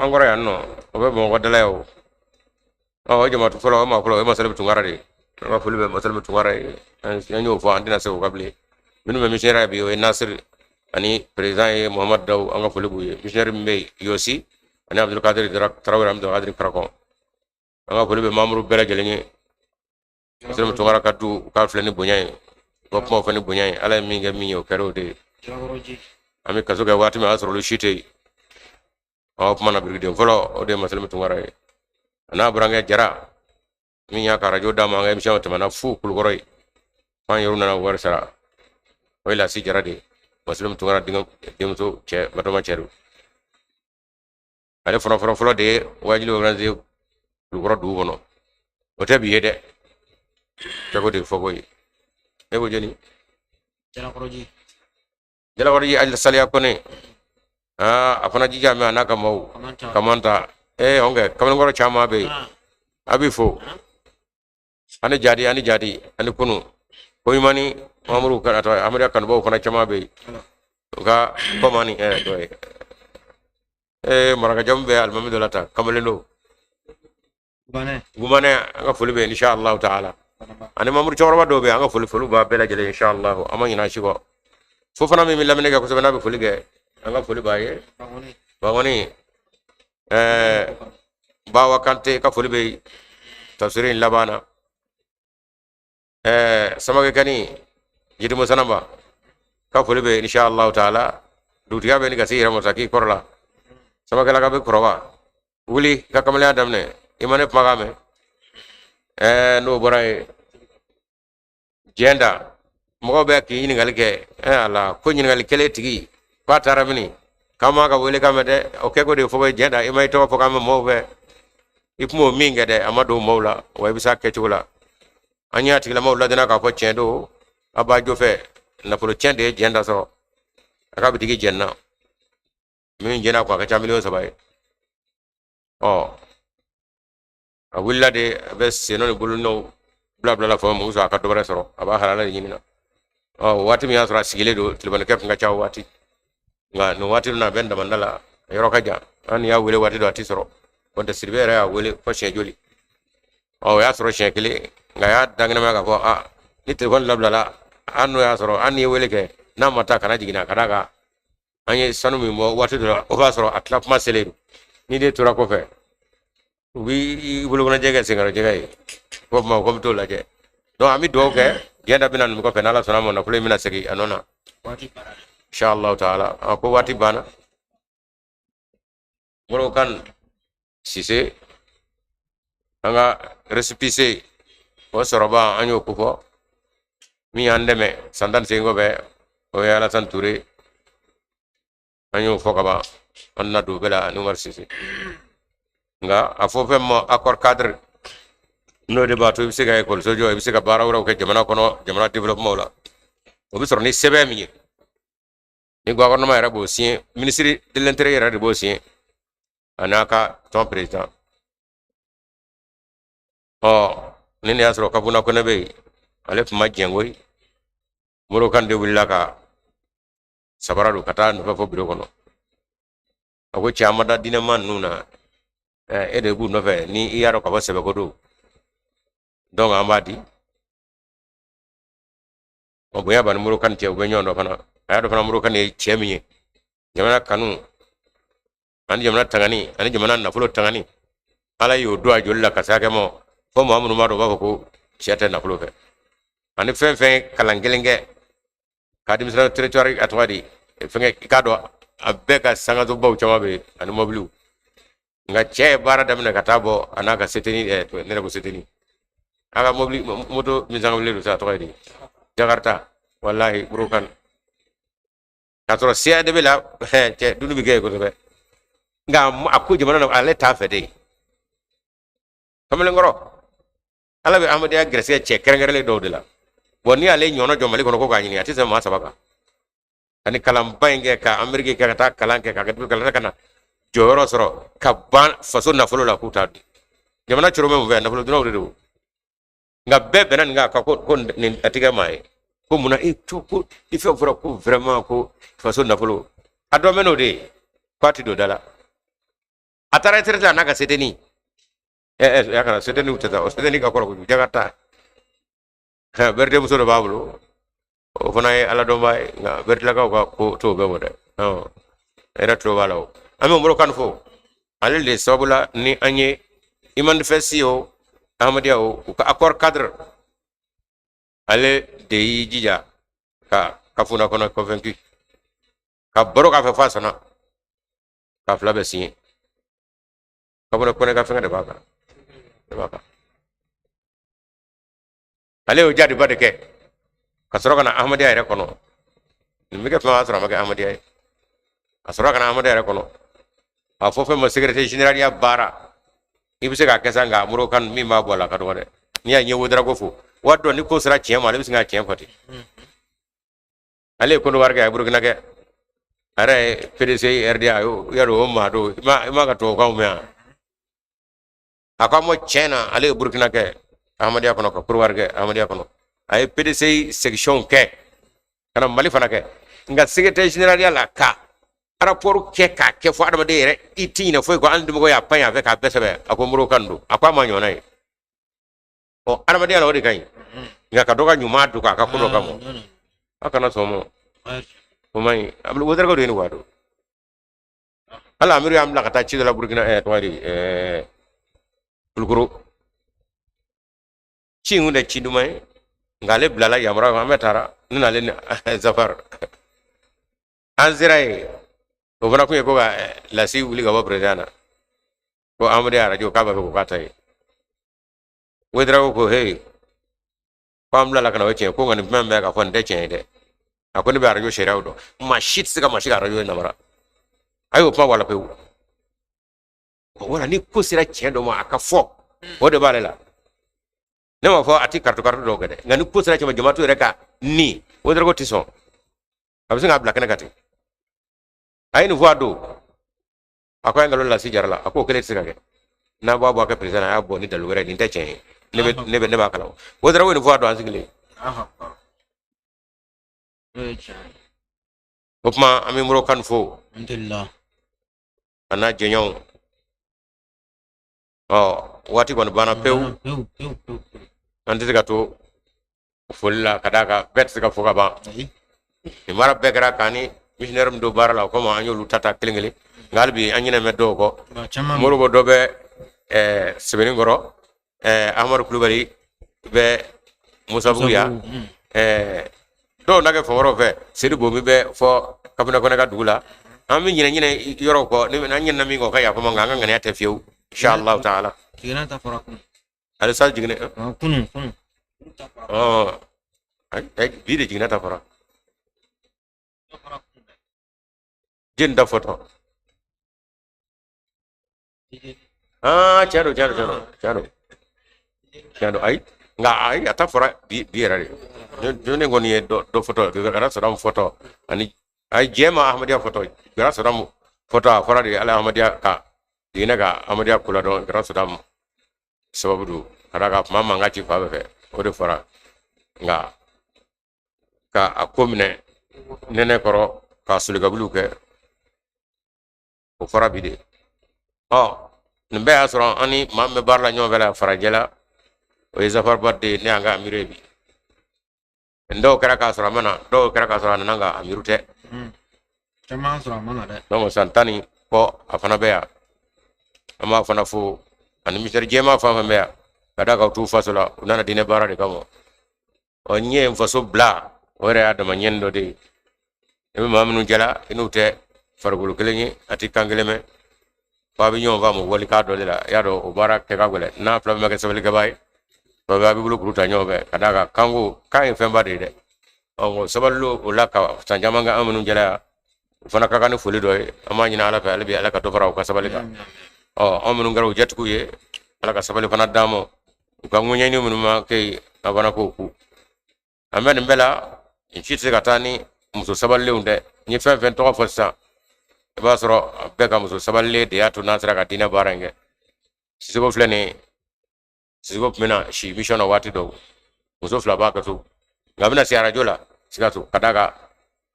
angora yanno obe mo wadala yo jama to folo ma salbe tungara de ma fulbe ma salbe tungara yanyo fo andina se ko gable minu me missionnaire bi o Nasir ani président Muhammad Daw anga fulbu ye missionnaire mbe yosi ani Abdul Qadir Traoré Abdul Qadir Krakon anga fulbe mamru bela geleni salbe tungara kadu ka fleni bunyay ko mo fani bunyay ala mi nga mi yo kero de ami kaso ga wati ma asro lu shite mana brigade folo o de masalme tungara ana brange jara mi ya ka radio da ma nga emission tamana fu kulgoroy fan yoruna na war sara wala si jara de masalme tungara dingam so che batoma cheru ale folo de wajilo organiser kulgoro du bono o tabi yede ko de fogoy e bo jeni jala koroji al salia kone afana jija me anaka mau kamanta onge kamen ngoro chama be abi fo ani jadi ani kunu ko imani mamru kan to amria kan bo kana chama be ga ko mani to maraga jambe al mamido lata kamalendo gumane nga fulu be insha Allah taala ani mamru chorba do be nga fulu ba bela jele insha Allah amani na shigo fo fana mi lamine ga ko so na be fulu ge anga foli baye bawoni bawa kante ka foli be tafsirin labana samage kani yidu musanamba ka foli be insha Allah taala dutiya be ni kasi ramo saki korla samage la ka be korwa wuli ka kamale adamne imane pagame no boray jenda mo be ki ni galike ala ko ni galike le tigi patara bini kama ka wele kamete ko de fo jenda imay to fo kam mo be ipmo minga de amado mawla way bisa kecula anya tigla mawla dina ka fo chendo aba jofe na fo chende jenda so aka bitigi jenna min jena ko ka chamilio sabay awilla de be seno bulu no bla bla la fo mo so aka do bare so aba halala yinina wati mi asra sigile do tilbane kep nga chaw wati nga no wati na benda mandala yoro kaja an ya wele wati do ati soro wonta sirbere ya wele ko shejoli ya soro shekili nga ya dangna ma ka ko ni telefon labla anu ya soro an ye wele ke na mata kana jigina kadaga anye sanu mi mo wati do o ba soro atlap ma seleru ni de tura ko fe wi bulu na jega singaro jega ko ma ko to la je no ami do ke yenda binan ko fe nala sonamo na kule mina segi anona wati para inshallah taala ko wati bana Morokan Sise anga recipicé o soroba anyo kupo mi andeme sandan sengo be o yala san Touré anyo fokaba anna do bela numar Sise nga afofe mo accord cadre no débat bi sega école sojo bi sega barawra ko jamana kono jamana développement la o bi sorni sebe mi ni gouvernement era bo sien ministre de l'intérieur era bo sien anaka ton président ni ne asro kabuna ko nabe alef ma jengoy moro kan de willaka sabaradu kata no fo biro kono ako chamada dinaman nuna ede bu no fe ni iyaro ka ba sebe ko do donc amadi o boya ban muro kan te o benyo do fana aya do fana muro kan e chemi jamana kanu ani jamana tangani ani jamana nafulo tangani ala yo do ajolla kasake mo fo mo amunu ma do ba ko chete nafulo fe ani fen kalangelenge kadi misra territoire atwadi fenge kado abeka sanga do baw chama be ani moblu nga che bara damna katabo anaka seteni ne ko seteni aga mobli moto mi zangam ledu sa toydi jakarta wallahi burukan katro sia de bela che dunu bi gay ko be ngam akku jamana ale ta fede kamele ngoro ala be amadi ya grese che kerengere do de la woni ale nyono jomali ko ko ganyini ati sama sabaka ani kalam bayenge ka amerike ka ta kalanke ka gadu kala kana joro soro kaban faso na folo la kutadi jamana choro me be na folo do do nga bebe nan nga ka ko ni atiga mai ko muna to ko ife fura ko vraiment ko faso na folo ado meno de parti do dala atara tere na ka seteni ya kana seteni utata o seteni ka ko jagata ha berde muso do bablo o fana ala do mai nga berde la ka ko to be mode era to balaw ami mo kan fo ale le sabula ni anye iman fesio Ahmadiyya ka accord cadre ale de jija ka funa kono convaincu ka baro ka fa sana ka flabe signé ka bono kono ka fenga de baka ale o jadi bade ke ka soro kana Ahmadiyya re kono mi ke fa asra ma ke Ahmadiyya asra kana Ahmadiyya re kono a fofe mo secrétaire général ya bara ibise ka kesa nga muro kan mi ma bola ka do de ni ya nyewo dra go fu waddo ni ko sra chema le bisinga chem fati ale ko do warga buru gina ke are PDC RDA yo yaro ma do ma ka to ka me aka mo chena ale buru gina ke Ahmadiyya kono ka kur warga Ahmadiyya kono ay PDC section ke kana mali fana ke nga secrétaire général ya la ka rapport ke fo adama de re itina fo ko andu ko ya panya fe ka besebe ako muro kandu akwa manyo nai o adama de la wodi kai nga ka doga nyuma du ka kuno kamo akana somo o mai ablu wodar ko deni wado ala amiru am la kata ci de la burkina toari bulguru ci ngunde ci dumay ngale blala yamra ma metara nuna len zafar anzirai o fana kun ye ko ka lasi wuli ka bɔ président na ko Ahmadiyya radio k'a b'a fɛ k'o k'a ta ye Ouédraogo ko hey ko an bila la ka na o tiɲɛ ko nka nin fɛn bɛɛ ka fɔ nin tɛ tiɲɛ ye dɛ a ko ne bɛ radio sariyaw dɔn maa si tɛ se ka maa si ka radio namara a y'o kuma wala pewu wala ni ko sera tiɲɛ dɔ ma a ka fɔ o de b'ale la ne ma fɔ a ti karito dɔw kɛ dɛ nka ni ko sera cɛ ma jama to yɛrɛ ka ni Ouédraogo tɛ sɔn a bɛ se k'a bila kɛnɛ kan ten ay ni voix do akoy ngalo la si jarala ako kele tsika ke na babo ka president ya bo ni dalu were ni tache ne ba kala wodra woni voix do ansikile opma ami muro kan fo alhamdulillah ana jenyon wati kon bana pew andi ka to folla kadaka bet ka foka ba ni mara begra kani missionnaire do barala ko ma anyolu tata klingeli ngalbi anyina meddo ko moro bo dobe sebeni ngoro Ahmad Kulubali be Musa Buya do nage fo woro fe sedi bo mi be fo kabina ko naga dugula ami nyina yoro ko ni na nyina mi ko kaya ko nganga ngane ta fiu insha Allah taala Kina ta fara kun. ala sal jigne Kunu kunu. oh ay bi de jigne ta fara jin da foto ah charo ay nga ay ata fara bi rare jone ngoni do foto gara sadam foto ani ay jema ahmadiya foto gara sadam foto fara de ala ahmadiya ka dina ga ahmadiya kula do gara sadam sababu du araga mama ngati fa be o de fara nga ka akomne nene koro ka suliga buluke o fara bide nimbe asro ani mamme barla nyo vela fara jela o izafar badde ne anga amirebi ndo kara ka asro mana do kara ka asro nanga amirute Chama asro mana de. no mo santani ko afana beya ama afana fu ani mister jema fa beya kada ka tu fasula unana dine bara de kamo o nye mfaso bla ore adama nyendo de emi mamnu jala inute fargulu kelenyi ati kangeleme babi nyon va mo woli ka do la ya do o bara ke ka gole na fla me ke sabali ke bay to babi bulu gruta nyobe kadaga kangu kan femba de o saballo o laka tanjama nga amnu jala fana ka kan fuli do amani na ala fa albi ala ka to fara ka sabali ka amnu ngaro jetku ye ala ka sabali fana damo ka ngunya ni mun ma ke abana ko ku amen bela inchite katani muso saballe unde ni fen to fa sa ba soro be ka muso saballe de atu nasra ka dina barange sigo flani sigo mina shi mission wati do muso fla ba ka tu ngabina si arajola sigatu kadaga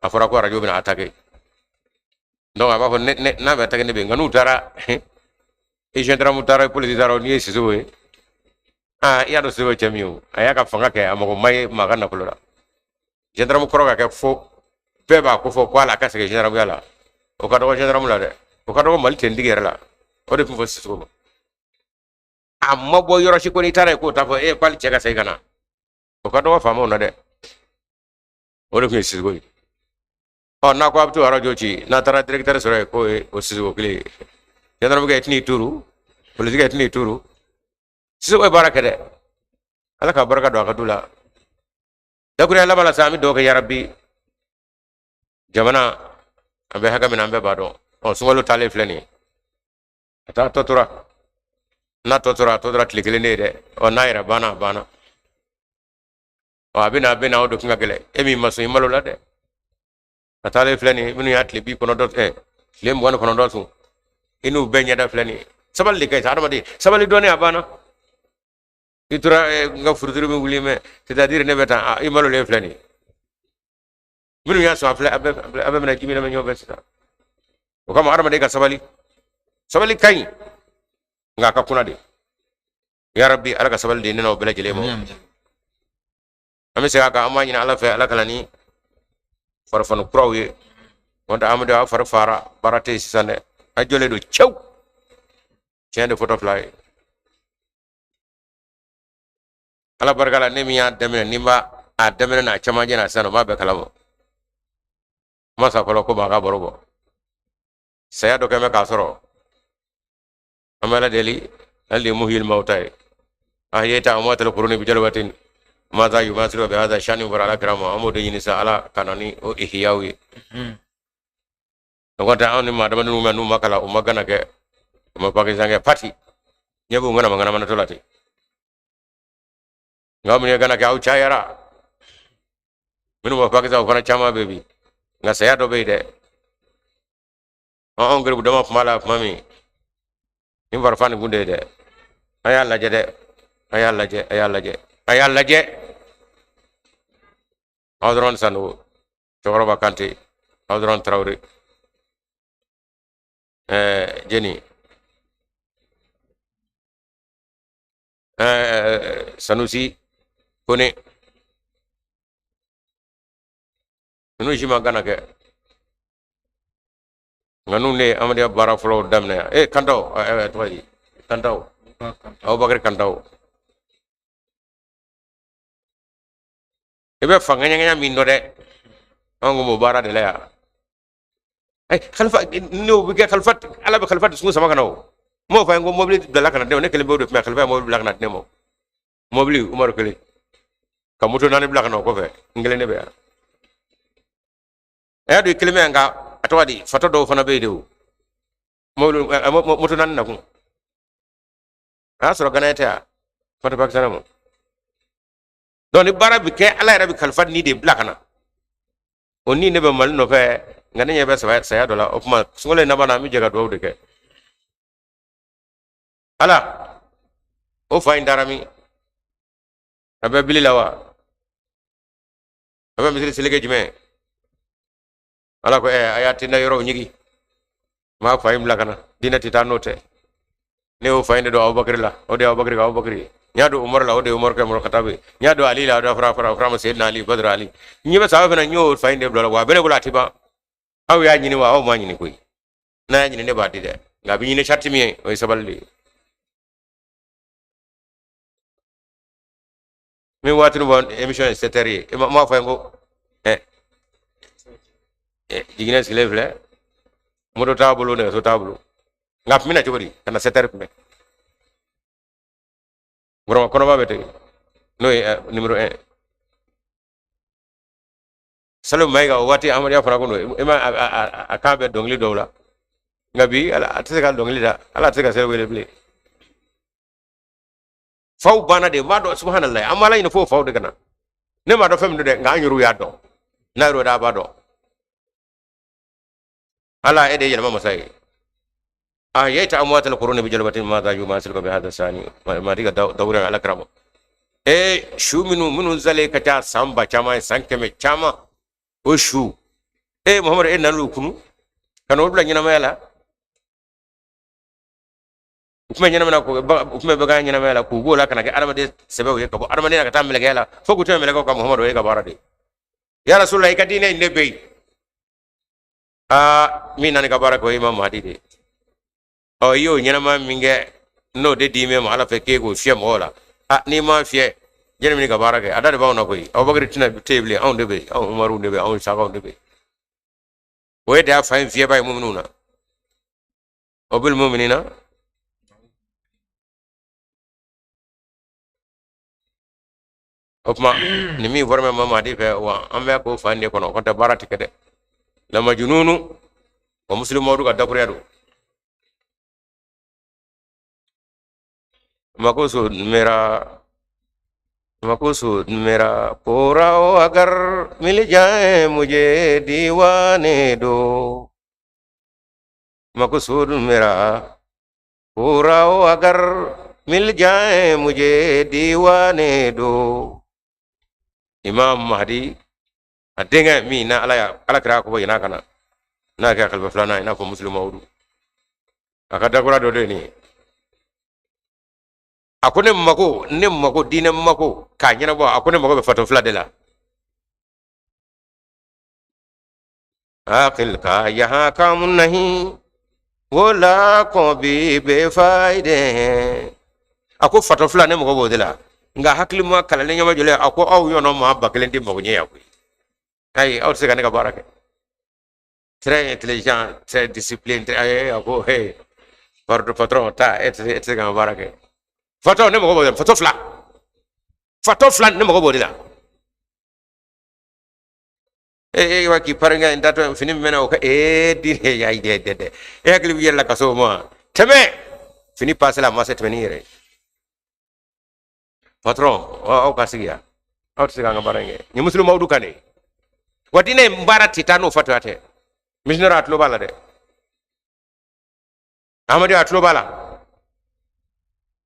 afora ko arajo bina atake donc aba ko ne na ba take ne be nganu tara e jendra mutara police daro ni sigo e ya do sigo chamiu ayaka fanga ke amako mai magana kulora jendra mu koroga ke fo beba ko fo ko ala ka se jendra mu yala o ka do jendra mu la de o ka do mal ten digere la o de fo sigo amma bo yoro shi ko ni tare ko ta fo e pal chega sai kana o ka do fa mo na de o de sigo na ko abtu arajo chi na tara directeur sore ko o sigo kli jendra mu ke etni turu police ke etni turu sigo e baraka de ala ka baraka do ka dula dakure Allah bala sami do ke ya rabbi jamana abe haga min ambe bado o sungolo tale fleni ata totura na totura tlikele ne de o naira bana o abina o do kinga gele emi maso imalo la de atale fleni minu ya tlibi kono dot lem won kono dot inu benya da fleni sabal likay sarmadi sabali doni abana itura nga furturu mi wulime c'est-à-dire ne beta imalo le flani minu ya so afle abe mena jimi na nyobe sa o kama arama de ka sabali kay nga ka kuna de ya rabbi ala ka sabali de ne no bela jele mo ami se ka amani na ala fe ala kala ni farfanu krawe wonta amade wa farfara barate sisane ajole do chew chende photo fly ala barkala ne mi ya demene nimba a demene na chamaje na sano ma be kalamo masa kolo ko baga borobo saya do keme kasoro amala deli alli muhil mautai ayeta amatul quruni bijalwatin maza yumasiru bi hadha shani wa ala kirama amudu yinisa ala kanani o ihyawi ngota awni ma dama nu manu makala o magana ke mo pakizange pati nyebu ngana mangana mana tolati ngamni gana ka uchayara minu wa pakisa ufana chama baby nga saya do beide on ngere budama mala mami nim war fan gunde de ayalla je de ayalla je awdron sanu toroba kanti awdron trawri jeni sanusi kone nu jima gana ke nganu ne amade bara flo damne kantaw toyi kantaw aw bakari kantaw ebe fanganya nganya mindo de angu mo bara de la ay khalifa no bi ke khalifa ala be khalifa sungu sama kana mo fa ngo mobli dala kana de ne kele be do me khalifa mobli bla kana ne mo mobli umar kele kamuto nani bla kana ko fe ngele ne be ya do kele me nga atwadi foto do fana be de mobli moto nan na ko asro ganeta foto bak sana mo doni bara bi ke ala rabi khalifa ni de bla kana oni ne be mal no fe ngane nyebe saya dola opma sungole na bana mi jaga do de ke ala o fa indarami abe bililawa abe misiri silege jime ala ko ayati na yoro nyigi ma fa imla kana dina titanote ne o fa inde do abubakar la o de abubakar nyado umar la o de umar ka umar katabe nyado ali la do fra ma sayyidina ali badr ali nyibe sawa na nyo fa inde do wa bele gula tiba aw ya nyini wa aw ma nyini koy na nyini ne ba di de nga bi nyini chatti mi o saballi mi wati no bon emission seteri ma fa ngo digine silevle modo tabulu ne so tabulu ngap mina tibori kana seteri me bro kono ba bete no numéro 1 salo mayga wati amari afra ko no ema akabe dongli dowla ngabi ala ataka dongli da ala ataka sel wele ble faw bana de mado subhanallah amala ina fo faw de kana ne ma do fem de nga nyuru ya do na ro da ba do ala ede yelma masai yata amwat alqurun bi jalbatin ma da yuma silko bi hada sani ma diga dawran ala kramo shu minu zale kata samba chama sankeme chama o shu muhammad en nalu kunu kanu bla nyina mela kuma nyina mena ko kuma baga nyina mela ko gola kana ke arama de sebe we ko arama ne ka tamle gela fogu to mele ko muhammad we ka barade ya rasulullah kadine ne be mi nan ka barako imam mahdi de o yo nyina ma minge no de dime mo ala fe ke go fie mo la ni ma fie jere mi ka barake ada de bawna koy o bagri tina table on de be on umaru de be on saka de be we da fa fie bay mu'minuna o bil mu'minina opma ni mi vorme mama di fe wa ambe ko fande kono ko ta barati kede la majnunu wa muslimu du ka dakuredo makusu मेरा पूरा हो अगर मिल जाए मुझे दीवाने दो मकसूद मेरा पूरा हो अगर मिल जाए मुझे दीवाने दो imam mahdi adenga mi na ala kra ko ina kana na ka kalba fulana ina ko muslimu mawdu akada kura do ni akune mako dine mako ka nyina bo akune mako be fato fla de la aqil ka yaha kam nahi wala ko bi be faide ako fato fla ne mako bo de la nga hakli ma kala ne nyama jole ako aw yono ma bakelen di mako nyeya ko ay aw se ka ne ka barake très intelligent très discipline très ako hey pardo patron ta et ka barake fato ne mo bo fato flan ne mo bo dila wa ki paranga ndato fini mena o ka di ya ide akli bi yalla kaso mo teme fini passe la masse tenir patron o kasiya o tsiga ngabarange ni muslimu mawdu kane wadine mbara titano fato ate missionnaire atlo bala de amadi atlo bala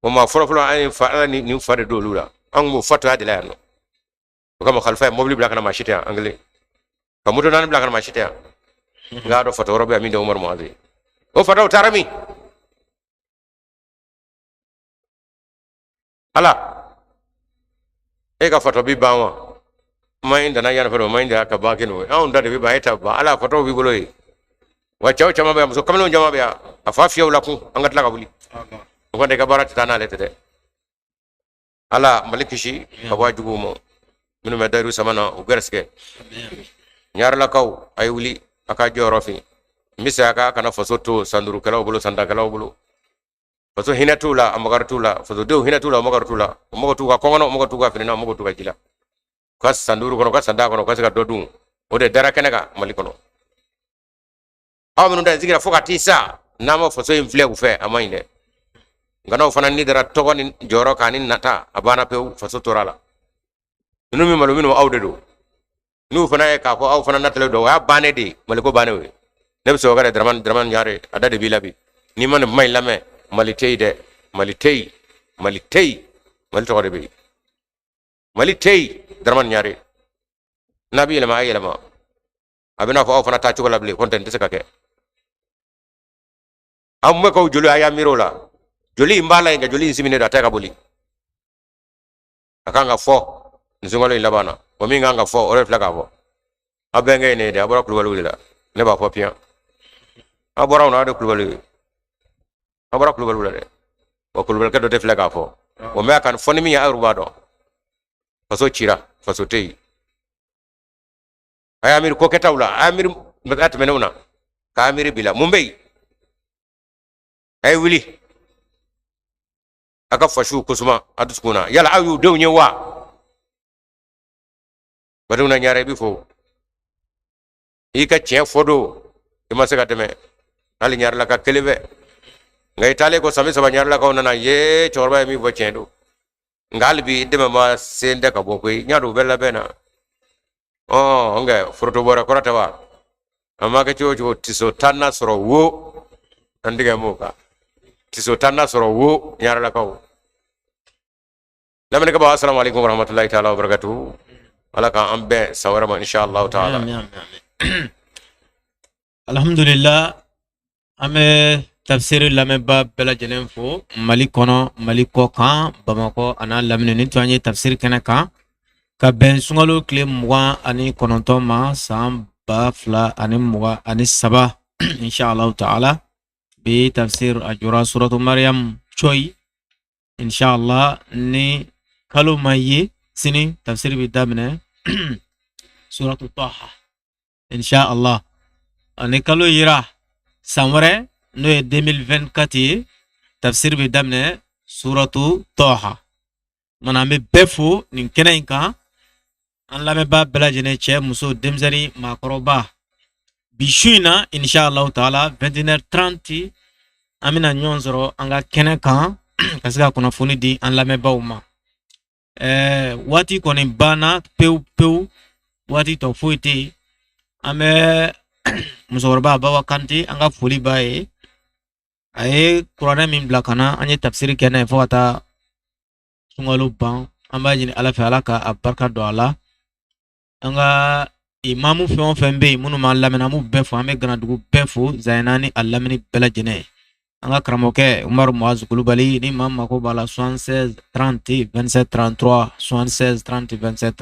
wama folo ay fa ni fare do lula an mo fato ade la no kama khalfa mobli bla kana machite anglais kamuto nan bla kana machite ngado fato robe aminde umar muazi o fato tarami ala ka fato bi bawa mainda na yana fato mainda ka bakino an da bi ba eta ba ala fato bi boloyi wa chaw chama ba so kamno jama ba afafia ulaku angat la kabuli ko de ka barati tanale tede ala malikishi ka wajugo mo minu me daru samana o gerske nyar la kaw ay wuli aka joro fi misaka kana faso to sanduru kala bulu sanda kala bulu faso hinatula amagartula faso do hinatula amagartula amagartuga kongono amagartuga finina amagartuga jila kas sanduru kono kas sanda kono kas ka dodun o de dara kenega malikono amunu da zigira foka tisa nama faso infle ku fe amainde ngana fana ni dara togo ni joro kanin nata abana pe faso torala nunu mi malu minu awde do nu fana ka ko aw fana natale do ya bane di maliko bane we ne so gare draman nyare ada de bilabi ni man may lame malitei de malitei mal to gare bi malitei draman nyare nabi lama ay lama abina ko aw fana ta ci ko labli konten te sakake amme ko juli aya mirola joli mbala nga joli simine da ta kabuli akanga fo nzungolo ilabana o mi nganga fo o refla ka fo abenge ne de abora kulwalu la ne ba fo pian abora ona de kulwalu la de o kulwalu ka do defla ka fo o me kan fo ni mi ya ruba do faso chira faso tei ay amir ko ketawla amir magat menuna ka amir bila mumbay ay wili aka fashu kusuma aduskuna yala ayu dew nyewa baduna nyare bi fo ika chen fodo ima sega teme ali nyar la ka kelebe ngai tale ko sami saba nyar la ko nana ye chorba mi bo chendo ngalbi de ma sende ka bo ko nyado bella bena oh ngai froto bora ko rata wa amma ka chocho tiso tanna soro wo andiga moka tiso tanna soro wo nyar la ko lamene ka ba assalamu alaikum warahmatullahi taala wabarakatuh alaka ambe sawarama inshallah taala alhamdulillah ame tafsir lameba bela jenen fo mali kono mali ko kan bamako ana lamine ni tanye tafsir kana kan ka ben sungalo kle mwa ani kononto ma sam ba fla ani mwa ani saba inshallah taala bi tafsir ajura suratu maryam choi inshallah ni kalo mayi sini tafsir bidamne suratu taha inshallah ani kalo yira samre no 2024 tafsir bidamne suratu taha mana me befu nin kenenka an lame ba belajene che muso demzani makoroba bishuina inshallah taala 21h30 amina nyonzoro anga keneka kasika kuna funi di an lame ba uma wati koni bana peu wati to fuiti ame musoroba bawa kanti anga fuli bae aye qur'ana min blakana anye tafsiri kena fo ata sungalo ban amba jini ala fa alaka abarka do ala anga imamu fon fembe munu ma lamena mu befo ame gana dugu befo zainani alamini bela jene anga kramoke Umar Muaz Kulubali ni mamma ko bala 76 30 27 33 76 30 27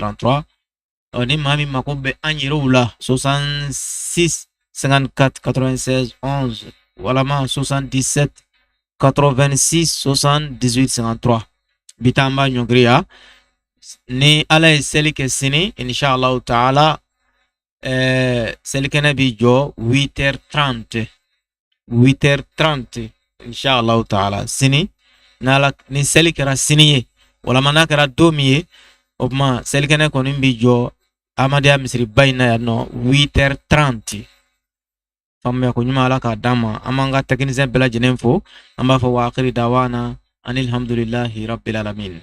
33 ni mami makobe anyirula 66 54 96 11 wala ma 77 86 78 53 bitamba nyongria ni ala selike sini inshallah taala selike nabi jo 8h30 inshallah taala sini nala ni selikera sini wala manakara domiye obma selikene ko nimbi jo amadia misri bayna ya no 8h30 famme ko nyuma ala ka dama amanga technicien bela jenen fo amba fo wa akhiri dawana anil hamdulillahi rabbil alamin.